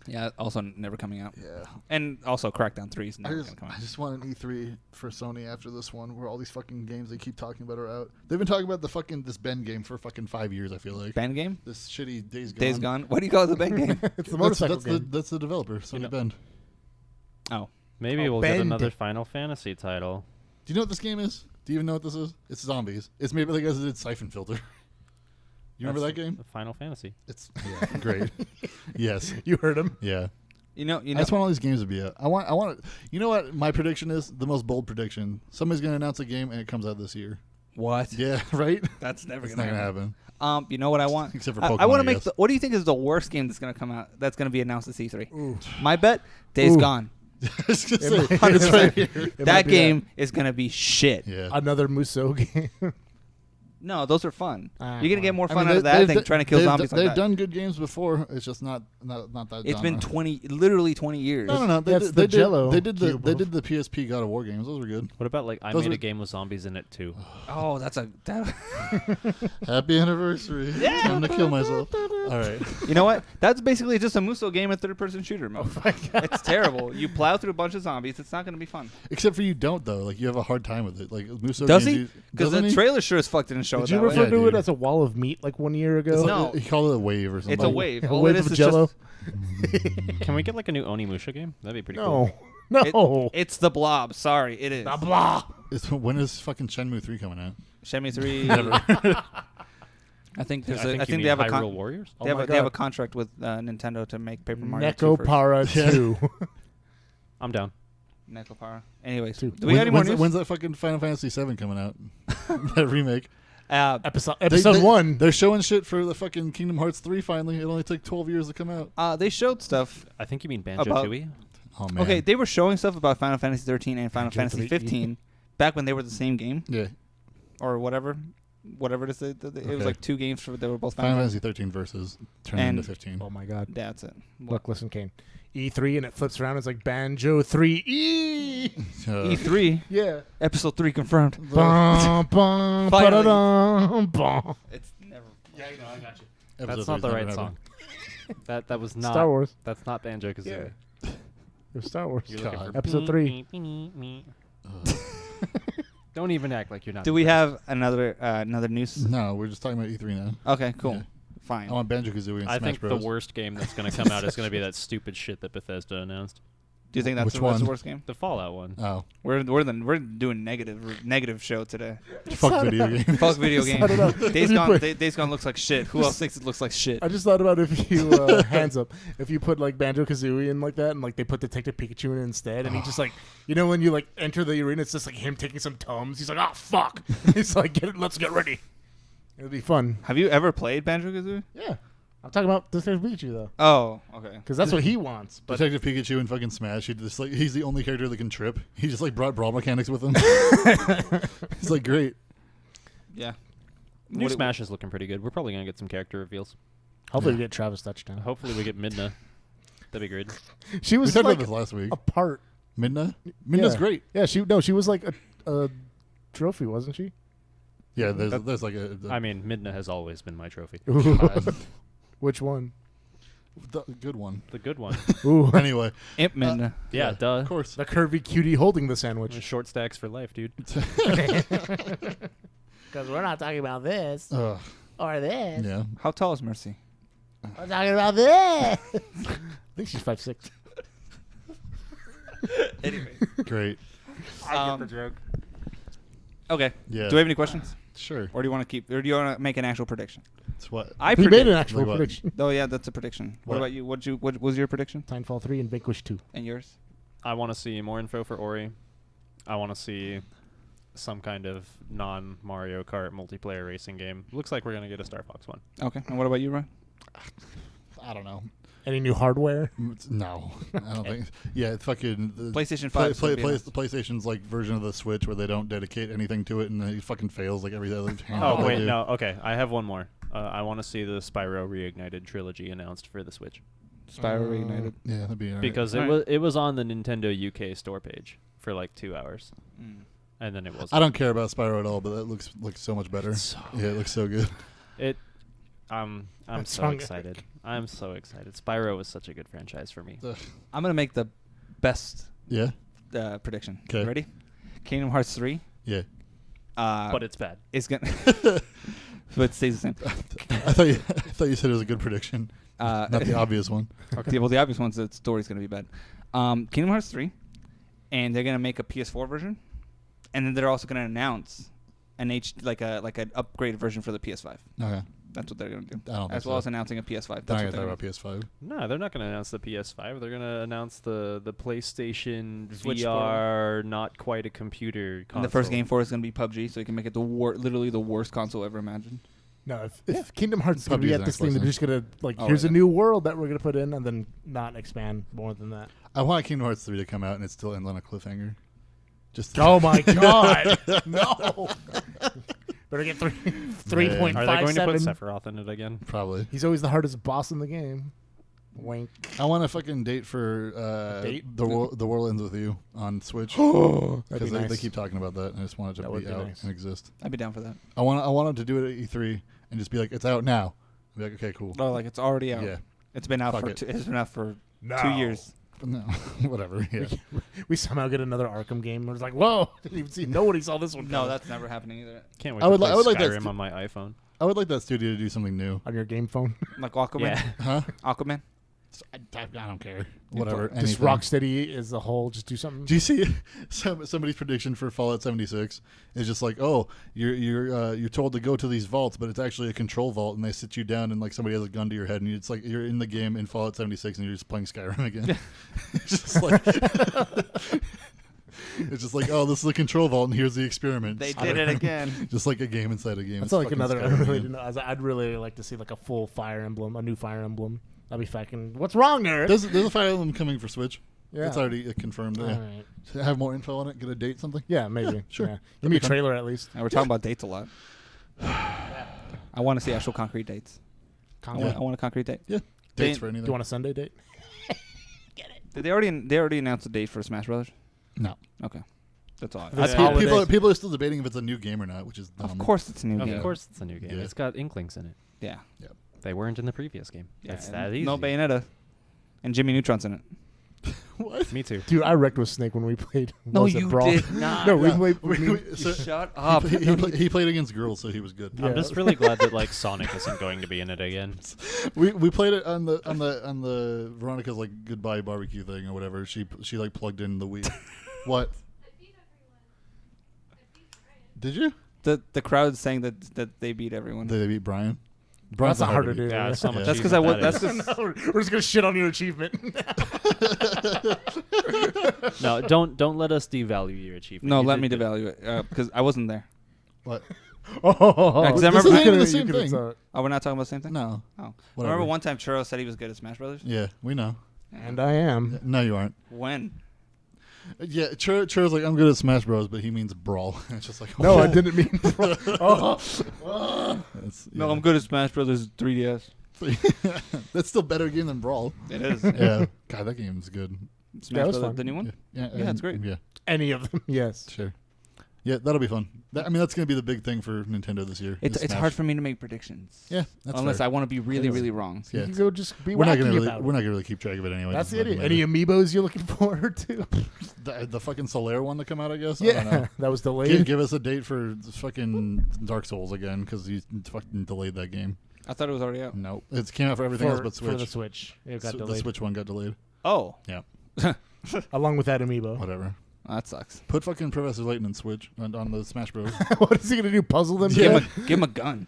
Yeah, also never coming out. Yeah. And also Crackdown 3 is I never just, gonna come I out. just want an E3 for Sony after this one, where all these fucking games they keep talking about are out. They've been talking about the fucking this Ben game for fucking 5 years. I feel like Band game? this shitty Days Gone. Days Gone. What do you call it? The band game? it's the That's, motorcycle that's game. that's the developer, Sony know- Bend. Oh, Maybe Oh, we'll get Bend. another Final Fantasy title. Do you know what this game is? Do you even know what this is? It's zombies. It's made by the guys that did Siphon Filter. You remember that game? Final Fantasy. It's great. Yes. You heard him. Yeah. you know. I just want all these games to be out. I want. You know what? My prediction is the most bold prediction. Somebody's going to announce a game and it comes out this year. what? Yeah, right. That's never It's gonna not happen. gonna happen. You know what I want? Except for I Pokemon, want I to make. guess. What do you think is the worst game that's gonna come out? That's gonna be announced at C3. Ooh. My bet: Days Ooh. Gone. I was gonna It say, might- it's right here. It might That be game is gonna be shit. Yeah. Another Musou game. No, those are fun. Ah, You're gonna get well. more fun out of that than trying to kill zombies. They've like that. done good games before. It's just not that. It's been genre. literally 20 years. No. That's the Jello They did the cube. PSP God of War games. Those were good. What about like I Those made were- a game with zombies in it too? Oh, that. Happy anniversary. Time to kill myself. All right. You know what? That's basically just a Muso game, a third-person shooter mode. Oh my God. It's terrible. You plow through a bunch of zombies. It's not gonna be fun. Except for you don't though. Like you have a hard time with it. Like Muso Does games, he? Because doesn't the he? trailer sure as fuck didn't show Did it you that refer way. Yeah, to dude. it as a wall of meat like 1 year ago? It's not- He called it a wave or something. It's a wave. A All wave it is of is Jello? Can we get like a new Onimusha game? That'd be pretty No. cool. No. It's the Blob. Sorry, it is. Blah, blah. When is fucking Shenmue 3 coming out? Shenmue 3. I think there's. I I think think you they have a Hyrule Warriors. they have my a, they have God. a contract with Nintendo to make Paper Mario 2 first. Nekopara 2. I'm down. Nekopara. Anyways, Two. do we have any more news? When's that fucking Final Fantasy 7 coming out? That remake. Episode They- 1. They're showing shit for the fucking Kingdom Hearts 3 finally. It only took 12 years to come out. They showed stuff. I think you mean Banjo About- Tooie. Oh man. Okay, they were showing stuff about Final Fantasy 13 and Final Banjo Fantasy 3. 15 back when they were the same game Yeah. or whatever it is. It was Okay. like two games for they were both Final Final Fantasy 13 versus turned And- into 15. Oh my God. That's it. Look, listen, Kane. E3 and it flips around. It's like Banjo 3E. E3 Yeah. episode 3 confirmed. Bum, bum, Finally. ba-da-dum, bum. It's never. Yeah, I know. I got you. That's not the right song. That was not Star Wars. That's not Banjo Kazooie. Yeah. It was Star Wars. You're looking God. for Episode 3. Don't even act like you're not. Do we have another news? No, we're just talking about E3 now. Okay, cool. Yeah. Fine. I want Banjo Kazooie and I Smash think Bros. the worst game that's going to come out is going to be that stupid shit that Bethesda announced. Do you think that's Which the one? worst game? The Fallout one. Oh, We're doing negative show today. fuck video games. Fuck video games. Sound it up. Days You Gone. put- Days Gone looks like shit. Who else thinks it looks like shit? I just thought about if you hands up, if you put like Banjo Kazooie in like that, and like they put Detective Pikachu in instead, and he just like, you know, when you like enter the arena, it's just like him taking some Tums. He's like, oh fuck. He's like, let's get ready. It'll be fun. Have you ever played Banjo Kazooie? Yeah, I'm talking about Detective Pikachu though, Oh, okay. because that's what he wants. But Detective Pikachu and fucking Smash. He's the only character that can trip. He just like brought brawl mechanics with him. He's like great. Yeah. New What- Smash is looking pretty good. We're probably going to get some character reveals. hopefully Yeah. we get Travis touchdown. Hopefully we get Midna. That'd be great. She We was talked like about this last week. a part. Midna. Midna's Yeah. great. Yeah, she was like a trophy, wasn't she? Yeah, there's like a. I mean, Midna has always been my trophy. Which one? the good one. The good one. Ooh, Anyway, Imp Man. Yeah, duh. of course. the curvy cutie holding the sandwich. Short stacks for life, dude. Because we're not talking about this Ugh, or this. yeah. How tall is Mercy? We're talking about this. I think she's 5'6". Anyway. Great. I get the joke. Okay. Yeah. Do we have any questions? Sure. Or do you want to keep? Or do you want to make an actual prediction? It's what. I He predict. made an actual Like what? prediction. Oh yeah, that's a prediction. What What? about you? What was your prediction? Titanfall 3 and Vanquish 2. And yours? I want to see more info for Ori. I want to see some kind of non-Mario Kart multiplayer racing game. Looks like we're going to get a Star Fox one. Okay. And what about you, Ryan? I don't know. Any new hardware? No, I don't think. Yeah, it's fucking the PlayStation 5 's gonna be announced. PlayStation's like version of the Switch where they don't dedicate anything to it and it fucking fails like every other. Oh, they wait, do. no. Okay, I have one more. I want to see the Spyro Reignited trilogy announced for the Switch. Spyro Reignited. Yeah, that'd be alright. Because it was on the Nintendo UK store page for like 2 hours. Mm. And then it wasn't. I don't care about Spyro at all, but that looks so much better. Yeah, it looks so good. I'm That's so wrong. excited. I'm so excited. Spyro was such a good franchise for me. I'm gonna make the best Yeah, prediction. 'Kay. Ready? Kingdom Hearts 3. yeah. But it's bad. It's gonna. But it stays the same. I thought you said it was a good prediction, not the obvious one. Okay. Well, the obvious one's the story's gonna be bad. Kingdom Hearts 3, and they're gonna make a PS4 version, and then they're also gonna announce an like an upgraded version for the PS5. Okay, That's what they're gonna do. I don't think As well so. as announcing a PS5. I'm That's not what gonna they're talk gonna about PS5. No, they're not going to announce the PS5. They're going to announce the PlayStation Switch VR, not quite a computer console. And the first game for it is gonna be PUBG, so you can make it literally the worst console ever imagined. No, if Kingdom Hearts is going to PUBG be is at this next thing, they're lesson. just going to, like, Oh, here's yeah. a new world that we're going to put in and then not expand more than that. I want Kingdom Hearts 3 to come out and it still ends on a cliffhanger. Just Oh, my God. No. Better get 3.57. Man. Are they going to put Sephiroth in it again? Probably. He's always the hardest boss in the game. Wink. I want a fucking date for the world ends with you on Switch That'd because be nice. they keep talking about that. And I just want it to That would be be out nice. and exist. I'd be down for that. I want them to do it at E3 and just be like, it's out now. Be like, okay, cool. Oh, like it's already out. Yeah. It's been out Fuck for it. it's been out for No. 2 years. But no, whatever. Yeah. We somehow get another Arkham game. We're like, whoa! Didn't even see. Nobody saw this one. No, coming. that's never happening either. Can't wait I to would play like that Skyrim on my iPhone. I would like that studio to do something new. on your game phone. Like Aquaman. Yeah. Huh? Aquaman. I don't care. Whatever. Just anything. Rocksteady as a whole. Just do something. Do you see somebody's prediction for Fallout 76? Is just like, oh, you're told to go to these vaults, but it's actually a control vault, and they sit you down, and like somebody has a gun to your head, and it's like you're in the game in Fallout 76, and you're just playing Skyrim again. It's just like it's just like, oh, this is a control vault, and here's the experiment. They did it again. Just like a game inside a game. That's It's like fucking another. Skyrim Really again. I'd really like to see like a full Fire Emblem, a new Fire Emblem. That'd be fucking. What's wrong there? There's a Fire Emblem coming for Switch. Yeah. It's already confirmed. All Yeah. right. Have more info on it. Get a date, something. Yeah, maybe. Sure. Yeah. Give me a trailer at least. And we're talking about dates a lot. I want to see actual concrete dates. I want a concrete date. Yeah. They- Dates for anything. Do you want a Sunday date? Did they already announced a date for Smash Brothers? No. Okay, that's all. This I- holiday- People are still debating if it's a new game or not, which is dumb. of course, it's a new Of game. course, it's a new game. Yeah. It's got Inklings in it. Yeah. They weren't in the previous game. Yeah, It's and that easy. No Bayonetta, and Jimmy Neutron's in it. What? Me too. Dude, I wrecked with Snake when we played. No, Was It you Brawl? did not. No, we Yeah. played. Shut up. He played against girls, so he was good. Yeah. I'm just really glad that like Sonic isn't going to be in it again. We played it on the Veronica's like goodbye barbecue thing or whatever. She like plugged in the Wii. What? Did you? The crowd's saying that they beat everyone. Did they beat Brian? That's Brian's not hard to do. Yeah, it's so much That's easier because I than was. that That's is. because We're just gonna shit on your achievement. No, don't let us devalue your achievement. no. You Let did me good. devalue it because I wasn't there. What? Oh, 'cause I This remember- isn't even the You same could've thing. saw it. Oh, we're not talking about the same thing. No. Oh, I Whatever. remember one time Churro said he was good at Smash Brothers. Yeah, we know. And I am. No, you aren't. When? Yeah, Churro's like, I'm good at Smash Bros, but he means brawl. It's just like, No, oh. I didn't mean. It's- No, yeah. I'm good at Smash Brothers 3DS. That's still a better game than Brawl. It is. Yeah. God, that game's good. Smash was Brothers, fun. the new one. Yeah, Yeah, it's great. Yeah, Any of them? Yes. sure. Yeah, that'll be fun. I mean, that's going to be the big thing for Nintendo this year. It's is it's Smash. hard for me to make predictions. Yeah, that's unless fair. I want to be really is. really wrong. Yeah. You can go just be We're not wacky gonna really about it. we're not gonna really keep track of it anyway. That's Just the fucking idiot. later. Any amiibos you're looking forward to? The fucking Solaire one to come out, I guess. I don't Yeah, know. that was delayed. Give us a date for fucking Dark Souls again because you fucking delayed that game. I thought it was already out. No, it came out for everything else but Switch. For the Switch, it got The delayed. Switch one got delayed. Oh, Along with that amiibo. Whatever. that sucks. Put fucking Professor Layton in Switch on the Smash Bros. What is he gonna do? Puzzle them? Yeah. Give him a gun.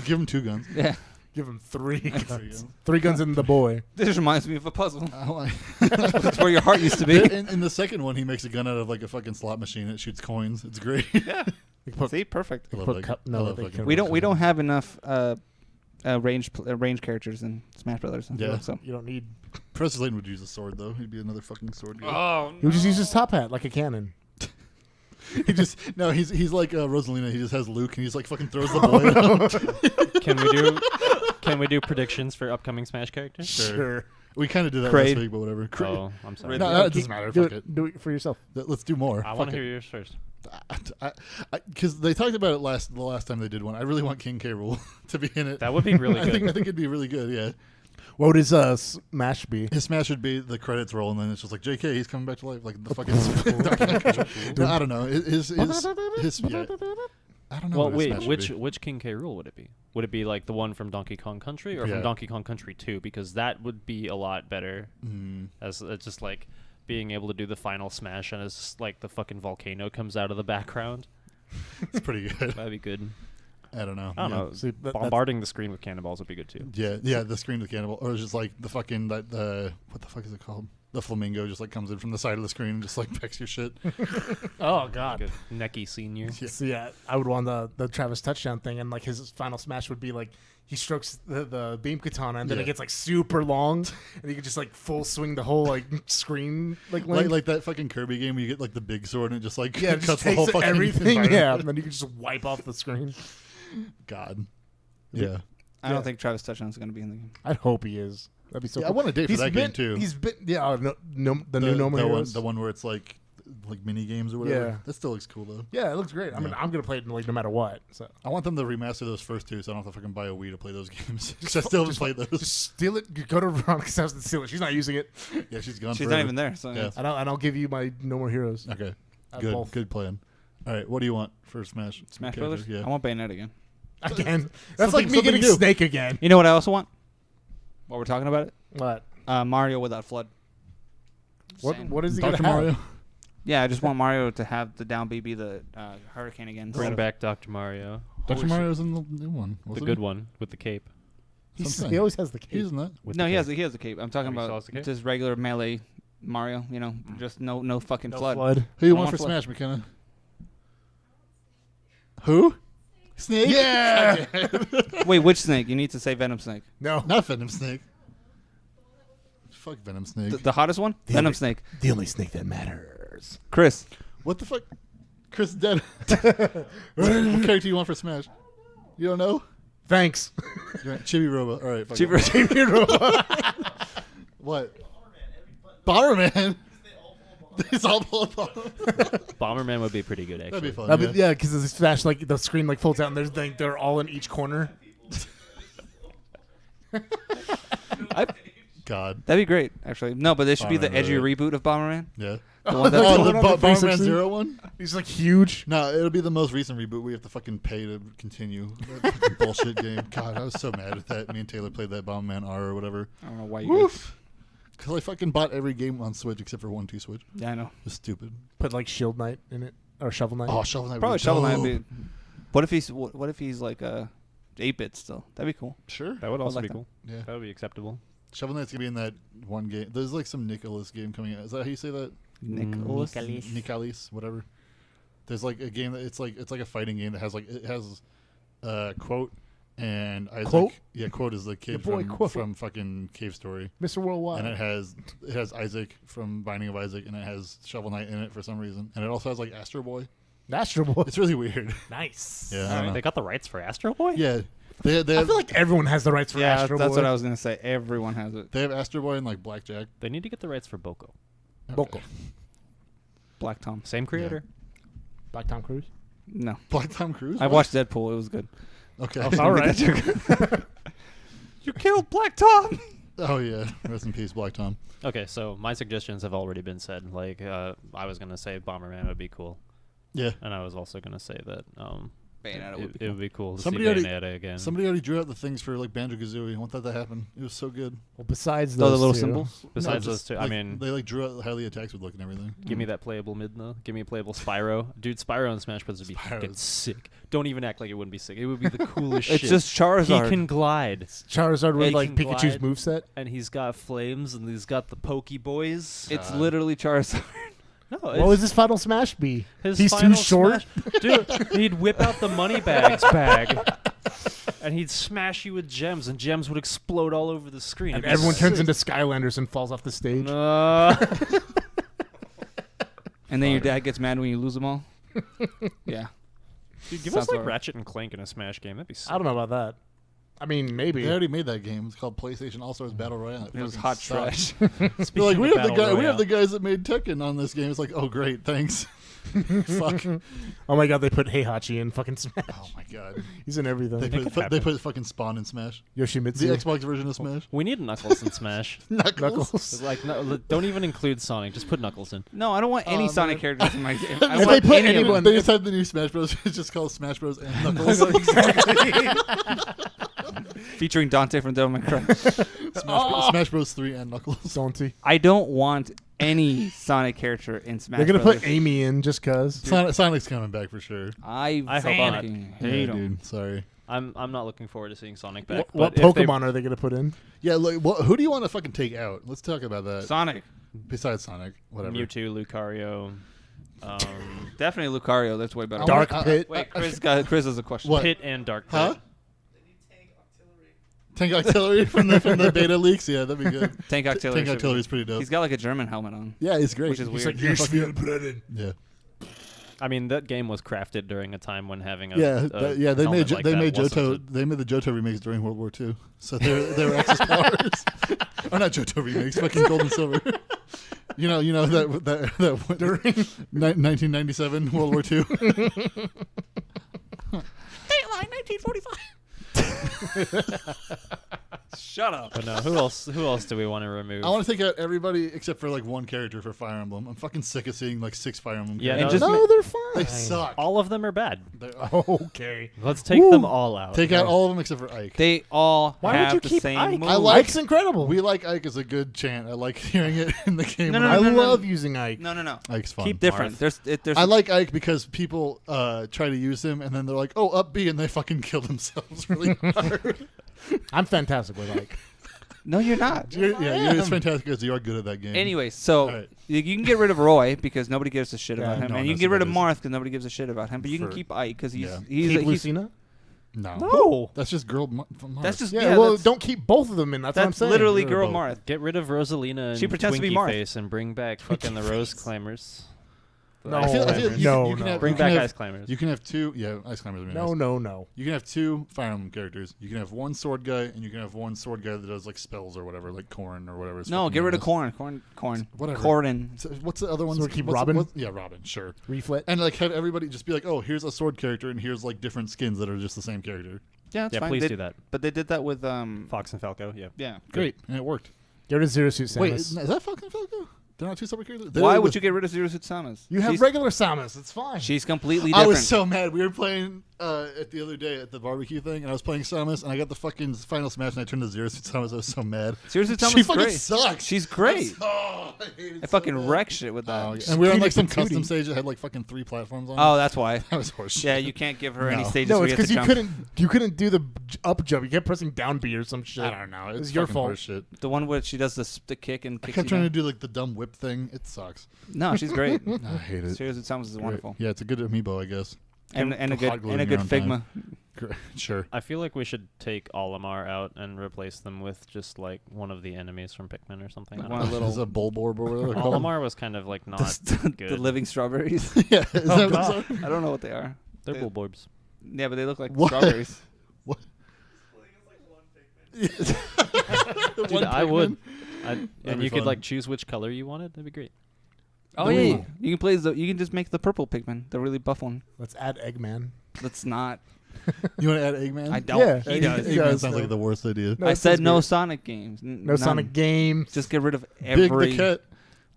Give him 2 guns. Yeah. Give him 3 guns. guns. 3 guns in the boy. This reminds me of a puzzle. I like- That's where your heart used to be. in the second one, he makes a gun out of like a fucking slot machine. It shoots coins. It's great. Yeah. You put- See, perfect. I love put that- cup- I no, love they fucking can't- We don't Professor have enough range characters in Smash Brothers. I feel Yeah. like, so. You don't need. Professor Layton would use a sword though. He'd be another fucking sword guy. Oh, You just use his top hat like a cannon. He just no. He's like Rosalina. He just has Luke, and he's like fucking throws the boy. Out. Can we do predictions for upcoming Smash characters? Sure. We kind of did that Kraid. last week, but whatever. Oh, I'm sorry. No, it doesn't matter. Do Fuck it, it. do it for yourself. Let's do more. I want to hear yours first. Because they talked about it the last time they did one. I really want King K. Rool to be in it. That would be really I good. think it'd be really good. Yeah. What would his Smash be? His smash would be the credits roll, and then it's just like J.K. He's coming back to life, like the fucking. No, I don't know. His yeah. I don't know. Well, what his wait, smash would be. which King K. Rool would it be? Would it be like the one from Donkey Kong Country or Yeah. from Donkey Kong Country 2? Because that would be a lot better as it's just like being able to do the final smash and it's just like the fucking volcano comes out of the background. It's pretty good. That'd be good. I don't know. I don't Yeah. know. See, that's- Bombarding the screen with cannonballs would be good too. Yeah, the screen with cannibal, or just like the fucking the what the fuck is it called? the flamingo just like comes in from the side of the screen and just like pecks your shit. Oh God. Good. Necky senior. Yeah. So yeah, I would want the Travis touchdown thing, and like his final smash would be like he strokes the beam katana, and then Yeah. it gets like super long, and he could just like full swing the whole like screen like length. Like that fucking Kirby game where you get like the big sword and it just like yeah, it cuts just the whole takes fucking everything. environment. Yeah, and then you can just wipe off the screen. God. Yeah. I don't think Travis Touchdown is going to be in the game. I hope he is. That'd be so. Yeah, I cool. want a date for He's that been, game too. He's been the new No More the one, Heroes. the one where it's like mini games or whatever. Yeah. That still looks cool though. Yeah, it looks great. I mean, Yeah. I'm gonna play it like no matter what. So I want them to remaster those first two, so I don't have to fucking buy a Wii to play those games. 'Cause I still haven't played those. just steal it. Go to Veronica's house and steal it. She's not using it. Yeah, she's gone. She's forever. not even there. So Yeah. And I'll give you my No More Heroes. Okay. I have Good. both. Good plan. All right. What do you want for Smash? Smash character? Brothers. Yeah. I want Bayonetta again. Again, that's Something- like me getting something new. Snake again. You know what I also want? While we're talking about it, What? Mario without flood. Saying. What is he Dr. gonna have? Mario. Yeah, I just want Mario to have the down B be the hurricane again. Bring instead of- back Dr. Mario, Dr. Mario's in the new one. the wasn't good he? one with the cape. He always has the cape. He's in that. With No, the he cape. has the cape. I'm talking Oh, he still about has the cape? just regular melee Mario. You know, just no fucking No flood. flood. Who you I want want for Flood. Smash, McKenna? Who? Snake? Yeah. Wait, which Snake? You need to say Venom Snake. No. Not Venom Snake. Fuck Venom Snake. The hottest one? The Venom only- Snake. The only snake that matters. Chris. What the fuck? Chris is dead. what character do you want for Smash? You don't know? Thanks. You want Chibi Robo. All right. Fuck Chibi- it. What? Bomberman. He's all pulled Bomberman would be pretty good, actually. That'd be fun. Yeah, because the Smash like the screen like folds out and there's like they're all in each corner. God. That'd be great, actually. No, but this should be the Bomberman, edgy right. reboot of Bomberman. Yeah. The one that's Oh, the the one on the Bomberman 360? Zero one? He's like huge. No, it'll be the most recent reboot. We have to fucking pay to continue that fucking bullshit game. God, I was so mad at that. Me and Taylor played that Bomberman R or whatever. I don't know why you. Woof. Because I fucking bought every game on Switch except for 1-2 Switch. Yeah, I know. It's stupid. Put like Shield Knight in it or Shovel Knight. Oh, Shovel Knight. Probably would be Shovel Knight. dope. Would be- What if he's like 8-bit still? That'd be cool. Sure. That would also like be that. cool. Yeah. That would be acceptable. Shovel Knight's gonna be in that one game. There's like some Nicholas game coming out. Is that how you say that? Nicholas. Nicalis, whatever. There's like a game that it's like a fighting game that has like it has Quote and Isaac. Quote? Yeah, Quote is the kid boy Quote. from fucking Cave Story. Mr. Worldwide. And it has Isaac from Binding of Isaac, and it has Shovel Knight in it for some reason, and it also has like Astro Boy. Astro Boy. It's really weird. Nice. Yeah, I don't know. They got the rights for Astro Boy? Yeah, they I have feel like everyone has the rights for Yeah, Astro that's Boy. what I was gonna say. Everyone has it. they have Astro Boy and like Blackjack. They need to get the rights for Boko. Boko. Black Tom. Same creator. Black Tom Cruise. No, Black Tom Cruise. I watched Deadpool. It was good. Okay. All right. You killed Black Tom. Oh yeah. Rest in peace, Black Tom. Okay, so my suggestions have already been said. Like, I was going to say Bomberman would be cool. Yeah. And I was also going to say that Bayonetta would be it cool. would be cool to Somebody see already- Bayonetta again. Somebody already drew out the things for like Banjo-Kazooie. I want that to happen. It was so good. Well, besides Oh, those the little two. symbols. Besides No, those just, two, I like, mean, they like drew out how the attacks would look and everything. give me that playable Midna. Give me a playable Spyro. Dude, Spyro in Smash Bros. Would be fucking Spyro's- sick. Don't even act like it wouldn't be sick. It would be the coolest It's shit. just Charizard. He can glide. Charizard with He like can Pikachu's glide. moveset. And he's got flames, and he's got the Pokey Boys. It's God. literally Charizard. No, What would his final smash be? His He's too final short. smash- Dude, he'd whip out the money bags bag, and he'd smash you with gems, and gems would explode all over the screen. And It'd be everyone turns sick. into Skylanders and falls off the stage. And then your dad gets mad when you lose them all. Yeah. Dude, give Sounds us like alright. Ratchet and Clank in a Smash game. That'd be sick. I don't know about that. I mean, maybe. They already made that game. It's called PlayStation All Stars Battle Royale. It was fucking hot sucks. trash. They're like, of we have the Battle guy. We Royale. have the guys that made Tekken on this game. It's like, oh great, thanks. Fuck. Oh my god, they put Heihachi in fucking Smash. Oh my god. He's in everything. They could put they happen. put fucking Spawn in Smash. The Yoshimitsu. Xbox version of Smash. We need Knuckles in Smash. Knuckles. Like, no, don't even include Sonic. Just put Knuckles in. No, I don't want any Oh, Sonic man. characters in my game. I If want they put any of them. anyone- They just have the new Smash Bros. It's just called Smash Bros. And Knuckles. Featuring Dante from Devil May Cry. Smash Bros. 3 and Knuckles. Salty. I don't want any Sonic character in Smash They're gonna Brothers. put Amy in just cause. Sonic's coming back for sure. I hope fucking Yeah, hate him. dude. Sorry. I'm not looking forward to seeing Sonic back. What but if they- Pokemon are they gonna put in? Yeah, like, who do you want to fucking take out? Let's talk about that. Sonic. Besides Sonic, whatever. Mewtwo, Lucario. Definitely Lucario. That's way better. Dark Pit. Wait, Chris has a question. What? Pit and Dark Pit. Huh? Tank Artillery from the beta leaks. Yeah, that'd be good. Tank Artillery. Tank Artillery is pretty dope. He's got like a German helmet on. Yeah, he's great. Which is He's weird. Like, yeah. I mean, that game was crafted during a time when having a They made helmet like they that made wasn't Johto. They made the Johto remakes during World War II. So they were Axis powers. Or not Johto remakes, fucking Gold and Silver. You know that during 1997 World War II. Dateline 1945. Shut up. But no, who else do we want to remove? I want to take out everybody except for like one character for Fire Emblem. I'm fucking sick of seeing like 6 Fire Emblem Yeah, characters. no, They're fine. They suck. all of them are bad. Okay. Let's take them all out. Take out all of them except for Ike. They all Why would have you the keep same Ike? move. I like- Ike's incredible. We like Ike as a good chant. I like hearing it in the game. No, when no, I no, no, love using Ike. No. Ike's fun. Keep Different. Marth. There's. I like Ike because people try to use him and then they're like, oh, up B, and they fucking kill themselves really hard. I'm fantastic with Ike. No, you're not. It's fantastic because you are good at that game. Anyway, so All right. you can get rid of Roy because nobody gives a shit Yeah, about him, no and one you knows can get who rid that of is. Marth because nobody gives a shit about him. But you can For- keep Ike because he's yeah. he's Keep Lucina? No. No. That's just girl. Mars. That's just Yeah, well, that's- don't keep both of them in. That's what I'm That's saying. literally Get rid girl of Marth. Get rid of Rosalina and She pretends to be Twinkie Marth. Face and bring back fucking the Rose Climbers. No, I feel no, you can no. have, Bring you can back have- Ice Climbers. You can have 2. Yeah, Ice Climbers. Would be nice. No. You can have 2 Fire Emblem characters. You can have 1 sword guy, and you can have 1 sword guy that does like spells or whatever, like Corrin or whatever. his No, fucking get name rid of is. Corrin. Whatever. Corrin. So what's the other one? So we keep Robin? Yeah, Robin. Sure. Reflet. And like have everybody just be like, oh, here's a sword character, and here's like different skins that are just the same character. Yeah, that's Yeah, fine. please They- do that. But they did that with Fox and Falco, yeah. yeah. Great, and it worked. Get rid of Zero Suit Samus. Wait, is that fucking Falco? They're not 2 separate characters. Why would you get rid of Zero Suit Samus? You have she's, regular Samus. It's fine. she's completely I different. was so mad. We were playing at the other day at the barbecue thing, and I was playing Samus, and I got the fucking final smash, and I turned to Zero Suit Samus. I was so mad. Zero Suit Samus She is fucking great. sucks. She's great. Oh, I hate it I so fucking bad. wreck shit with that. Oh, yeah. And we were on like some Patootie. custom stage that had like fucking 3 platforms on. Oh, it. that's why. That was horseshit. Yeah, you can't give her any No. stages. no, where it's you have because to you jump. couldn't do the up jump. You kept pressing down B or some shit. I don't know. It's your fucking fault. horseshit. The one where she does the kick and I kicks kept you trying to down. do like the dumb whip thing. It sucks. No, she's great. I hate it. Zero Suit Samus is wonderful. Yeah, it's a good amiibo, I guess. And a good Hot gluing your own Figma. Sure. I feel like we should take Olimar out and replace them with just like one of the enemies from Pikmin or something. I Like don't one of know. the little Is a Bulborb or whatever they're called? Olimar was kind of like not the good. living strawberries. Yeah. Is that what God. those are? I don't know what they are. They're They- Bulborbs. Yeah, but they look like What? strawberries. What? Dude, One I would. Pikmin? And be you could fun. like choose which color you wanted. That'd be great. Oh The yeah, Wii. you can play you can just make the purple Pikmin, the really buff one. Let's add Eggman. That's not. You want to add Eggman? I don't. Yeah. He does. He Eggman does, sounds no. like the worst idea. No, I it said sounds no good. Sonic games. No Sonic games. Just get rid of every. Big the cat.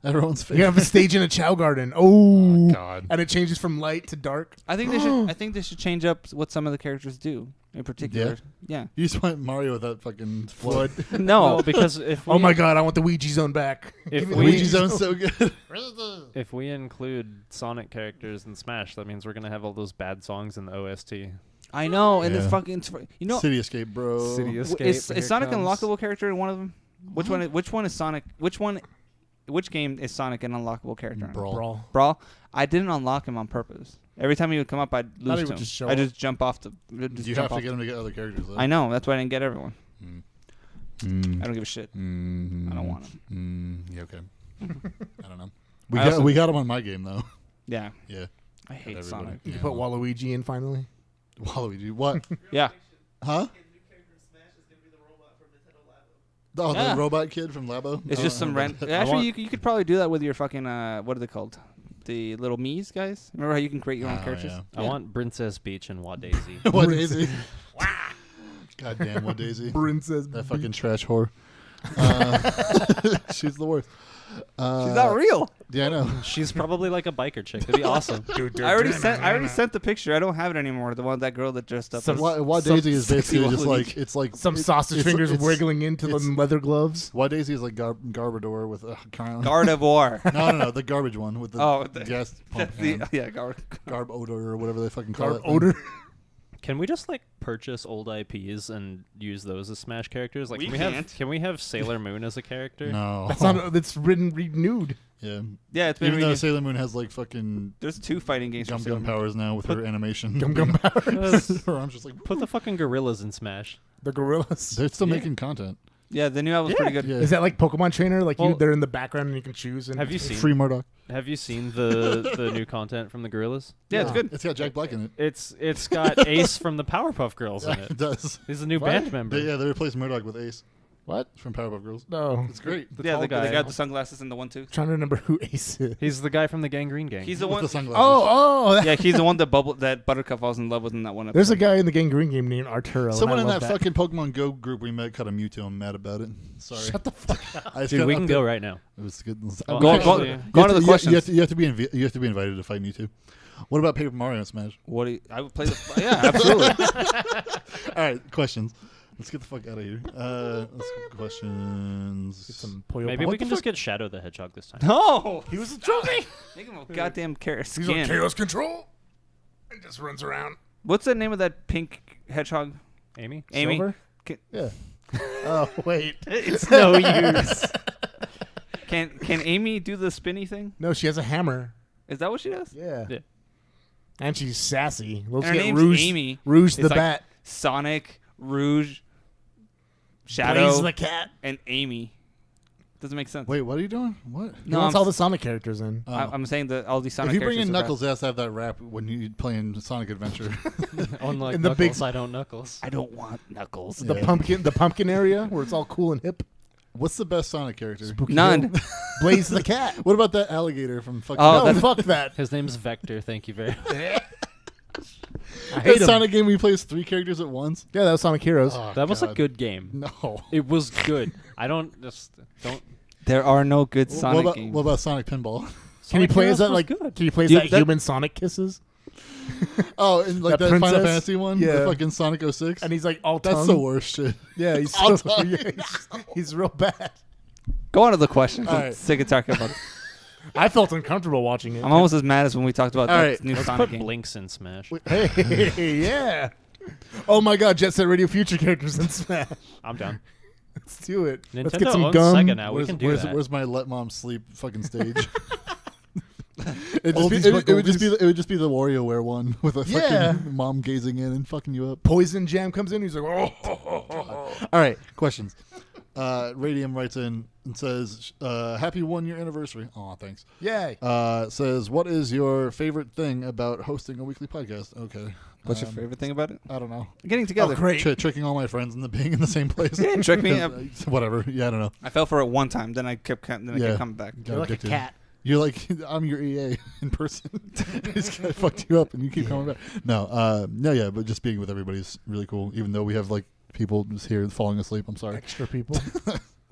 Everyone's favorite. You have a stage in a Chow Garden. Oh, God. and it changes from light to dark. I think they should. I think they should change up what some of the characters do in particular. Yeah. You just want Mario with that fucking flood. No. No, because if we, Oh my God, I want the Ouija zone back. If Give me we- the Luigi Zone's so good. if we include Sonic characters in Smash, that means we're gonna have all those bad songs in the OST. I know, and Yeah. it's fucking. You know, City Escape, bro. City Escape. is here Sonic an comes. unlockable character in one of them? Which one? Which one is Sonic? Which game is Sonic an unlockable character in? Brawl. Brawl. I didn't unlock him on purpose. Every time he would come up, I'd Thought he lose would to him. just show I up. just jump off the. Just You jump have to off get him to get other characters, though. I know. That's why I didn't get everyone. Mm. I don't give a shit. I don't want him. Yeah, okay. I don't know. I We got him on my game, though. Yeah. Yeah. I hate Everybody. Sonic. You Yeah, put well. Waluigi in finally. Waluigi. What? Yeah. Huh? Oh, Yeah. the robot kid from Labo? It's Oh, just some I random. bet. Actually, you could probably do that with your fucking what are they called? The little Mii's guys. Remember how you can create your own Oh, characters? yeah. I want Princess Peach and Wadaisy. What Daisy? God damn, what Daisy? Princess. That fucking trash whore. She's the worst. She's not real. Yeah, I know. She's probably like a biker chick. That'd be awesome. I already sent the picture. I don't have it anymore. That girl that dressed up. as- What some Daisy is sexy basically just Waluigi. like it's like Some sausage fingers wiggling into the it's- leather gloves. What Daisy is like Garbodor with a crown. Gardevoir. No, the garbage one with the gas pump That's the hand. yeah Garb odor or whatever they fucking call Garb it. thing. odor. Can we just like purchase old IPs and use those as Smash characters? Like, We can we have Sailor Moon as a character? No. That's not. It's written renewed. Yeah. Yeah, it's been Even though renewed. Sailor Moon has like fucking There's 2 fighting games from gum Sailor gum Moon. powers now with her animation. Gum powers. Her arms just like Put the fucking gorillas in Smash. The gorillas. they're still making content. Yeah, the new album's pretty good. Yeah. Is that like Pokemon Trainer? Like Well, they're in the background and you can choose. And Have you seen Free Murdoch. Have you seen the new content from the gorillas? Yeah, it's good. It's got Jack Black in it. It's got Ace from the Powerpuff Girls in It it. does. He's a new What? band member. They replaced Murdoch with Ace What? from Powerpuff Girls. No. It's great. Yeah, tall the guy. guy with the sunglasses and the one too. Trying to remember who Ace is. He's the guy from the Gangrene Gang. He's the With one. the sunglasses. Oh. Yeah, he's the one that Buttercup falls in love with in that one episode. There's a guy in the Gangrene game named Arturo. Someone in and I that love fucking Pokemon Go group we met caught a Mewtwo. I'm mad about it. Sorry. Shut the fuck up. I just Dude, got we up can there. go right now. It was good. Oh, Go actually, on to the questions. You have to be invited to fight Mewtwo. What about Paper Mario and Smash? What do you, I would play the. Yeah, absolutely. All right, questions. Let's get the fuck out of here. Let's get questions. Get some Puyo Maybe Pop. we can just get Shadow the Hedgehog this time. No, He was a trophy. make him a goddamn carrot He's on skin. chaos control. And just runs around. What's the name of that pink hedgehog? Amy? Amy. Silver? Can, Yeah. Oh wait. it's no use. Can Amy do the spinny thing? No, she has a hammer. Is that what she does? Yeah. Yeah. And she's sassy. Let's Her get name's Rouge. Amy. Rouge It's the like bat. Sonic, Rouge, Shadow, Blaze the cat. and Amy. Doesn't make sense. Wait, what are you doing? What? He wants all the Sonic characters in. I'm saying that all these Sonic If you bring characters in are Knuckles, it has to have that rap when you playing Sonic Adventure. Unlike In the Knuckles, big- I don't Knuckles. bad. I don't want Knuckles. The Yeah. pumpkin area where it's all cool and hip. What's the best Sonic character? Spooky None. Hill. Blaze the cat. What about that alligator from fucking Oh, No, that's- fuck that. His name's Vector, thank you very much. I that hate him. Sonic game where he plays 3 characters at once? Yeah, that was Sonic Heroes. Oh, That was a God. good game. No. It was good. I don't. There are no good Sonic what games. about Sonic Pinball? Can he Sonic play Heroes as that was like? good. Can you play as Dude, that that- human Sonic kisses? Oh, and like That that Final princess? Fantasy one? Yeah. The fucking Sonic 06? And he's like all That's tongue. the worst shit. Yeah, he's All so, tongue. yeah, he's real bad. Go on to the questions. All I'm right. sick of talking about it. I felt uncomfortable watching it. I'm almost as mad as when we talked about All that right, new Let's Sonic put game. Blinks in Smash. Hey, yeah. Oh my God, Jet Set Radio Future characters in Smash. I'm down. Let's do it. Nintendo Let's get some owns gum. Sega now. where's, We can do where's, that. where's my Let Mom Sleep fucking stage? Oldies but It would just be goldies. it would just be the WarioWare one with a fucking Yeah. mom gazing in and fucking you up. Poison Jam comes in. He's like, oh. All right, questions. Radium writes in and says, "Happy 1-year anniversary." Aw, thanks. Yay. Says, "What is your favorite thing about hosting a weekly podcast?" Okay. What's your favorite thing about it? I don't know. Getting together. Oh, great. Tricking all my friends into being in the same place. You didn't trick me. Whatever. Yeah, I don't know. I fell for it one time, then I kept kept coming back. Got You're like a addicted. cat. You're like, I'm your EA in person. This guy fucked you up and you keep coming back. No, yeah, but just being with everybody is really cool, even though we have like people just here falling asleep. I'm sorry. Extra people.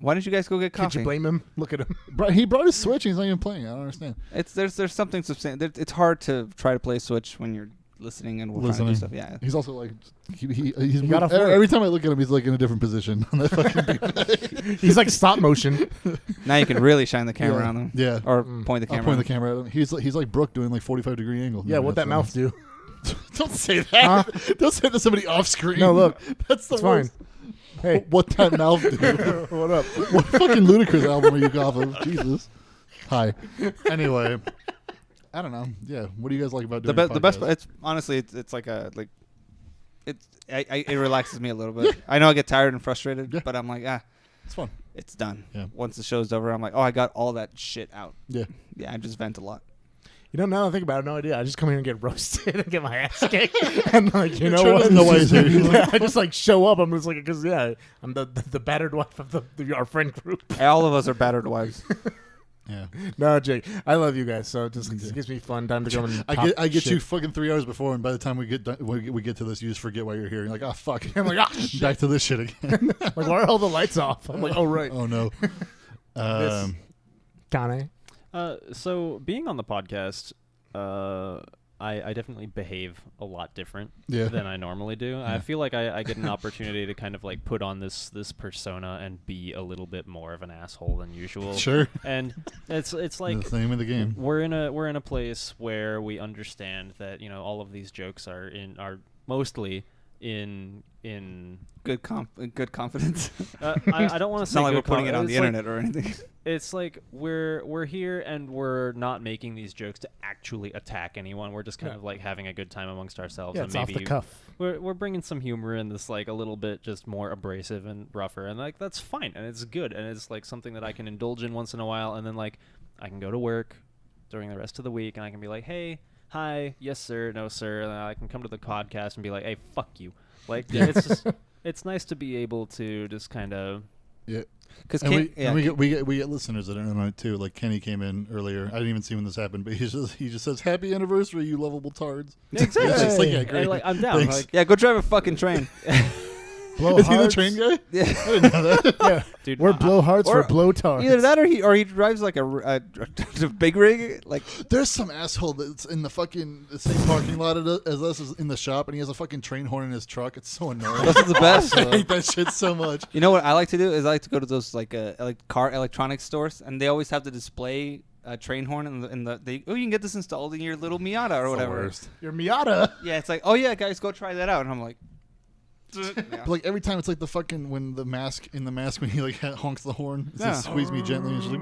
Why didn't you guys go get Could coffee? you blame him? Look at him. He brought his Switch and he's not even playing. I don't understand. There's something substantial. It's hard to try to play Switch when you're listening and we're trying to do stuff. Yeah. He's also like, he's He got off work. every time I look at him, he's like in a different position on that fucking He's like stop motion. Now you can really shine the camera Yeah. on them. Yeah. Or Mm. point the I'll camera. point the camera at him. He's like Brooke doing like 45-degree angle. Yeah, what that mouth do? Don't say that. Don't say that to somebody off screen. No, look. That's the It's fine. worst. Hey. What that mouth do? What up? What fucking ludicrous album are you off of? Jesus. Hi. Anyway, I don't know. Yeah. What do you guys like about doing The best. podcasts? It's honestly, it's like a like. It relaxes me a little bit. I know I get tired and frustrated, Yeah. but I'm like, It's fun. it's done. Yeah. Once the show's over, I'm like, oh, I got all that shit out. Yeah. Yeah, I just vent a lot. You don't know. I think about it. No idea. I just come here and get roasted and get my ass kicked. And like, you know Trevor what? doesn't know why he's here. He's Yeah, I just like show up. I'm just like, because I'm the battered wife of our friend group. All of us are battered wives. Yeah. No, Jake, I love you guys. So it just gives me fun time to come and I get shit. you fucking 3 hours before, and by the time we get done, we get to this, you just forget why you're here. You're like, oh fuck. I'm like, shit. Back to this shit again. Like, why are all the lights off? I'm like, oh right. Oh no. Kane. So being on the podcast, I definitely behave a lot different Yeah. than I normally do. I feel like I get an opportunity to kind of like put on this persona and be a little bit more of an asshole than usual. Sure. And it's like The name of the game. we're in a place where we understand that all of these jokes are mostly in Good confidence. I don't want to It's say not like we're good putting it on it's the like- internet or anything. It's like we're here and we're not making these jokes to actually attack anyone. We're just kind of like having a good time amongst ourselves. Yeah, and it's off maybe the cuff. we're bringing some humor in this, like a little bit just more abrasive and rougher, and like that's fine and it's good and it's like something that I can indulge in once in a while, and then like I can go to work during the rest of the week and I can be like, hey, hi, yes sir, no sir, and then I can come to the podcast and be like, hey, fuck you. Like it's just it's nice to be able to just kind of Yeah. Because And we get listeners that are on it too. Like Kenny came in earlier. I didn't even see when this happened, but he just says happy anniversary, you lovable tards. exactly. Yeah, it's like, yeah, And, great. like, I'm down. Thanks. Like, yeah, go drive a fucking train. Is he the train guy? Yeah. I didn't know that. Yeah, dude, we're blowhards or for blowtards. Either that or he drives like a big rig. Like There's some asshole that's in the fucking the same parking lot as us is in the shop, and he has a fucking train horn in his truck. It's so annoying. those are the best. I hate that shit so much. You know what I like to do is I like to go to those like car electronics stores, and they always have the display train horn in the you can get this installed in your little Miata or whatever. Your Miata. Yeah, it's like, oh yeah, guys, go try that out, and I'm like, But like every time it's like the fucking when the mask when he like honks the horn, it says Yeah. squeeze me gently, and she's like,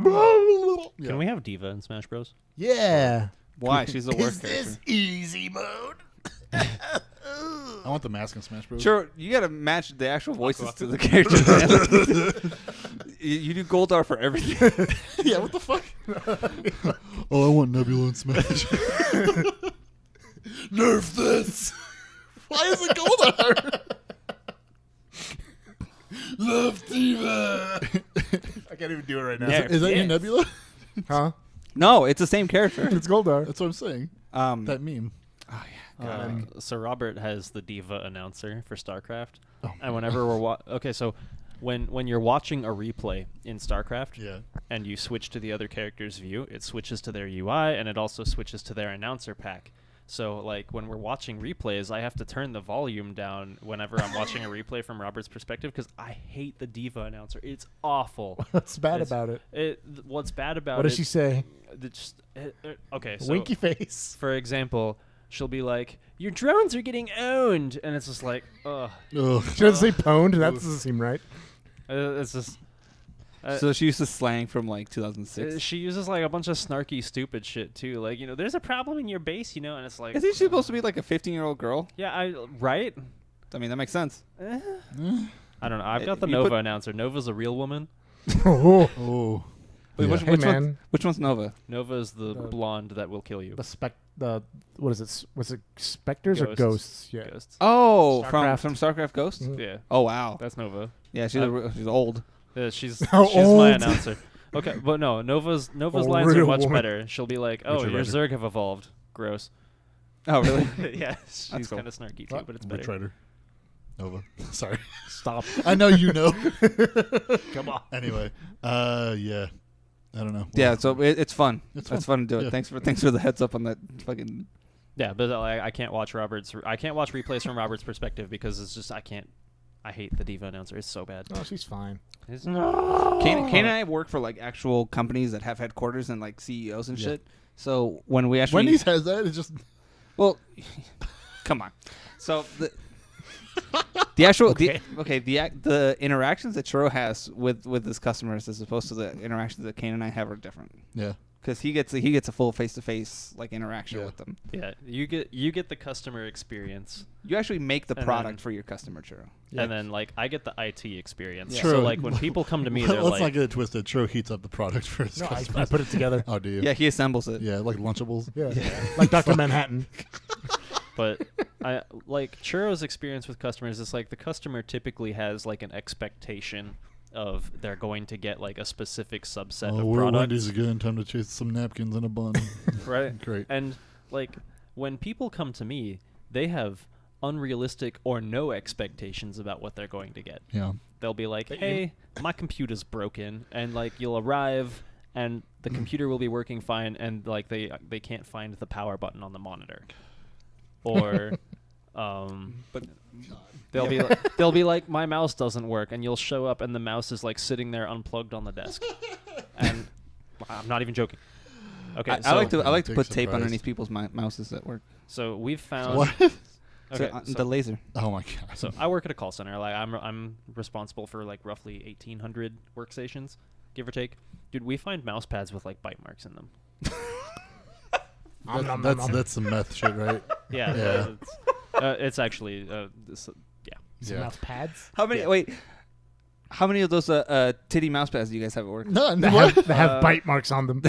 yeah. can we have Diva in Smash Bros? Yeah. why? She's the worst character. easy mode? I want the mask in Smash Bros. Sure, you gotta match the actual voices to the characters. Man. you do Goldar for everything. Yeah, what the fuck? Oh, I want Nebula in Smash. Nerf this. Why is it Goldar? Love Diva. I can't even do it right now. Yeah. Is that your Nebula? Huh? No, it's the same character. It's Goldar. That's what I'm saying. That meme. Oh yeah. So Robert has the Diva announcer for StarCraft, Oh, and whenever we're so when you're watching a replay in StarCraft, Yeah. and you switch to the other character's view, it switches to their UI and it also switches to their announcer pack. So like when we're watching replays, I have to turn the volume down whenever I'm watching a replay from Robert's perspective because I hate the Diva announcer. It's awful. What's bad It's- about it? What's bad about What it? does she say? Okay, so Winky face. for example, she'll be like, "Your drones are getting owned," and it's just like, ugh. Ugh. She doesn't say pwned. That doesn't seem right. It's just. So she uses slang from like 2006. She uses like a bunch of snarky, stupid shit too. Like, there's a problem in your base, and it's like, Isn't she supposed to be like a 15-year-old girl? yeah, right? I mean, that makes sense. I don't know. I've got the You Nova put- announcer. Nova's a real woman. Oh, Oh. Wait, Yeah. which Hey, man. one? Which one's Nova? Nova is the blonde that will kill you. what is it? Was it specters or Ghosts. ghosts? Yeah. Ghosts. Oh, StarCraft. from StarCraft Ghost. Mhm. Yeah, Oh wow. that's Nova. Yeah, she's old. She's How she's my old? announcer. Okay, but no, Nova's A lines are real much woman. better. She'll be like, "Oh, Richard your Rider. Zerg have evolved. Gross." Oh really? Yeah, she's cool. kind of snarky too, What? but it's Rich better. Rider. Nova. Sorry. Stop. I know you know. Come on. Anyway. Yeah. I don't know. Yeah. So it's fun. It's It's fun. fun to do it. Yeah. Thanks for the heads up on that fucking. Yeah, but I can't watch replays from Robert's perspective because it's just I hate the Diva announcer. It's so bad. Oh, she's fine. Kane and I work for like actual companies that have headquarters and like CEOs and Yeah. shit. So when we actually Wendy's has that. It's just well, come on. So the actual the interactions that Churro has with his customers as opposed to the interactions that Kane and I have are different. yeah. Because he gets a full face-to-face like interaction Yeah. with them. Yeah, you get the customer experience, You actually make the And product then- for your customer, Churro. Yeah. and then like I get the IT experience. True. So like when people come to me, they're Let's like, not get it twisted. Tro heats up the product for his No, I customers. put it together. Oh, do you? Yeah, he assembles it. Yeah, like Lunchables. Yeah. Like Dr. Manhattan. but I like Churro's experience with customers is like the customer typically has like an expectation of they're going to get like a specific subset Oh, of we're products. Wendy's again. Time to chase some napkins and a bun. Right. Great. And like when people come to me, they have unrealistic or no expectations about what they're going to get. Yeah. They'll be like, "Hey, my computer's broken," and like you'll arrive and the computer will be working fine, and like they can't find the power button on the monitor, or But they'll be like, "My mouse doesn't work," and you'll show up and the mouse is like sitting there unplugged on the desk, and I'm not even joking. Okay, I so like to Big put tape surprise. underneath people's mouses at work. so we've found What? Okay, the laser. Oh my god. So I work at a call center. Like I'm responsible for like roughly 1,800 workstations, give or take. Dude, we find mouse pads with like bite marks in them. That's some meth shit, right? Yeah. Yeah. It's actually Some mouse pads. How many? Yeah. Wait. How many of those titty mouse pads do you guys have at work? None. They What? have bite marks on them.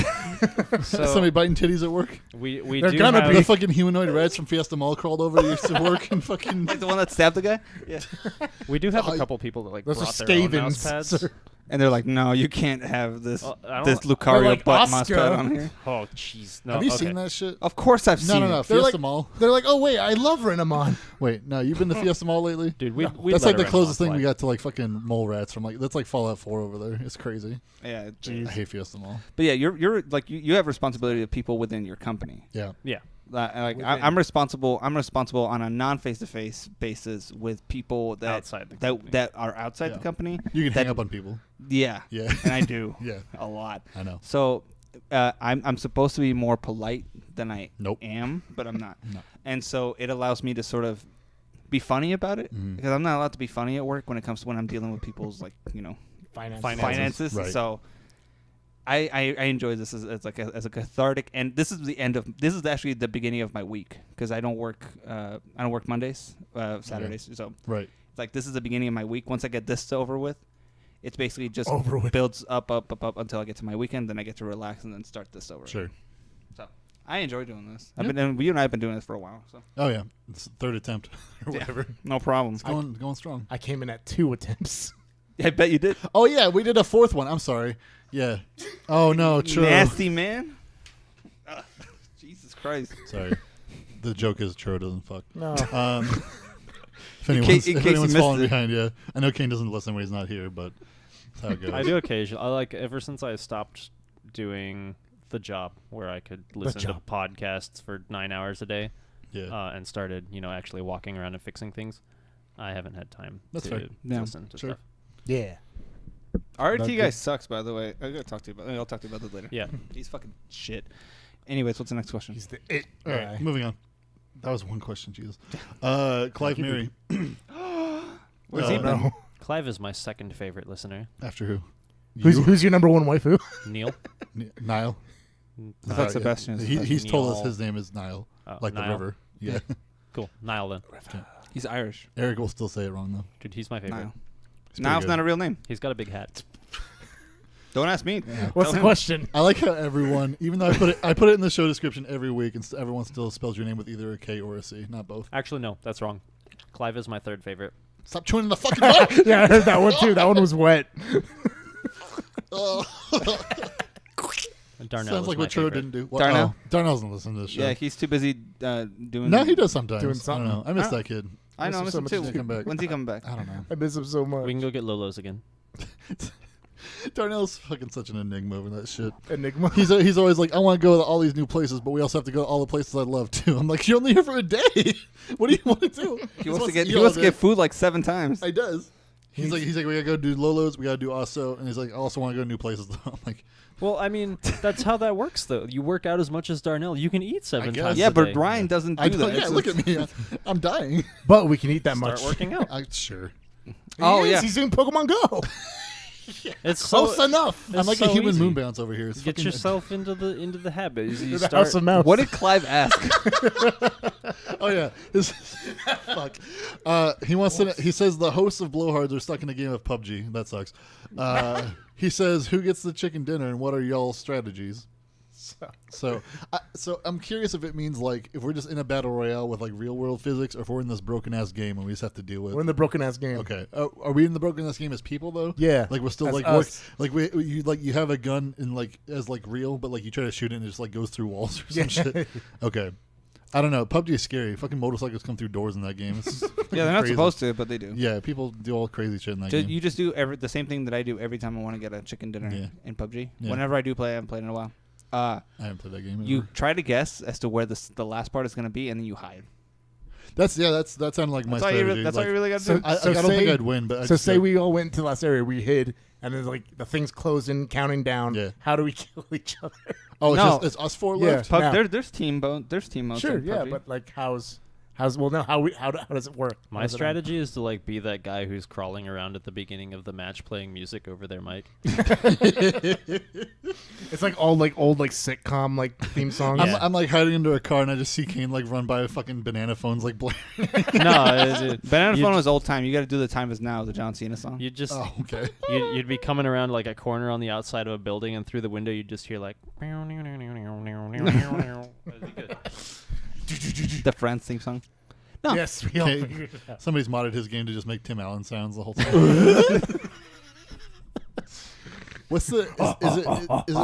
So Somebody biting titties at work? we They're do gonna have, be. The fucking humanoid rats from Fiesta Mall crawled over to work and fucking. Like the one that stabbed the guy? Yeah. we do have Oh, a couple people that like Those are brought their own mouse scavens, pads. sir. And they're like, no, you can't have this I don't- this They're Lucario like, butt mouse Oscar. pad on here. Oh jeez. No. Have you okay. seen that shit? Of course I've No, seen no, no. it. They're Fiesta like- Mall. They're like, oh wait, I love Renamon. Wait, no. You've been to Fiesta Mall lately? Dude, we That's let like the her in closest on thing we fly. got to like fucking mole rats from like that's like Fallout 4 over there. It's crazy. Yeah, I hate Fiesta Mall. but yeah, you're like you have responsibility of people within your company. Yeah. Yeah. I'm responsible. I'm responsible on a non-face-to-face basis with people that Outside the company. that are outside Yeah. the company. You can that, hang up on people. Yeah, Yeah. and I do. Yeah. A lot. I know. So I'm supposed to be more polite than I Nope. am, but I'm not. No. And so it allows me to sort of be funny about it Mhm. because I'm not allowed to be funny at work when it comes to when I'm dealing with people's finances. Right. So I enjoy this as a cathartic, and this is actually the beginning of my week because I don't work Mondays, Saturdays. So Right. it's like this is the beginning of my week. Once I get this over with, it's basically just Over with. builds up until I get to my weekend. Then I get to relax and then start this over. Sure. So I enjoy doing this. Yeah. And you and I have been doing this for a while, so Oh yeah. It's third attempt or Yeah. whatever. no problem. It's going strong. I came in at 2 attempts. I bet you did. Oh yeah, we did a fourth one. I'm sorry. Yeah. Oh no, true. Nasty man. Jesus Christ. Sorry. The joke is Churro doesn't fuck. No. If anyone's, in if case you anyone's missed falling it. behind, yeah. I know Kane doesn't listen when he's not here, but that's how it goes. I do occasionally. I like ever since I stopped doing the job where I could listen to job. podcasts for 9 hours a day, Yeah. and started, actually walking around and fixing things. I haven't had time That's to fair. Yeah. listen to Sure. stuff. Yeah. RT Not guy good. sucks, by the way. I gotta talk to you about. I'll talk to you about that later. Yeah. He's fucking shit. Anyways, what's the next question? He's the it All guy. right, moving on. That was one question, Jesus. Clive Mary. Where's Oh, he been? No. Clive is my second favorite listener. After who? Who's your number one waifu? Neil. Niall? I thought Sebastian is He's told us Niall. his name is Niall, Oh, like Niall. the river. Yeah. Cool. Niall then. He's Irish. Eric will still say it wrong though. Dude, he's my favorite. Niall. He's pretty Niall's good. not a real name. He's got a big hat. Don't ask me. What's Tell the him. question? I like how everyone, even though I put it in the show description every week, and everyone still spells your name with either a K or a C, not both. Actually, no, that's wrong. Clive is my third favorite. Stop chewing in the fucking mic. Yeah, I heard that one too. That one was wet. Oh. And Darnell Sounds is like my what Churro favorite. didn't do. Darnell? Oh, Darnell doesn't listen to this show. Yeah, he's too busy doing. No, he does sometimes. Doing I don't something. know. I miss that kid. I know. I Miss miss him him so too. much. Come back. When's he coming back? I don't know. I miss him so much. We can go get Lolo's again. Darnell's fucking such an enigma with that shit. Enigma. He's always like, I want to go to all these new places, but we also have to go to all the places I love too. I'm like, you're only here for a day. What do you want to do? He wants to eat get. He all wants to day. get food like 7 times. He does. He's like, we gotta go do Lolo's, we gotta do Osso, and he's like, I also want to go to new places. I'm like, Well, I mean, that's how that works, though. You work out as much as Darnell. You can eat 7 guess. times Yeah, a but day. Ryan doesn't do I that. don't, yeah, It's- look at me. I'm dying. But we can eat that Start much. working out. Sure. Oh, He is. yeah. He's doing Pokemon Go. It's Close so enough. I'm like so a human easy. moon bounce over here. It's get fucking- yourself into the habit. You The start. House of Mouse. What did Clive ask? Oh yeah. Fuck. He wants to. He says the hosts of Blowhards are stuck in a game of PUBG. That sucks. He says, "Who gets the chicken dinner, and what are y'all's strategies?" So I'm curious if it means like if we're just in a battle royale with like real world physics, or if we're in this broken ass game and we just have to deal with. We're in the broken ass game. Okay. Are we in the broken ass game as people though? Yeah. Like we're still As like us. you have a gun in like as like real, but like you try to shoot it and it just like goes through walls or some Yeah. shit. Okay. I don't know. PUBG is scary. Fucking motorcycles come through doors in that game. It's Yeah, they're not crazy. supposed to, but they do. Yeah, people do all crazy shit in that game. You just do the same thing that I do every time I want to get a chicken dinner Yeah. in PUBG. Yeah. Whenever I do play, I haven't played in a while. I haven't played that game. You ever. try to guess as to where the last part is going to be, and then you hide. That sounded like my That's all you. strategy. That's all Like, you really got to So- do. I don't think I'd win, but I'd So just say go- we all went to the last area, we hid, and then like the thing's closing, counting down. Yeah. How do we kill each other? Oh, No. it's us four Yeah. left. Now- There's team modes. Sure, in yeah, PUBG. but like how's How does it work? My strategy is to like be that guy who's crawling around at the beginning of the match playing music over their mic. It's like all like old like sitcom like theme songs. Yeah. I'm like hiding into a car and I just see Kane like run by with fucking banana phones like blaring. No, Banana Phone was old time. You got to do The Time Is Now, the John Cena song. you just Oh, okay. you'd be coming around like a corner on the outside of a building, and through the window you'd just hear like. That'd be good. The Friends theme song. No. Yes, we all Okay. figured it out. Somebody's modded his game to just make Tim Allen sounds the whole time. What's the is it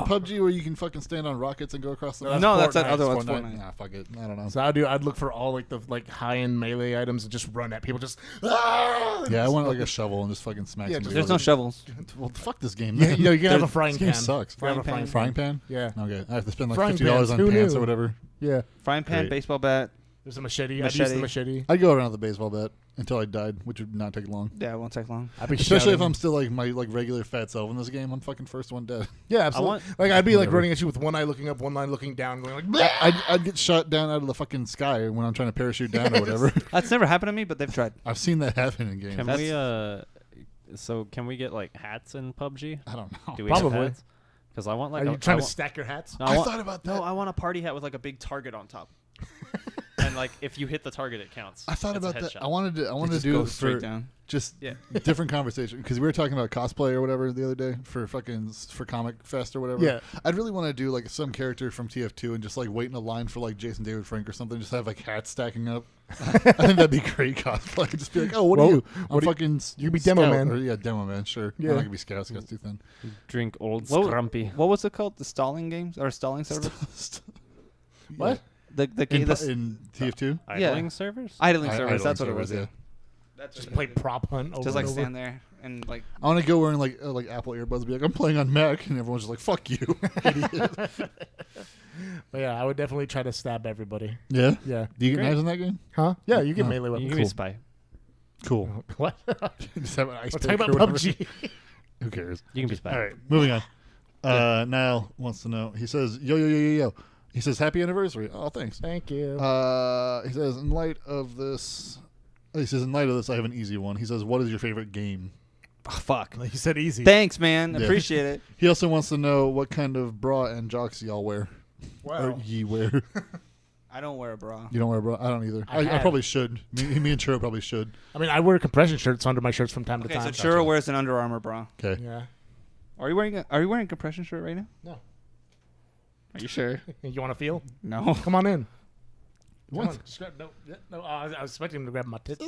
PUBG where you can fucking stand on rockets and go across the map? No, that's that Fortnite. other one. Fortnite. Fortnite. Nah, fuck it. I don't know. So I'd look for all like the high end melee items and just run at people. Just Yeah, I want like a shovel and just fucking smack. Yeah, somebody There's with no it. shovels. Well, fuck this game. Yeah, Man. you can have a This frying game pan. sucks. You can have a Frying pan? Yeah, Okay, I have to spend like Frying $50 on pans, who pants knew? or whatever. yeah. Frying pan, Great. baseball bat. There's a machete. I'd use Machete. the machete. I'd go around with the baseball bat until I died, which would not take long. Yeah, it won't take long. I'd be Especially if shouting. I'm still like my like regular fat self in this game. I'm fucking first one dead. Yeah, absolutely. want- Like I'd be like Whatever. running at you with one eye looking up, one eye looking down, going like. "Bleh!" I'd get shot down out of the fucking sky when I'm trying to parachute down or whatever. That's never happened to me, but they've tried. I've seen that happen in games. Can we get like hats in PUBG? I don't know. Do we Probably. have hats? Because I want like Are a, you trying I to want- stack your hats? No, I want, thought about that. No, I want a party hat with like a big target on top. And like if you hit the target, it counts. I thought It's a about that. headshot. I wanted to Just do go it straight for down. just Yeah. different conversation because we were talking about cosplay or whatever the other day for Comic Fest or whatever. Yeah. I'd really want to do like some character from TF2 and just like wait in a line for like Jason David Frank or something. Just have like hats stacking up. I think that'd be great cosplay. Just be like, oh, what Well, are you? I'm what do you- fucking. you could be Demo Scout. Man. Or, yeah, Demo Man. Sure. Yeah. I'm not gonna be Scout. Scout's too thin. Drink old What- scrumpy. What was it called? The stalling games or stalling service? What? The game. In TF2? Idling servers? Idling I- servers. That's what it idling was. servers, Yeah. Just play prop hunt over Just like and over. stand there and like. I want to go wearing like Apple earbuds. Be like, I'm playing on Mac, and everyone's just like, "Fuck you, idiot." But yeah, I would definitely try to stab everybody. Yeah. Yeah. Do you get Great. knives in that game? Huh? Yeah, you get Oh, melee You weapons. can be a spy. Cool. What? Just have an ice Let's pick talk or about whatever. PUBG. Who cares? You can be a spy. All right. Moving on. Niall wants to know. He says, "Yo, yo, yo, yo, yo." He says, "Happy anniversary." Oh, thanks. Thank you. He says, "In light of this," I have an easy one. He says, "What is your favorite game?" Oh, fuck. Like you said, easy. Thanks, man. Yeah. Appreciate it. He also wants to know what kind of bra and jocks y'all wear. Or Wow. ye wear. I don't wear a bra. You don't wear a bra? I don't either. I I had. probably should. Me and Churro probably should. I mean, I wear compression shirts under my shirts from time Okay, to so time. Churro wears an Under Armour bra. Okay. Yeah. Are you wearing a compression shirt right now? No. Are you sure? You want to feel? No. Come on in. What? Come on. Just grab- No. Yeah, no. I was expecting him to grab my tits.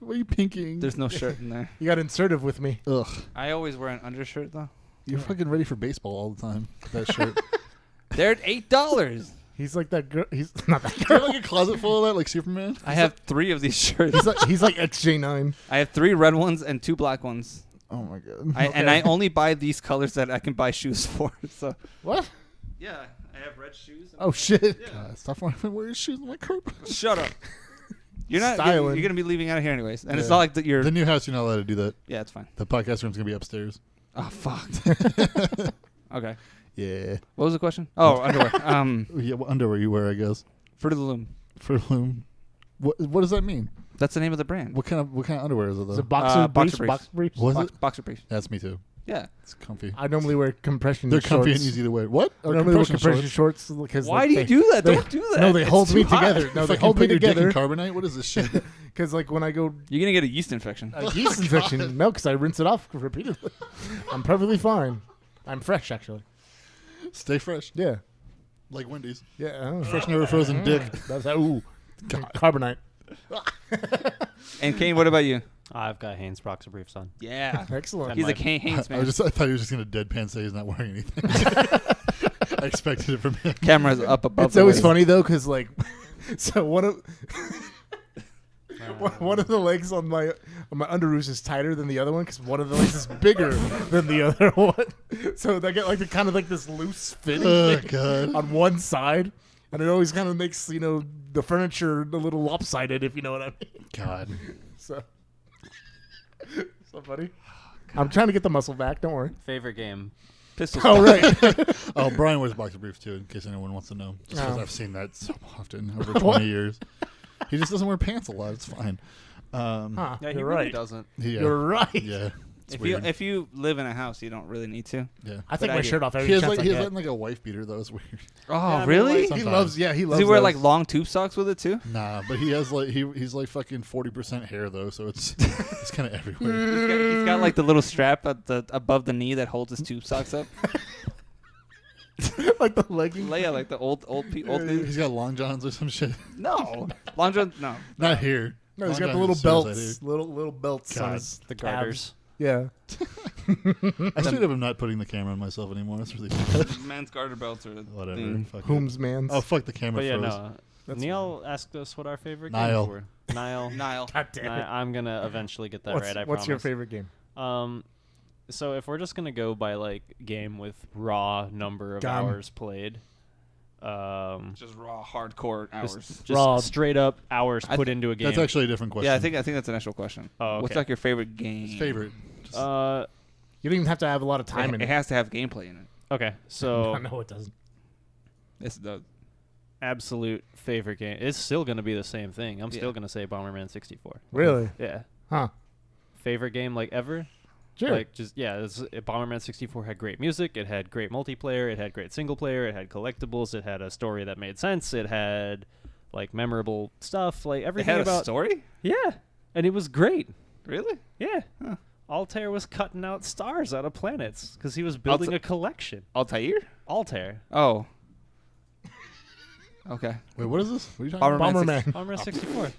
What are you pinking? There's no shirt in there. You got insertive with me. Ugh. I always wear an undershirt though. You're fucking ready for baseball all the time. That shirt. They're at $8. He's like that girl. He's not that You have girl. like a closet full of that, like Superman? I have 3 of these shirts. He's like XJ9. I have 3 red ones and 2 black ones. Oh my god. And I only buy these colors that I can buy shoes for. So What? yeah, I have red shoes. Oh shit. God, stop wearing shoes on my carpet. Shut up. You're not. Styling. You're gonna be leaving out of here anyways, and it's Yeah. not like that. You're. The new house, you're not allowed to do that. Yeah, it's fine. The podcast room's gonna be upstairs. Oh fuck. Okay. Yeah. What was the question? Oh, underwear. Yeah, what underwear you wear, I guess. Fruit of the Loom. For Loom. What does that mean? That's the name of the brand. What kind of underwear is it though? Is it boxer briefs? boxer briefs. Boxer briefs? Was it? Boxer briefs. That's me too. Yeah. It's comfy. I normally wear compression They're shorts. comfy and easy to wear. What? I Or normally wear compression compression shorts because Why do you do that? they- Don't do that. No, they It's hold too me hot. together. No, they Fucking hold me put your dick in together. carbonite? What is this shit? Because like when I go You're gonna get a yeast infection. a yeast infection, no, because I rinse it off repeatedly. I'm perfectly fine. I'm fresh actually. Stay fresh. Yeah. Like Wendy's. Yeah. Fresh, never frozen dick. That's ooh. Carbonite. And Kane, what about you? I've got Hanes boxer briefs on. Yeah. Excellent. He's my- a Kane Haynes man. I thought he was just gonna deadpan say he's not wearing anything. I expected it from him. Camera's up above. It's the always waist. funny though, because like, so one of the legs on my underoos is tighter than the other one because one of the legs is bigger than the other one. So they get like the kind of like this loose fitting Oh thing god. on one side, and it always kind of makes the furniture a little lopsided, if you know what I mean. God. So funny. I'm trying to get the muscle back. Don't worry. Favorite game? Pistol. Oh right. Oh, Brian wears boxer briefs too, in case anyone wants to know. Just because Oh. I've seen that so often over 20 years. He just doesn't wear pants a lot. It's fine. Huh, Yeah, he you're really right. doesn't. Yeah. You're right. Yeah. It's weird. If you live in a house, you don't really need to. Yeah. I take But my I- shirt off every He has chance I he has get. like a wife beater though. It's weird. Oh, I mean, really? like, He Sometimes. loves. Yeah, he loves. Does he wear those. like long tube socks with it too? Nah, but he has like he's like fucking 40% hair though, so it's kind of everywhere. He's got like the little strap at the above the knee that holds his tube socks up. like the leggings. Yeah, like the old dude. He's got long johns or some shit. No, long john. No. Not here. No, he's Long got the johns little is serious, belts. Little belts. on God, his The calves. garters. Yeah. I should have not putting the camera on myself anymore. That's really bad. Men's garter belts or Whatever. thing. Fuck it. Whom's man's. Oh fuck, the camera But yeah, froze. no. That's Neil asked us what our favorite Niall. games were. Niall. Niall. God damn it. I'm gonna eventually get that What's, right. I what's your promise. favorite game? So if we're just gonna go by like game with raw number of Gone. hours played, Just raw hardcore hours. just Raw. straight up hours I put into a game. That's actually a different question. Yeah, I think that's an actual question. Oh, What's okay. like your favorite game? His favorite. Just, You don't even have to have a lot of time in It it. has to have gameplay in it. Okay, so No, it doesn't. It's the absolute favorite game. It's still gonna be the same thing. I'm Yeah. still gonna say Bomberman 64. Really? Yeah. Huh. Favorite game like ever? Sure. Like just Bomberman 64 had great music, it had great multiplayer, it had great single player, it had collectibles, it had a story that made sense, it had like memorable stuff, like it everything had a about story. Yeah. And it was great. Really? Yeah. Huh. Altair was cutting out stars out of planets because he was building a collection. Altair? Altair. Oh. Okay. wait, what is this? What are you talking Bomberman about? Bomberman. Bomberman 64.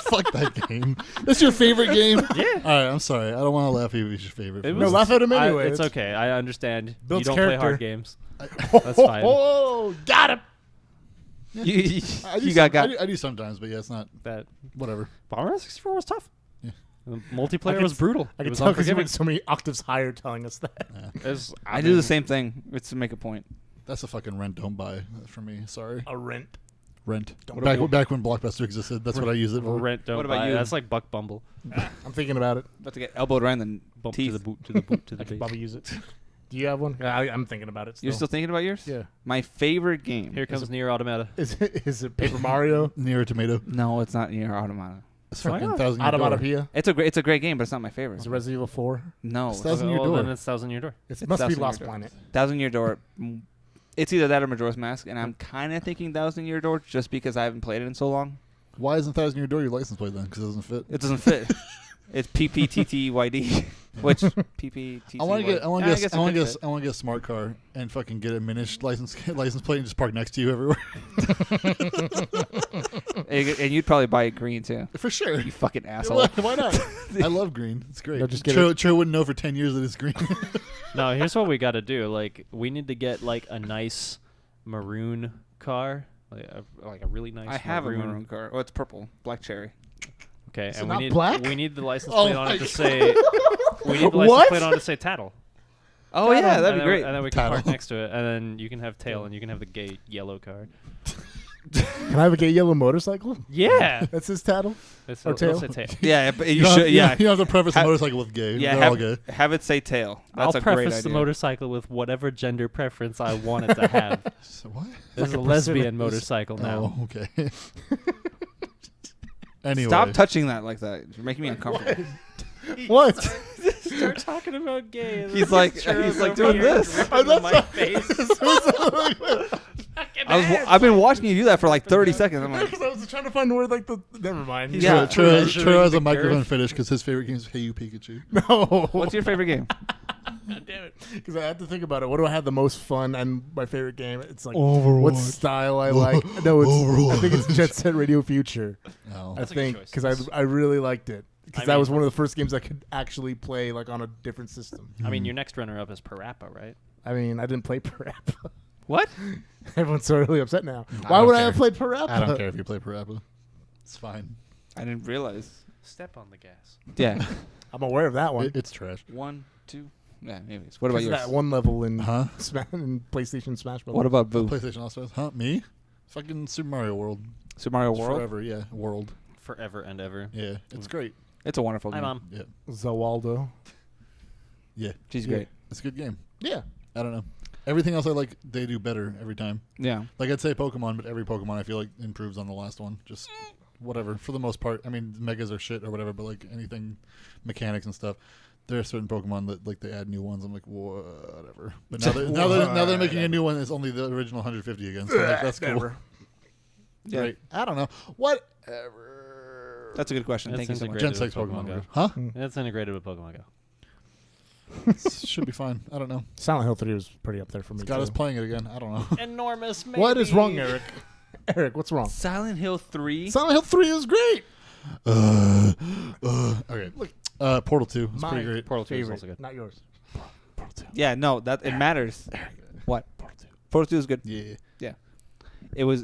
Fuck that game. That's your favorite game? Yeah. All right, I'm sorry. I don't want to laugh at you if it's your favorite. It No, was- laugh at him anyway. It's okay. I understand. Builds you don't play character. hard games. That's fine. Oh, got him. You I do got I do sometimes, but yeah, it's not. That Whatever. Bomberman 64 was tough. Yeah. The multiplayer could was brutal. I It can was tell because he unforgiving. went so many octaves higher telling us that. It was- I do the same thing. It's to make a point. That's a fucking rent. Don't buy for me. Sorry. A rent. Rent. Don't Back, go- back when Blockbuster existed, that's what I use it for. Rent, don't What about buy. you? That's like Buck Bumble. I'm thinking about it. About to get elbowed around the Bump teeth. to the boot, to the boot, to I the could base. probably use it. Do you have one? I'm thinking about it. Still. You're still thinking about yours? Yeah. My favorite game. Here comes Nier Automata. Is it Paper Mario? Near a tomato. No, it's not Nier Automata. It's Why fucking not? Thousand Year Door. Automatopoeia? It's a great game, but it's not my favorite. Is it Resident Evil 4? No, It's it's Thousand Year Well, Door. then it's Thousand Year Door. It It's must be Thousand Year Lost Door. Planet. Thousand Year Door. It's either that or Majora's Mask, and I'm kind of thinking Thousand Year Door just because I haven't played it in so long. Why isn't Thousand Year Door your license plate then? Because it doesn't fit. It doesn't fit. It's PPTTYD, which PPTTYD. I want to get. I want Yeah, to guess get. it I want could to fit. get. I want to get a smart car and fucking get a Minish license plate and just park next to you everywhere. And you'd probably buy it green too. For sure. You fucking asshole. Why not? I love green. It's great. No, just get Cho wouldn't know for 10 years that it's green. No, here's what we got to do. Like, we need to get like a nice maroon car, like a really nice. I have a maroon car. Oh, it's purple, black cherry. Okay, Is it and not we need black? we need the license Oh plate on my it to God. say. We need the license What? plate on it to say Tattle. Oh yeah, that'd And be then- great. And then we can park Tattle. next to it, and then you can have tail, and you can have the gay yellow car. Can I have a gay yellow motorcycle? Yeah, That's his tattle? it's Or it'll tail? say tail. Yeah, but you don't- should. Yeah, You don't have to preface a Ha- motorcycle with gay. yeah. They're all gay. Have it say tail. That's I'll a great preface idea. the motorcycle with whatever gender preference I want it to have. So what? This is a Like a lesbian Pacific- motorcycle now. Oh, okay. Anyway. Stop touching that like that. You're making me uncomfortable. What? Start talking about gay. He's like doing this. my face. I've been watching you do that for like 30 seconds. I'm like, Because I was trying to find where, like, the... Never mind. Yeah. Tro Measuring has the a microphone girth. finish because his favorite game is Hey You Pikachu. No. what's your favorite game? God damn it. Because I had to think about it. What do I have the most fun and my favorite game? It's like Overwatch. what style I like. No, it's I think it's Overwatch. Jet Set Radio Future. No. I That's a good think choice. because I really liked it. Because I that mean- was one of the first games I could actually play like on a different system. I mean, your next runner-up is Parappa, right? I mean, I didn't play Parappa. What? Everyone's so really upset now. I Why don't would I care. have played Parappa? I don't care if you play Parappa. It's fine. I didn't realize. Step on the gas. Yeah. I'm aware of that one. It's trash. 1, 2. Yeah, anyways. What about Because of yours? that one level in Huh? in PlayStation Smash Bros. What about Boo? PlayStation also. Huh? Me? Fucking Super Mario World. Super Mario World? Forever, yeah. World. Forever and ever. Yeah. It's great. It's a wonderful Hi, game. Mom. Yeah. Zawaldo? Yeah. She's Yeah. great. It's a good game. Yeah. I don't know. Everything else I like, they do better every time. Yeah. Like I'd say Pokemon, but every Pokemon I feel like improves on the last one. Just whatever for the most part. I mean, Megas are shit or whatever, but like anything, mechanics and stuff. There are certain Pokemon that like they add new ones. I'm like whatever. But now they're making a new one that's only the original 150 again. So like, that's cool. Yeah. Right. I don't know. Whatever. That's a good question. It's Thank you so much. integrated Gen 6 with Pokemon Go. Huh? It's integrated with Pokemon Go. Should be fine. I don't know. Silent Hill 3 was pretty up there for me. Scott is too. playing it again. I don't know. Enormous. Maybe. What is wrong, Eric? Eric, what's wrong? Silent Hill 3. Silent Hill 3 is great. Okay. Look, Portal 2 is pretty great. Portal 2 is Favorite, also good. not yours. Portal 2. Yeah, no, that it matters. What? Portal 2 is good. Yeah. It was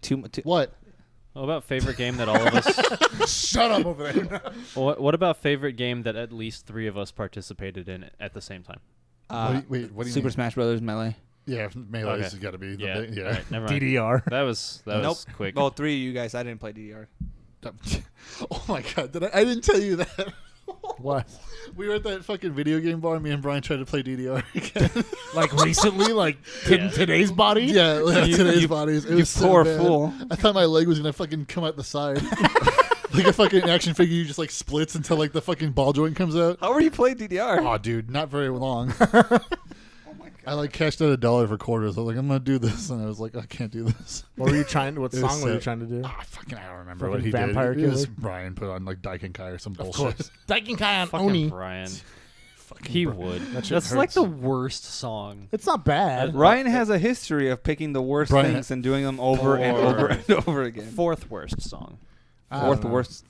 too What? What about favorite game that all of us? Shut up over there. What about favorite game that at least 3 of us participated in at the same time? What do you Super mean? Smash Brothers Melee. Yeah, Melee Okay. has got to be. Yeah. Yeah. All right, never mind. DDR. That was quick. Oh, 3 of you guys. I didn't play DDR. Oh my god! I didn't tell you that. What? We were at that fucking video game bar. Me and Brian tried to play DDR again. Like recently? Like today's body? Yeah, like today's bodies. It You was so poor bad. fool. I thought my leg was gonna fucking come out the side. Like a fucking action figure, you just like splits until like the fucking ball joint comes out. How are you playing DDR? Oh, dude, not very long. I like cashed out $1 for quarters. I was like, I'm gonna do this, and I was like, I can't do this. What were you trying? What It was song were you so- trying to do? Ah, fucking, I don't remember Fucking what he Vampire did. It was Killer? Brian put on like Daikenkai or some Of bullshit. course. Daikenkai on Fucking Oni. Brian. Fucking He Bri- would. That shit That's like hurts. the worst song. It's not bad. Ryan has a history of picking the worst Brian- things and doing them over and over and over again. 4th worst song. I don't Fourth know. worst.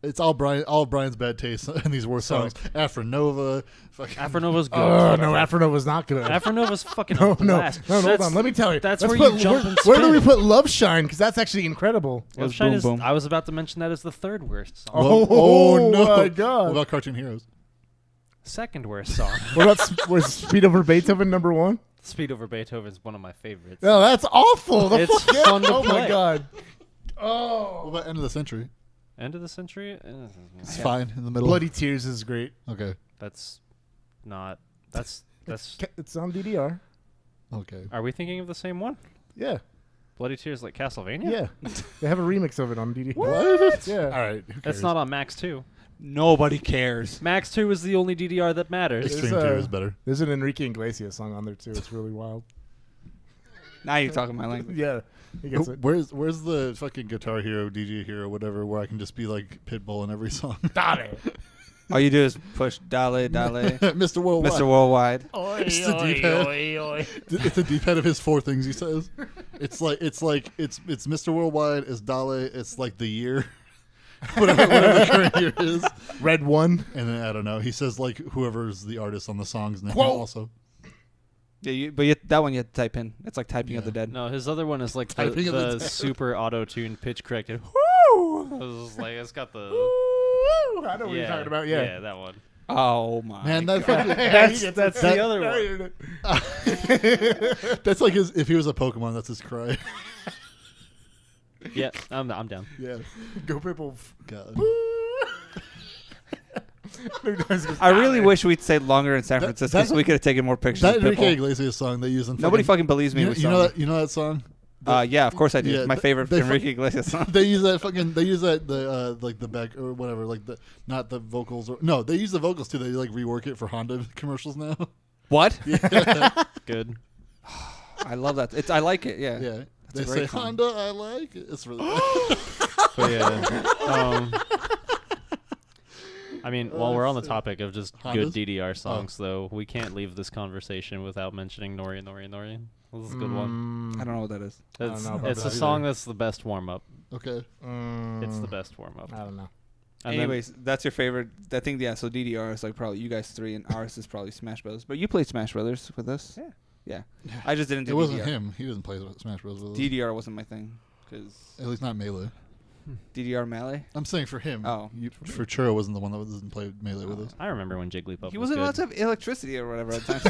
It's all Brian's bad taste in these worst songs. Afronova. Fucking Afronova's good. Oh, no, Afronova's not good. Afronova's fucking No, a no, blast. hold That's- on. Let me tell you. That's Let's where you put- jump and Where do we spin. put Love Shine? Because that's actually incredible. Love Boom, Shine is, boom. I was about to mention that as the 3rd worst song. Oh, no! my God. What about Cartoon Heroes? 2nd worst song. What about was Speed Over Beethoven number 1? Speed Over Beethoven is one of my favorites. No, that's awful. The It's fuck? fun to Oh, my play. God. What Oh. about End of the Century? End of the Century? It's fine in the middle. Bloody Tears is great. Okay. That's not. That's. It's on DDR. Okay. Are we thinking of the same one? Yeah. Bloody Tears like Castlevania? Yeah. They have a remix of it on DDR. What? Yeah. All right. Who That's cares? not on Max 2. Nobody cares. Max 2 is the only DDR that matters. Extreme It's, 2 is better. There's an Enrique Iglesias song on there, too. It's really wild. Now you're talking my language. Yeah. He gets it. Where's the fucking Guitar Hero, DJ Hero, whatever, where I can just be like Pitbull in every song? Dale. All you do is push dale, Mr. Worldwide. Mr. Worldwide. It's the D-pad. It's the D-pad of his 4 things he says. It's Mr. Worldwide. It's Dale. It's like the year, whatever the current year is. Red 1. And then I don't know. He says like whoever's the artist on the song's name Quote. also. Yeah, that one you have to type in. It's like typing of the dead. No, his other one is like the, Typing of the the dead. super auto-tuned pitch corrected. Woo! It's got the. I know what you're talking about. Yeah. Yeah, that one. Oh my. Man, that God. fucking, That's the other one. that's like his. If he was a Pokemon, that's his cry. Yeah, I'm down. Yeah. Go Pitbull. God. I really wish we'd stayed longer in San That- Francisco that- so we could have taken more pictures That of Enrique Pitbull. Iglesias song they use in Nobody fucking believes me you, with you know that song? Yeah, of course I do. Yeah, It's my favorite they Enrique Iglesias song. They use the like the back or whatever, like the not the vocals or no, they use the vocals too. They like rework it for Honda commercials now. What? Good. I love that. I like it. Yeah. Yeah. That's a They great say song. Honda, I like it. It's really But yeah. I mean, while we're on the topic of just good Hondas? DDR songs, though, we can't leave this conversation without mentioning Nori Nori Nori. This is a good one. I don't know what that is. don't It's, know about it's that a song either. that's the best warm up. okay. It's the best warm up. I don't know. Anyways, that's your favorite. I think so DDR is like probably you guys 3, and ours is probably Smash Brothers. But you played Smash Brothers with us. Yeah. I just didn't do It wasn't DDR. him. He doesn't play Smash Bros. With us. DDR wasn't my thing because At least not Melee. DDR Melee. I'm saying for him. Oh. For Churro wasn't the one that doesn't play Melee with us. I remember when Jigglypuff He was wasn't allowed good. to have electricity or whatever at times.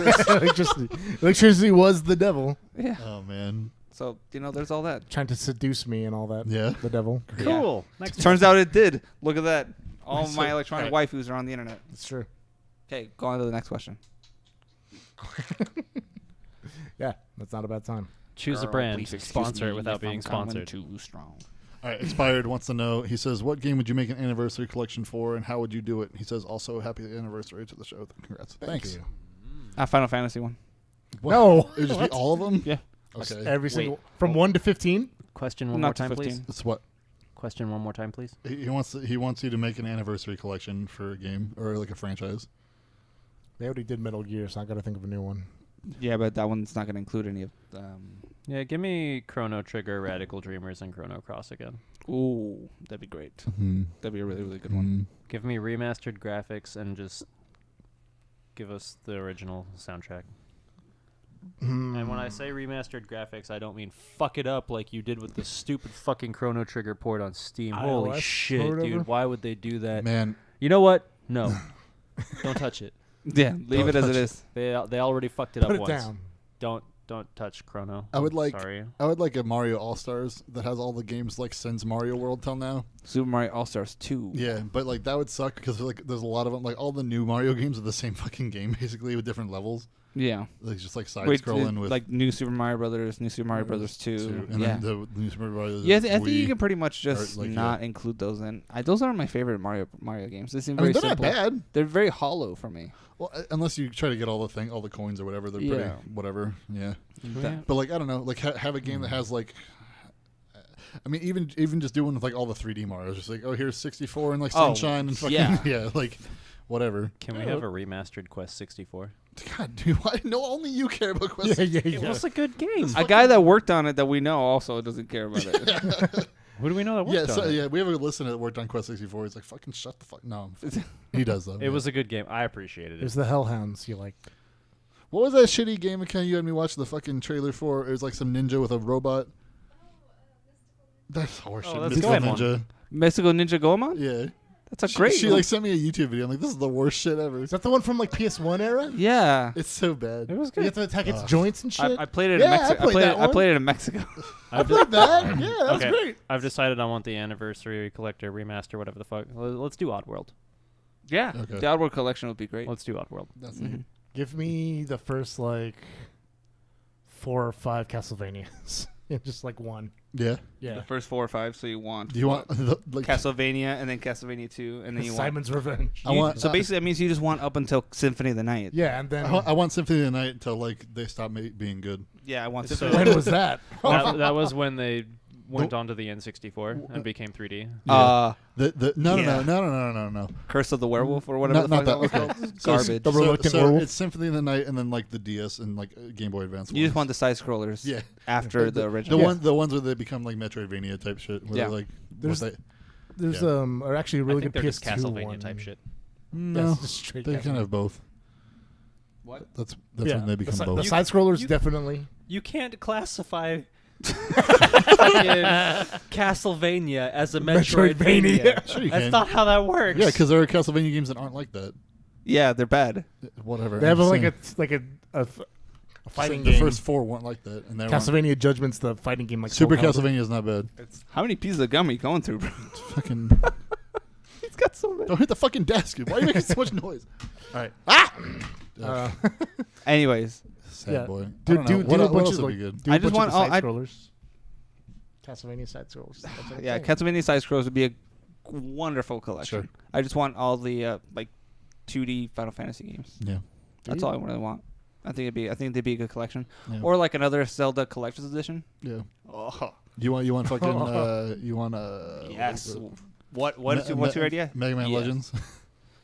Electricity was the devil Yeah. Oh man. So there's all that. trying to seduce me and all that. Yeah. The devil. Cool. Next Turns out it did. Look at that. All So- my electronic waifus are on the internet. It's true. Okay, go on to the next question. Yeah, that's not a bad time. Choose a Girl, brand, please excuse sponsor me it without if being I'm coming sponsored. Too strong. All right, Expired wants to know. He says, "What game would you make an anniversary collection for, and how would you do it?" He says, "Also, happy anniversary to the show. Congrats. Thanks." you. Final Fantasy one. What? No. It would just be all of them. Yeah. Okay. Every single from 1 to 15. Question one Not more to time, 15. please. It's what Question one more time, please. he wants you to make an anniversary collection for a game or like a franchise. They already did Metal Gear, so I got to think of a new one. Yeah, but that one's not going to include any of. Yeah, give me Chrono Trigger, Radical Dreamers, and Chrono Cross again. Ooh, that'd be great. Mm-hmm. That'd be a really, really good one. Give me remastered graphics and just give us the original soundtrack. And when I say remastered graphics, I don't mean fuck it up like you did with the stupid fucking Chrono Trigger port on Steam. Holy iOS shit, or whatever? dude. Why would they do that? Man, You know what? No. Don't touch it. Yeah, leave it as it is. They already fucked it Put up it once. down. Don't touch Chrono. I would like Sorry. I would like a Mario All Stars that has all the games like since Mario World till now. Super Mario All Stars 2. Yeah, but like that would suck because like there's a lot of them. Like all the new Mario games are the same fucking game basically with different levels. Yeah. Like just like side Wait, scrolling with like New Super Mario Brothers, New Super Mario Brothers 2. and Yeah. then the new Super Mario. Yeah, I think Wii. you can pretty much just like, not include those in. Those aren't my favorite Mario games. They seem I mean, very they're simple. not bad. They're very hollow for me. Well, unless you try to get all the coins or whatever, they're pretty Yeah. whatever. Yeah, Yeah. but like I don't know, like have a game that has like. I mean, even just doing with like all the 3D Mario's, just like here's 64 and like Oh, sunshine and fucking yeah. yeah, like whatever. Can we have a remastered Quest 64? God, dude, why? No, only you care about Quest. Yeah. It was a good game. A guy that worked on it that we know also doesn't care about it. Who do we know that worked Yeah, on so, it? yeah, we have a listener that worked on Quest 64. He's like, fucking shut the fuck. No, he does though. It was a good game. I appreciated There's it. the Hellhounds you like. What was that shitty game that you had me watch the fucking trailer for? It was like some ninja with a robot. That's horseshit. Oh, that's Mystical a good one. Ninja. Mexico Ninja Goemon? Yeah. That's a great She one. like sent me a YouTube video. I'm like, this is the worst shit ever. Is that the one from like PS1 era? Yeah. It's so bad. It was You good. have to attack its joints and shit. I played it Yeah, in I Mexico. played that I one. played it in Mexico. I played that. Yeah, that was Okay. great. I've decided I want the anniversary collector remaster, whatever the fuck. Let's do Oddworld. Yeah. Okay. The Outward Collection would be great. Let's do Oddworld. That's Mhm. Give me the first like 4 or 5 Castlevanias. Just like one. yeah. Yeah. The first 4 or 5, so you want Do you want like Castlevania and then Castlevania 2, and then you want. Simon's Revenge. I want So basically, that means you just want up until Symphony of the Night. Yeah, and then I want Symphony of the Night until like they stop being good. Yeah, I want So- Symphony. when was that? That was when they went onto the N64 and became 3D. Uh, No. Curse of the Werewolf or whatever. Not the that. fuck Okay. was So it's- Garbage. The Reluctant so Werewolf? it's Symphony of the Night and then like the DS and like Game Boy Advance. You just ones. want the side scrollers. Yeah. After the original. The ones where they become like Metroidvania type shit. Where Yeah. they're like There's- what There's Yeah. or actually a really I think good they're just PS2 Castlevania one. type shit. no, That's just straight they kind of have both. What? That's yeah. when they become the, both. The side scrollers you- definitely. You can't classify fucking Castlevania as a Metroidvania. Metroidvania. Sure you That's can. not how that works. Yeah, because there are Castlevania games that aren't like that. Yeah, they're bad. Whatever. They have I'm like just a fighting the game. first 4 weren't like that, and they Castlevania Judgment's the fighting game like Super Soul Calibur. Castlevania is not bad. How many pieces of gum are you going through, bro? It's fucking He's got so many. don't hit the fucking desk. Why are you making so much noise? All right. Uh, Anyways, Sad yeah. boy. do I don't know. do What a what bunch else of would like, be good? do I a just bunch of want the all- side scrollers. Castlevania side scrollers. That's what I'm yeah, saying. Castlevania side scrolls would be a wonderful collection. Sure. I just want all the like 2D Final Fantasy games. Yeah. That's all I really want. I think they'd be a good collection, Yeah. or like another Zelda Collector's Edition. Yeah. Oh You want fucking you want yes. What is what's your idea? Mega Man Yes. Legends.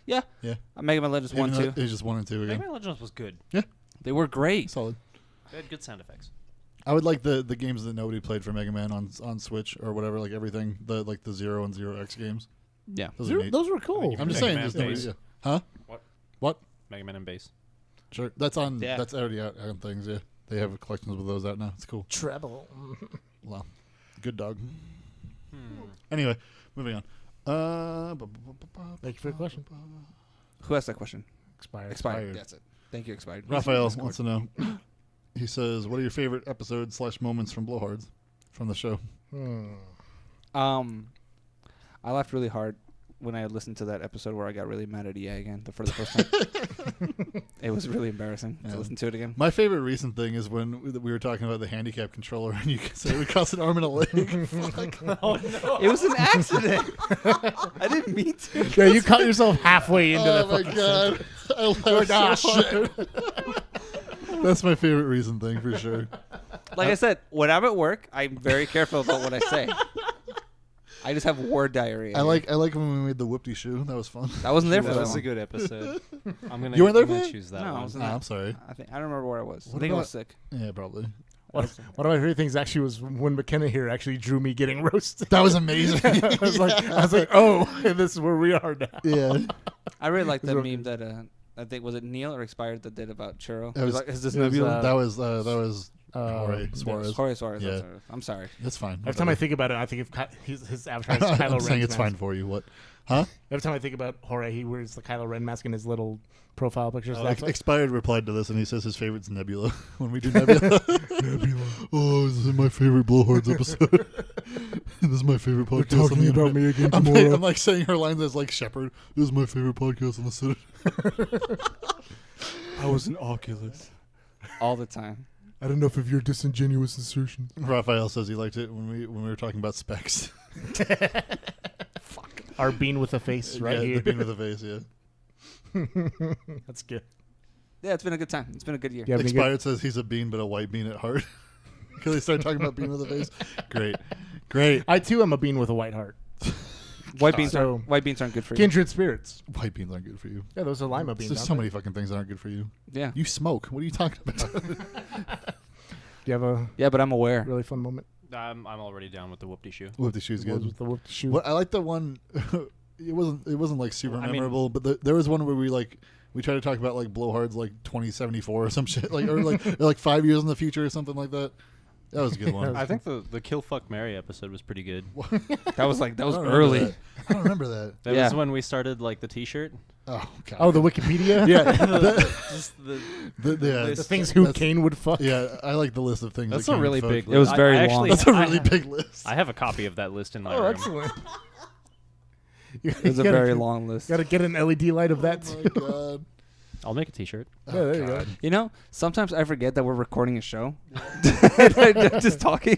Yeah. Yeah. Mega Man Legends 1, 2. It's just 1 and 2 Mega again. Man Legends was good. They were great. Solid. They had good sound effects. I would like the games that nobody played for Mega Man on Switch or whatever, like everything, the 0 and 0X games. Yeah. Those are neat. Those were cool. I'm just Mega saying, Man there's nobody. Base. Yeah. Huh? What? Mega Man and Bass. Sure. That's on. Yeah. That's already out on things. Yeah. They have collections with those out now. It's cool. Treble. Wow. Good dog. Anyway, moving on. Thank you for the question. Who asked that question? Expired. Expired. That's it. Thank you, Expired. Raphael wants to know. He says, "What are your favorite episodes / moments from Blowhards, from the show?" I laughed really hard when I listened to that episode where I got really mad at EA again for the first time. It was really embarrassing to listen to it again. My favorite recent thing is when we were talking about the handicap controller and you said it would cost an arm and a leg. Fuck. Oh no! It was an accident. I didn't mean to. Yeah, you cut yourself halfway into that. Oh my fucking god! I laughed so hard. That's my favorite recent thing for sure. Like I said, when I'm at work, I'm very careful about what I say. I just have word diarrhea. I like when we made the whoopty shoe. That was fun. I wasn't there for That that was one. a good episode. You weren't there for I'm gonna that? choose that No, I one. wasn't Ah, there. I'm sorry. I don't remember where I was. What I think I about- was sick. Yeah, probably. One of my favorite things actually was when McKenna here actually drew me getting roasted. That was amazing. I was like, oh, this is where we are now. Yeah. I really like that Is it- meme that I think was it Neil or Expired that did about Churro. That was- Like, is this it was, Nebula? That was Jorge Suarez. Jorge Suarez. Yeah. I'm sorry. That's fine. Every time I think about it, I think of his avatar is Kylo I'm saying Ren's it's fine mask. for you. What? Huh? Every time I think about Jorge, he wears the Kylo Ren mask in his little profile pictures. Expired replied to this, and he says his favorite's Nebula. When we do Nebula, Nebula. Oh, this is my favorite Blowhards episode. This is my favorite podcast. They're talking on the about internet. me again I'm tomorrow. like saying her lines as like Shepard. This is my favorite podcast on the internet. I was an Oculus. All the time. I don't know if your disingenuous assertion. Raphael says he liked it when we were talking about specs. Our bean with a face right yeah, here. the bean with the face. Yeah. That's good. Yeah, it's been a good time. It's been a good year. Yeah, Expired says he's a bean, but a white bean at heart. Because they started talking about bean with a face. Great. I too am a bean with a white heart. White beans So- aren't good for you. Kindred spirits. White beans aren't good for you. Yeah, those are lima beans. There's aren't so they? many fucking things that aren't good for you. Yeah. You smoke. What are you talking about? Do you have a Yeah, but I'm aware. really fun moment? I'm already down with the whoopty shoe. Whoop, the shoe's good. With the whoop shoe. What I like the one. It wasn't like super Well, I mean- memorable, but there was one where we tried to talk about like Blowhards like 2074 or some shit like or like 5 years in the future or something like that. That was a good one. I think the Kill Fuck Mary episode was pretty good. That was I don't remember early. that. I don't remember that. That Yeah. was when we started like the T-shirt. Oh god. Oh, the Wikipedia? yeah. Just the The list. things who That's- Kane would fuck. Yeah, I like the list of things. That's that a Kane really fuck. big list. It was very I long. actually- That's a I really have- big list. I have a copy of that list in my Oh, room. excellent. It was a very long list. Got to get an LED light of that Oh too. my god. I'll make a T-shirt. Yeah, there you go. You know, sometimes I forget that we're recording a show. Just talking.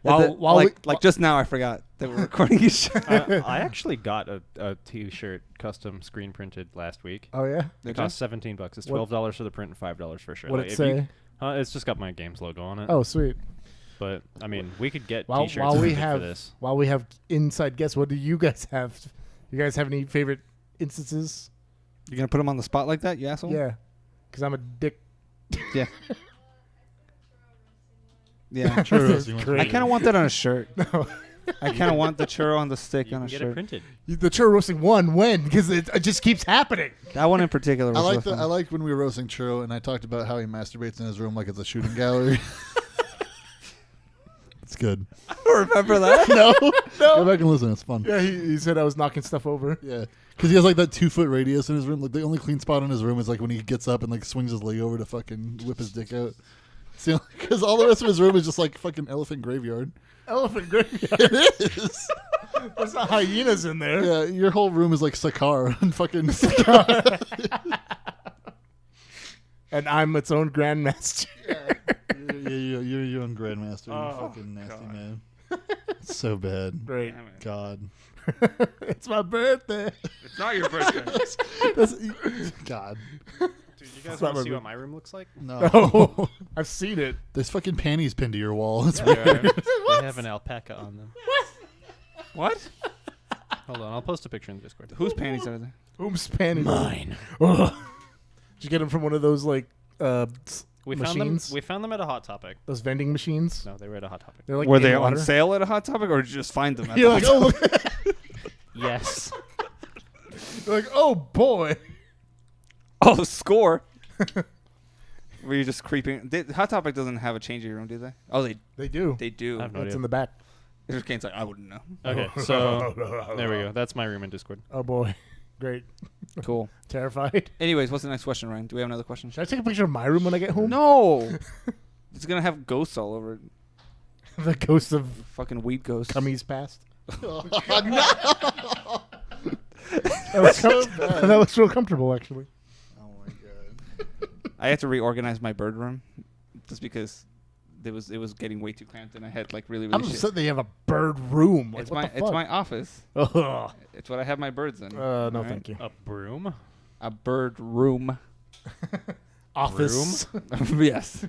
While Like just now, I forgot that we're recording a show. I actually got a T-shirt custom screen printed last week. Oh yeah. It cost $17. It's What- $12 for the print and $5 for shirt. What Like, it if say? you- it's just got my games logo on it. Oh sweet. But I mean, we could get While T-shirts we printed for have this. while we have inside guests, what do you guys have? You guys have any favorite instances? You're gonna put him on the spot like that, you asshole? Yeah, because I'm a dick. Yeah. Yeah. Sure, This is you want- great. I kind of want that on a shirt. No. I kind of want the churro on the stick You on can a get it shirt. printed. The churro roasting one when because it just keeps happening. That one in particular was I really like fun. I liked when we were roasting Churro and I talked about how he masturbates in his room like it's a shooting gallery. It's good. I don't remember that. No. Go back and listen. It's fun. Yeah, he said I was knocking stuff over. Yeah, because he has like that 2 foot radius in his room. Like the only clean spot in his room is like when he gets up and like swings his leg over to fucking whip his dick out. Because all the rest of his room is just like fucking elephant graveyard. Elephant graveyard. It is. There's not hyenas in there. Yeah, your whole room is like Sakar and fucking. And I'm its own grandmaster. You're your own grandmaster. You Oh, fucking nasty God. man. It's so bad. Great. God. It's my birthday. It's not your birthday. God. Dude, you guys It's want not to see my what my room looks like? No. Oh, I've seen it. There's fucking panties pinned to your wall. It's They have an alpaca on them. What? Hold on, I'll post a picture in the Discord. Whose panties are there? Whom's panties? Mine. Ugh. Did you get them from one of those like We machines? found them at a Hot Topic. Those vending machines? No, they were at a Hot Topic. They're like Were in they water. on sale at a Hot Topic, or did you just find them? At You're the like, Hot oh, Topic? look. Yes. You're like, oh boy. Oh, score. Were you just creeping? Hot Topic doesn't have a changing room, do they? Oh, They do. they do. I have no It's idea. in the back. There's Kane's like, I wouldn't know. Okay, so there we go. That's my room in Discord. Oh boy. Great. Cool. Terrified. Anyways, what's the next question, Ryan? Do we have another question? Should I take a picture of my room when I get home? No. It's gonna have ghosts all over it. The ghost of Fucking weed ghosts. Cummy's past. That was real comfortable, actually. Oh my god. I had to reorganize my bird room just because it was getting way too cramped and I had like really I'm shit. upset they have a bird room. Like, It's my office. Ugh. It's what I have my birds in. No, Alright? thank you. A broom? A bird room. Office. Yes.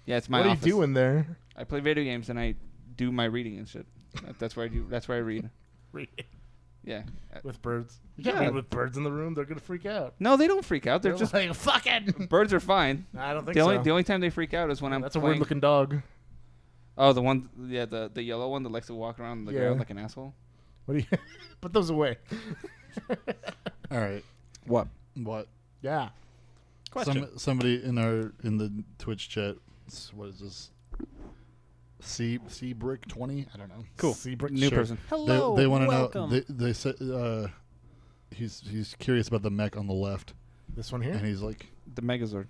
Yeah, it's my What are office. you doing there? I play video games and I do my reading and shit. That's where I do. That's where I read. Yeah. With birds. You Yeah. can't read with birds in the room. They're gonna freak out. No, they don't freak out. They're just like fucking. birds are fine. I don't think The so. only time they freak out is when I'm That's a playing. weird looking dog. Oh, the one. Yeah, the yellow one that likes to walk around the ground like an asshole. What do you? Put those away. All right. What? What? Yeah. Question. Somebody in the Twitch chat. What is this? C Brick 20. I don't know. Cool. New person. Hello. They want to welcome. know. They said he's curious about the mech on the left, This one here. and he's like, The Megazord.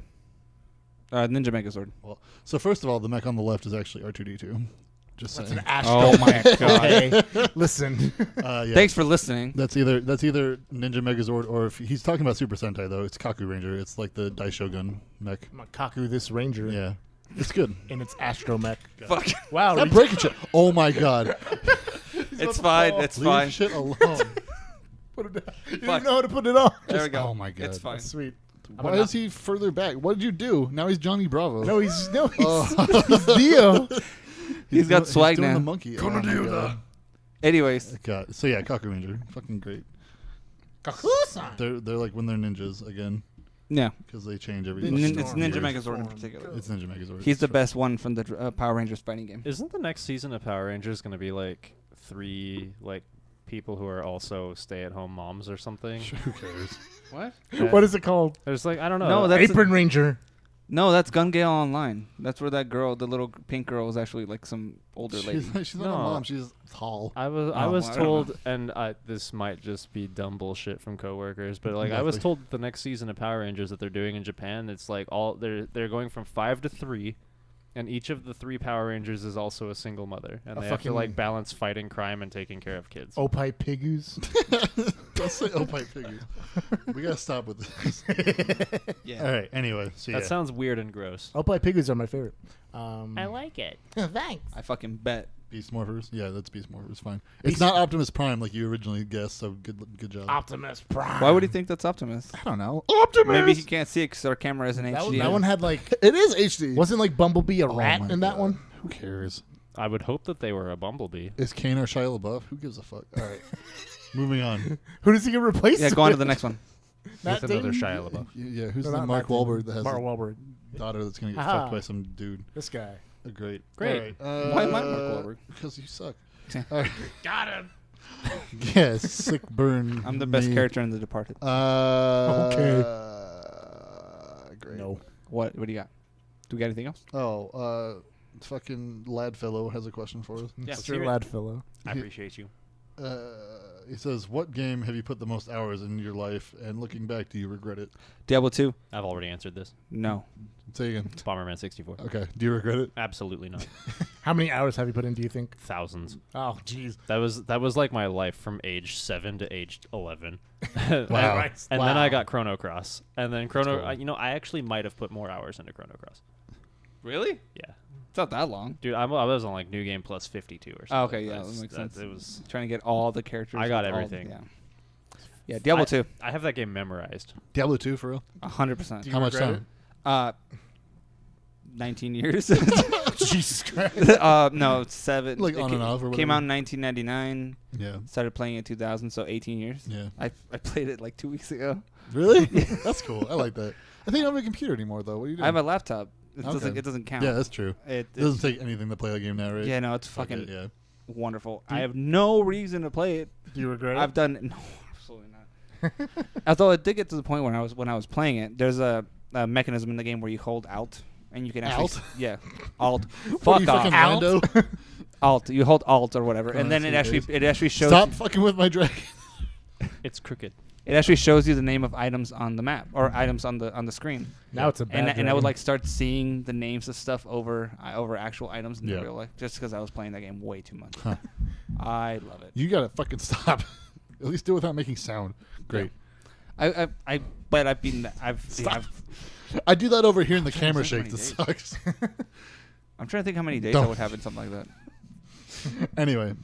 Ninja Megazord. well. So first of all, the mech on the left is actually R2D2. Just That's saying. an Astro. Oh my god. Okay. Listen. Yeah. Thanks for listening. That's either Ninja Megazord or if he's talking about Super Sentai though, it's Kaku Ranger. It's like the Daishogun mech. I'm gonna Kaku this ranger. Yeah, it's good. In its astromech. Fuck. Wow. That breaking shit. Oh my god. It's fine. It's Leave fine. shit alone. Put it down. You Fuck. didn't know how to put it on. There we go. Oh my god. It's fine. That's sweet. Why is he further back? What did you do? Now he's Johnny Bravo. No, he's Oh. he's Dio. He's got swag doing now. the monkey. Oh my God. Anyways, God. So yeah, Kaku Ranger, fucking great. Kakusan. They're like when they're ninjas again yeah. because they change every. Nin- It's fucking Ninja year. Megazord in particular. It's Ninja Megazord. He's the best one from the Power Rangers fighting game. Isn't the next season of Power Rangers going to be like 3 like people who are also stay-at-home moms or something? Who cares? What? What is it called? There's like I don't know. No, that's Apron Ranger. No, that's Gun Gale Online. That's where that girl, the little pink girl, is actually like some older lady. She's not a No. mom. She's tall. I was Oh, was I don't told, and this might just be dumb bullshit from coworkers, but like I was Exactly. told that the next season of Power Rangers that they're doing in Japan, it's like all they're going from 5 to 3, and each of the 3 Power Rangers is also a single mother, and A they have to fucking- like balance fighting crime and taking care of kids. Opie Pigus. Don't say Opie Piggy. We gotta stop with this. Yeah. All right. Anyway, so That yeah. sounds weird and gross. Opie Pigus are my favorite. like it. Thanks. I fucking bet. Beast Morphers. Yeah, that's Beast Morphers. Fine. It's not Optimus Prime like you originally guessed. So good job. Optimus Prime. Why would he think that's Optimus? I don't know. Optimus. Maybe he can't see it because our camera isn't That, HD. that one had like It is HD. wasn't like Bumblebee a rat my in that God. one? Who cares? I would hope that they were a bumblebee. Is Kane or Shia LaBeouf? Who gives a fuck? All right. Moving on. Who does he get replaced? Yeah, go on to with? the next one. Matt With another Damon? Shia LaBeouf. Yeah. Who's No, the not Mark Matt Damon. Wahlberg that has Mark a Wahlberg. daughter that's gonna get Aha. fucked by some dude? This guy. Great. Great. All right. Why am I Mark Wahlberg? Because you suck. Yeah. All right. Got him. Yes. Sick burn. I'm the best me. character in The Departed. Okay. Great. No. What do you got? Do we got anything else? Oh, fucking Ladfellow has a question for us. Yeah, Mr. hear it. Ladfellow. I appreciate you. He says, "What game have you put the most hours in your life? And looking back, do you regret it?" Diablo 2? I've already answered this. No. Say again. It's Bomberman 64. Okay. Do you regret it? Absolutely not. How many hours have you put in, do you think? Thousands. Oh, jeez. That was like my life from age 7 to age 11. Wow. And then I got Chrono Cross. And then cool. I actually might have put more hours into Chrono Cross. Really? Yeah. It's not that long. Dude, I was on like New Game Plus 52 or something. Oh, okay, yeah, That's- that makes sense. It was. Trying to get all the characters. I got with all the- everything. yeah. Yeah, Diablo 2. I have that game memorized. Diablo 2 for real? 100%. Do you How much regret time? 19 years. Jesus Christ. No, 7. Like It on and off or Came whatever? out in 1999. Yeah. Started playing in 2000, so 18 years. Yeah. I played it like 2 weeks ago. Really? That's cool. I like that. I think I don't have a computer anymore though. What are you doing? I have a laptop. It Okay. doesn't count. Yeah, that's true. It It doesn't take anything to play the game now, right? yeah, no, it's Fuck fucking it, yeah. wonderful. Do I you- have no reason to play it. Do you regret I've it? done no, absolutely not. Although it did get to the point when I was playing it. There's a mechanism in the game where you hold Alt and you can actually Alt? yeah, Alt. What are you, Fuck off. fucking Lando? Alt. You hold Alt or whatever, Oh, and then I see it actually shows Stop fucking with my dragon. It's crooked. it actually shows you the name of items on the map or items on the screen. Now it's a bad And I would dragon. like start seeing the names of stuff over actual items in Yeah. real life, just because I was playing that game way too much. Huh. I love it. You gotta fucking stop. At least do it without making sound. Great. I've I do that over here in the camera think shake. how That many sucks. I'm trying to think how many days Don't. I would have in something like that. Anyway,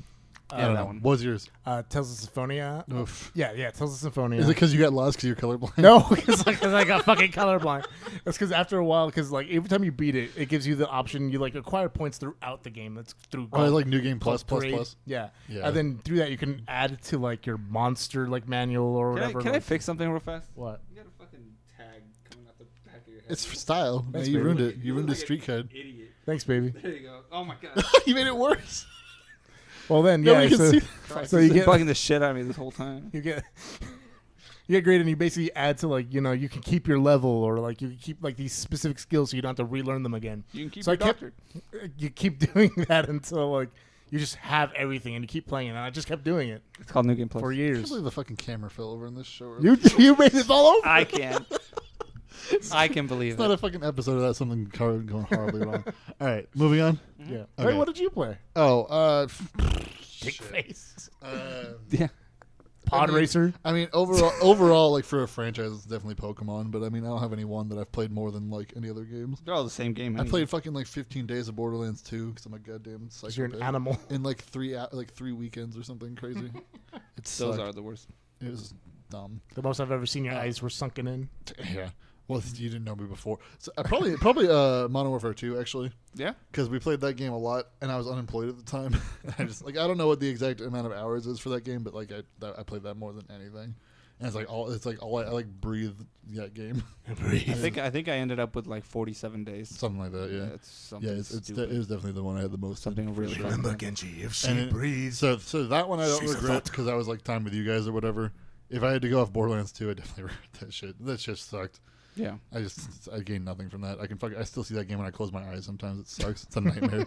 I don't that know. one. What was yours? Tales of Symphonia. Oof. Yeah, Tales of Symphonia. Is it because you got lost because you're colorblind? No, because I got fucking colorblind. That's because after a while, because like every time you beat it, it gives you the option you like acquire points throughout the game. That's through. Oh, like New Game Plus. Yeah. Yeah. And then through that, you can add to like your monster like manual or whatever. Can I fix something real fast? What? You got a fucking tag coming out the back of your head. It's for style. Thanks, Yeah, you baby. ruined it. You ruined the street cred. Idiot. Thanks, baby. There you go. Oh my god. You made it worse. Well then, Nobody yeah. can see. So you Been get bugging the shit out of me this whole time. you get great, and you basically add to like you can keep your level or like you can keep like these specific skills so you don't have to relearn them again. You can keep So your I kept- doctor. You keep doing that until like you just have everything and you keep playing it. And I just kept doing it It's called New Game Plus. for I can't years. believe the fucking camera fell over in this show. You made it all over. I can. I can believe It's not it. a fucking episode of that. Something going horribly wrong. All right, moving on. Yeah. Okay. Hey, what did you play? Oh, Dick face. Yeah. Pod Racer. I mean, overall, like for a franchise, it's definitely Pokemon. But I mean, I don't have any one that I've played more than like any other games. They're all the same game. I played fucking like 15 days of Borderlands 2 because I'm a goddamn Because you're an psychopath. animal. In like 3 weekends or something crazy. Those are the worst. It was dumb. The most I've ever seen your eyes were sunken in. Yeah. Well, you didn't know me before. So probably Modern Warfare 2 actually, Yeah. because we played that game a lot, and I was unemployed at the time. I just I don't know what the exact amount of hours is for that game, but like I played that more than anything. And it's like all I like breathe that game. I think I ended up with like 47 days. Something like that. Yeah. It's something Yeah, it stupid. was definitely the one I had the most. Something really sure. fun. Remember, Genji, if she And it- breathes. So that one I don't She's a regret thought. because I was like time with you guys or whatever. If I had to go off Borderlands 2, I definitely regret that shit. That shit sucked. Yeah. I gained nothing from that. I still see that game when I close my eyes. Sometimes it sucks. It's a nightmare.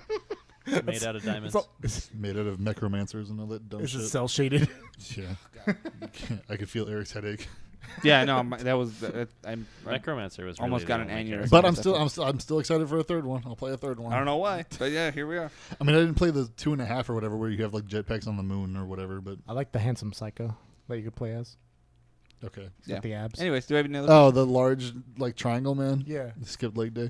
It's made out of diamonds. It's made out of necromancers and all that dumb Is shit. it cell shaded? Yeah. I could feel Eric's headache. Yeah. No. That was. I'm. Necromancer was Almost really got the an only aneurysm. character. But Exactly. I'm still excited for a third one. I'll play a third one. I don't know why, but yeah, here we are. I mean, I didn't play the 2.5 or whatever where you have like jetpacks on the moon or whatever. But I like the handsome psycho that you could play as. okay. He's got the abs. Anyways, do we have any other? Oh, the large like triangle man. Yeah. Skipped leg day.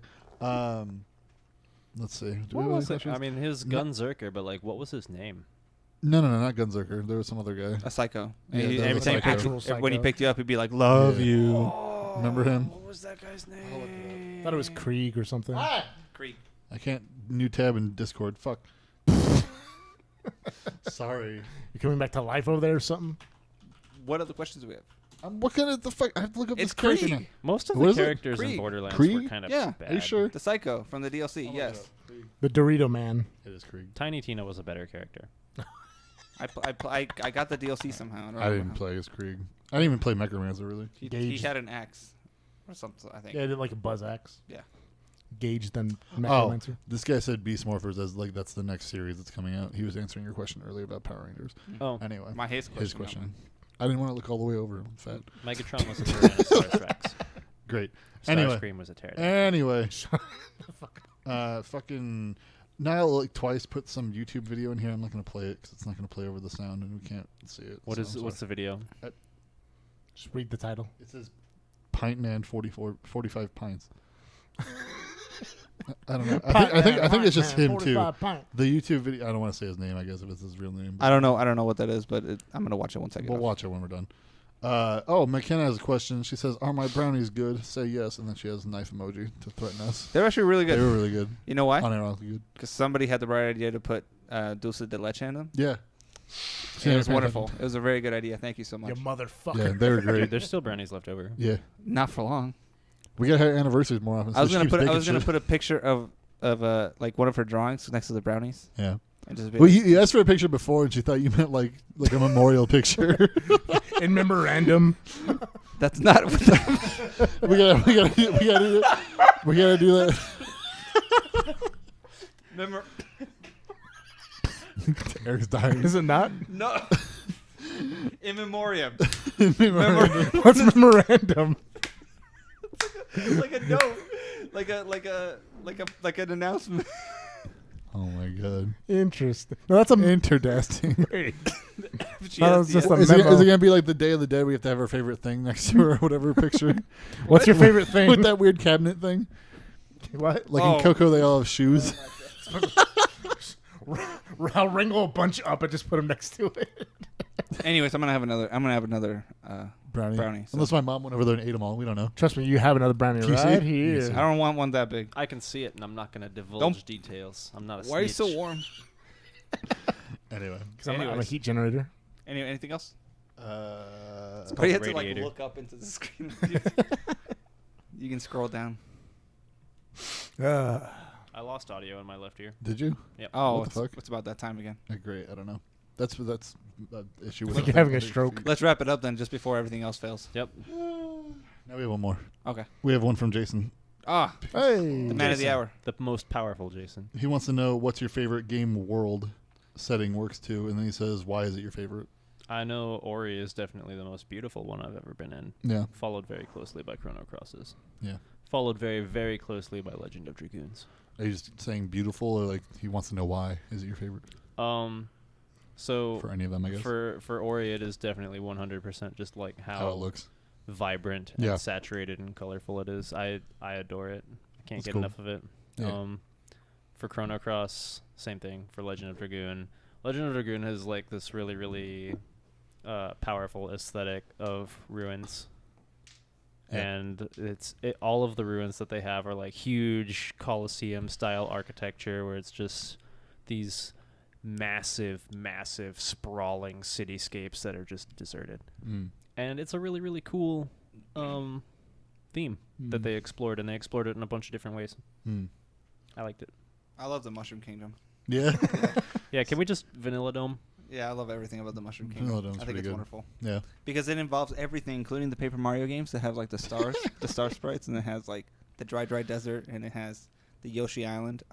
Let's see. Do What we have was any it? I questions? mean, his Gunzerker, but like, what was his name? No, not Gunzerker. There was some other guy. A psycho. Yeah, He- that every was time a psycho. Actual when he psycho. picked you up, he'd be like, "Love Yeah. you." Remember him? What was that guy's I name? thought it was Krieg or something. Creek. I can't new tab in Discord. Fuck. Sorry. You coming back to life over there or something? What other questions do we have? I'm looking at the fuck. I have to look up It's this character Krieg. now. Most of What the is it? characters in Krieg. Borderlands Krieg? were kind of Yeah. bad. Are you sure? The psycho from the DLC. Yes. The Dorito Man. It is Krieg. Tiny Tina was a better character. I got the DLC somehow. I, don't I know didn't how. play as Krieg. I didn't even play Necromancer really. He Gage. had an axe or something. I think. Yeah, I did like a buzz axe. Yeah. Gage then Oh, Necromancer. this guy said Beast Morphers as like that's the next series that's coming out. He was answering your question earlier about Power Rangers. Oh, Anyway, My his question. his question. I didn't want to look all the way over. I'm fat. Megatron was a Tyrannosaurus Rex. Great. Starscream Anyway. was a pterodactyl. Anyway, fucking Niall like twice put some YouTube video in here. I'm not gonna play it because it's not gonna play over the sound and we can't see it. What so is? I'm What's the sorry. video? Just read the title. It says Pint Man 45 pints. I don't know. I think it's just him too. The YouTube video. I don't want to say his name. I guess if it's his real name. I don't know. I don't know what that is, but I'm gonna watch it once I get We'll off. watch it when we're done. Oh, McKenna has a question. She says, "Are my brownies good?" Say yes, and then she has a knife emoji to threaten us. They're actually really They good. were really good. You know why? Unironically good. Because somebody had the right idea to put dulce de leche in them. Yeah. And it was wonderful. It was a very good idea. Thank you so You much. motherfucker. Yeah, they were Dude, great. there's still brownies left over. Yeah. Not for long. We gotta have anniversaries more often. I was so she gonna keeps put. I baking was gonna shit. put a picture of like one of her drawings next to the brownies. Yeah. And just be Well, like, you asked for a picture before, and she thought you meant like a memorial picture. In memorandum. that's not. What the, we gotta do that. remember? Eric's dying. Is it not? No. In memoriam. Memorial. What's memorandum? Like a note. Like an announcement. Oh my god. Interesting. No, that's a Interdasting. If That was just a Is memo. it gonna be like the Day of the Dead? We have to have our favorite thing next to her or whatever picture. What's your favorite thing? With that weird cabinet thing? What? Like Oh. in Coco, they all have shoes. I'll wrangle a bunch up and just put them next to it. Anyways, I'm gonna have another Brownie. so- Unless my mom went over there and ate them all. We don't know. Trust me, you have another brownie Can you see right it? You can here. see I don't want one that big. I can see it, and I'm not going to divulge Don't- details. I'm not a Why are you so snitch. warm? Anyway. 'Cause I'm a Anyways. heat generator. Anyway, anything else? It's But you have called to like radiating. look up into the screen. You can scroll down. I lost audio in my left ear. Did you? Oh, What the fuck? it's about that time again. Great. I don't know. That's the issue with Like the you're having a thing. stroke. Let's wrap it up then, just before everything else fails. Yep. Now we have one more. Okay. We have one from Jason. Ah, Hey. the man of the Jason. hour. The most powerful Jason. He wants to know what's your favorite game world setting works to, and then he says, why is it your favorite? I know Ori is definitely the most beautiful one I've ever been in. Yeah. Followed very closely by Chrono Crosses. Yeah. Followed very, very closely by Legend of Dragoons. Are you just saying beautiful, or like he wants to know why is it your favorite So for any of them? I guess for Ori, it is definitely 100% just like how it looks. vibrant Yeah. and saturated and colorful it is. I adore it. I can't That's get cool. enough of it. Yeah. For Chrono Cross, same thing. For Legend of Dragoon, Legend of Dragoon has like this really, really powerful aesthetic of ruins. Yeah. And all of the ruins that they have are like huge Colosseum style architecture where it's just these massive, massive sprawling cityscapes that are just deserted. And it's a really, really cool theme that they explored, and they explored it in a bunch of different ways. I liked it. I love the Mushroom Kingdom. Yeah. Yeah, can we just Vanilla Dome? Yeah, I love everything about the Mushroom Kingdom. Vanilla Dome's I think pretty it's good. wonderful Yeah. because it involves everything, including the Paper Mario games that have like the stars, the star sprites, and it has like the dry desert, and it has the Yoshi Island.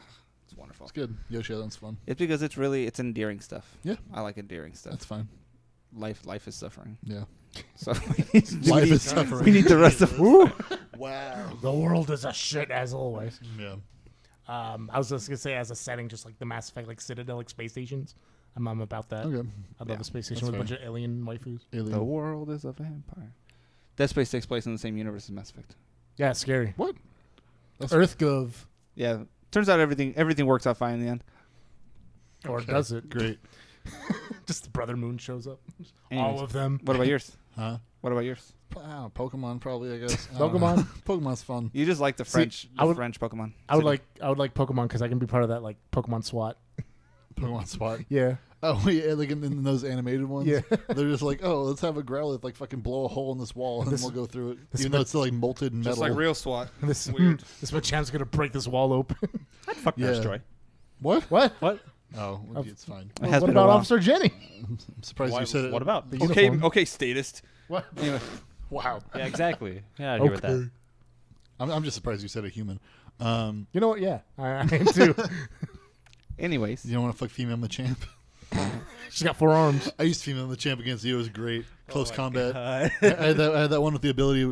It's wonderful. It's good. Yoshi Island's fun. It's because it's endearing stuff. Yeah. I like endearing stuff. That's fine. Life is suffering. Yeah. So Life is suffering. we need the rest of. Wow. The world is a shit as always. Yeah. I was just gonna say as a setting, just like the Mass Effect, like Citadel, like space stations. I'm about that. Okay. I'd love a space station that's with a bunch fair. of alien waifus. Alien. The world is a vampire. Dead Space takes place in the same universe as Mass Effect. Yeah, it's scary. What? That's EarthGov, Yeah. Turns out everything works out fine in the end. or Okay. does it? Great. Just the Brother Moon shows up. Anyways. All of them. What about yours? Huh? What about yours? I don't know, Pokemon probably, I guess. I don't know. Pokemon? Pokemon's fun. You just like the French, I would- French Pokemon. I would like Pokemon because I can be part of that like Pokemon SWAT. Pokemon Spot. Yeah. Oh, yeah, like in those animated ones. Yeah. They're just like, oh, let's have a Growlithe like fucking blow a hole in this wall and This- then we'll go through it. this Even though it's still like molten metal. Just like real SWAT. This Weird. This Machamp's gonna break this wall open. Fuck Yeah. Nurse Joy. What? What? What? Oh, well, Of- it's fine. It has What been a about while. Officer Jenny? I'm surprised Why- you said it. what about? The Okay, uniform. okay, statist. What? Anyway, Wow. Yeah, exactly. Yeah, I hear with that. I'm just surprised you said a human. You know what? Yeah, I am too. anyways, You don't want to fuck female Machamp? She's got 4 arms. I used female Machamp against you. It was great. Close combat. God. I had that one with the ability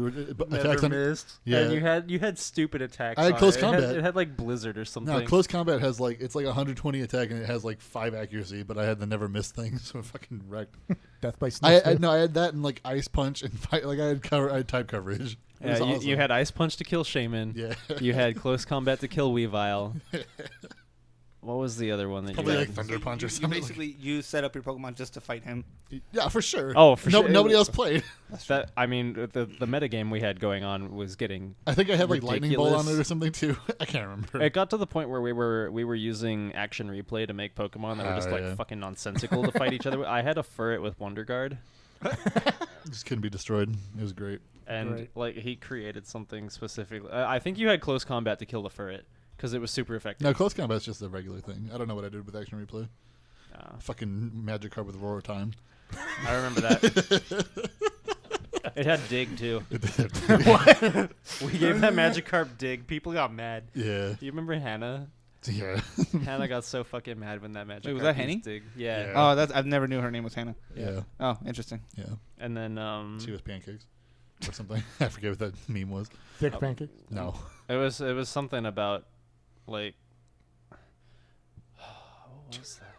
attacks on. missed. Yeah. And you had stupid attacks. I had on close it. combat. It had like Blizzard or something. No, close combat has like it's like 120 attack and it has like 5 accuracy, but I had the never miss thing, so it fucking wrecked. Death by I Snake. no, I had that and like ice punch and fight. Like I had type coverage. It was Yeah, you awesome. had Ice Punch to kill Shaman. Yeah. You had Close Combat to kill Weavile. What was the other one that Probably you like had? Thunder Punch or you something. basically you set up your Pokemon just to fight him. Yeah, for sure. Oh, for sure. Nobody else played. That I mean, the metagame we had going on was getting. I think I had like lightning bolt on it Ridiculous. or something too. I can't remember. It got to the point where we were using action replay to make Pokemon that were just Oh, like yeah. fucking nonsensical to fight each other with. I had a Furret with Wonder Guard, Just couldn't be destroyed. It was great. and Right. like he created something specifically. I think you had Close Combat to kill the Furret because it was super effective. No, close combat's just a regular thing. I don't know what I did with action replay. Uh, Fucking magic card with Roar Time. I remember that. It had Dig too. What? We gave that Magikarp Dig. People got mad. Yeah. Do you remember Hannah? Yeah. Hannah got so fucking mad when that Magikarp Wait, was that used Henny? Dig. Yeah. Yeah. Oh, I've never knew her name was Hannah. Yeah. Oh, interesting. Yeah. And then She was pancakes or something. I forget what that meme was. Thick pancakes. No. it was something about like what was that?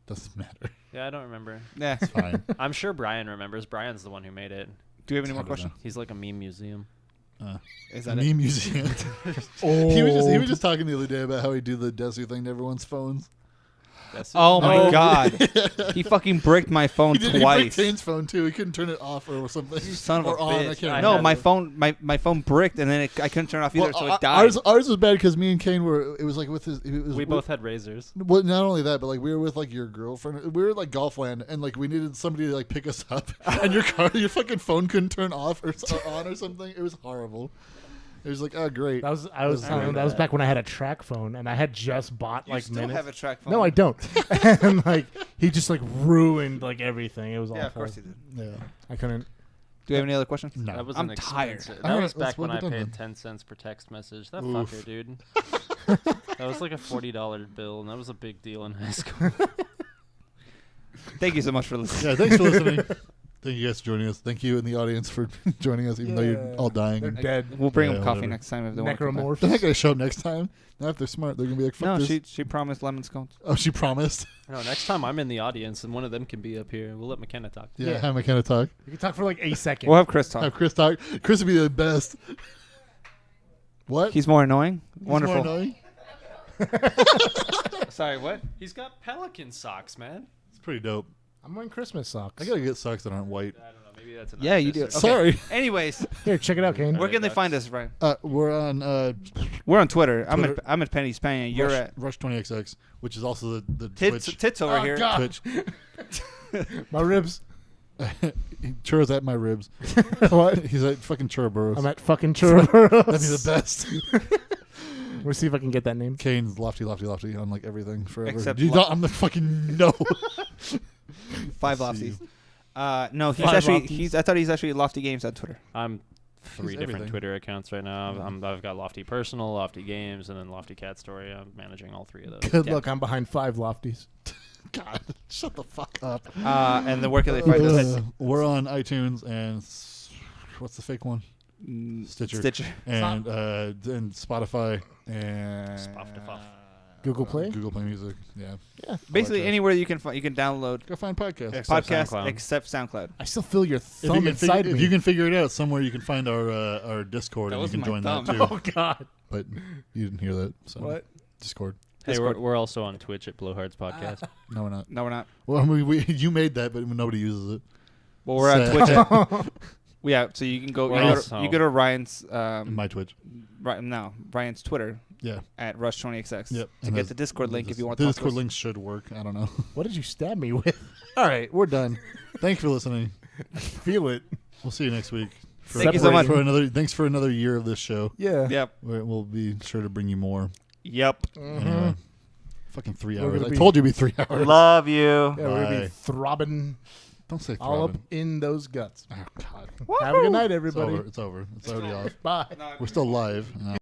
Doesn't matter. Yeah, I don't remember. Yeah. It's fine. I'm sure Brian remembers. Brian's the one who made it. Do we have any more I don't questions? He's like a meme museum. Is that Meme it? museum. Oh. He was just talking the other day about how he do the Desu thing to everyone's phones. That's Oh my Oh. god. He fucking bricked my phone He bricked twice. Kane's phone too. He couldn't turn it off or something. Son of a or on. I bitch. can't No, remember. my phone bricked and then I couldn't turn it off either, so it died. Ours was bad because me and Kane were. It was like with his. It was, we both had razors. Well, not only that, but like we were with like your girlfriend. We were at, like Golfland, and like we needed somebody to like pick us up, and your fucking phone couldn't turn off or on or something. It was horrible. It was like, oh great. That was back when I had a track phone, and I had just bought You like still minutes. have a track phone. No, I don't. And like he just like ruined like everything. It was Yeah, awful. of course he did. Yeah. I couldn't. Do we have any other questions? No. That was I'm an tired. expensive- All That right, was let's back when get I done paid then. 10 cents per text message. That Oof. fucker, dude. That was like a $40 bill, and that was a big deal in high school. Thank you so much for listening. Yeah. Thanks for listening. Thank you guys for joining us. Thank you in the audience for joining us, even though you're all dying. They're dead. We'll bring Yeah, them coffee whatever. next time if they want to come back. Necromorphs. They're not gonna show up next time. Now if they're smart, they're gonna be like, "Fuck No, this." she promised lemon scones. Oh, she promised. No, next time I'm in the audience, and one of them can be up here. We'll let McKenna talk. Yeah. Yeah. Have McKenna talk. You can talk for like a second. We'll have Chris talk. Have Chris talk. Chris would be the best. What? He's more annoying. He's Wonderful. more annoying? Sorry, what? He's got pelican socks, man. It's pretty dope. I'm wearing Christmas socks. I gotta get socks that aren't white. I don't know. Maybe that's an Yeah, you do. artist or Okay. Sorry. Anyways, Here, check it out, Kane. where can they bucks. find us, Ryan? We're on We're on Twitter. Twitter. I'm at Penny Spanian. You're at Rush 20XX, which is also the Tits Twitch. Tits over Oh, here. God. Twitch. My ribs. Churros at my ribs. What? He's at fucking Churros. I'm at fucking churros. That'd be the best. We'll see if I can get that name. Kane's lofty on like everything forever. Except You don't- I'm the fucking no. 5 Let's see. lofties. No, he's 5 actually lofties. I thought he's actually Lofty Games on Twitter. I'm 3 different everything. Twitter accounts right now. I've got Lofty Personal, Lofty Games, and then Lofty Cat Story. I'm managing all 3 of those. Good Yeah. luck. I'm behind 5 lofties. God, shut the fuck up. And then where can they find us? We're on iTunes and what's the fake one? Stitcher. And Spotify and Spotify. Google Play. Google Play Music. Yeah. Basically Podcast. anywhere you can download Go find podcasts. Except podcasts SoundCloud. except SoundCloud. I still feel your If you, thumb can inside if me. you can figure it out, somewhere you can find our Discord That and you can wasn't join my that thumb. too. Oh God. But you didn't hear that. So What? Discord. Hey, we're also on Twitch at Blowhards Podcast. No, we're not. No, we're not. Well, I mean, you made that, but nobody uses it. Well, we're on Sad. Twitch. Yeah, so you can go. We're You also- go to Ryan's My Twitch. Ryan's Twitter Yeah. at Rush20XX Yep. to And get the Discord link if you want to The talk to Discord us. link should work. I don't know. What did you stab me with? All right, we're done. Thanks for listening. Feel it. We'll see you next week. Thank you so much. Thanks for another year of this show. Yeah. Yep. We'll be sure to bring you more. Yep. Anyway, fucking 3 We're hours. gonna I be- told you it'd be 3 hours. Love you. Yeah, we're gonna Bye. be throbbing Don't say all up throbbing. in those guts. Oh God. Have a good night, It's everybody. over. It's over. It's already off. Bye. We're still live.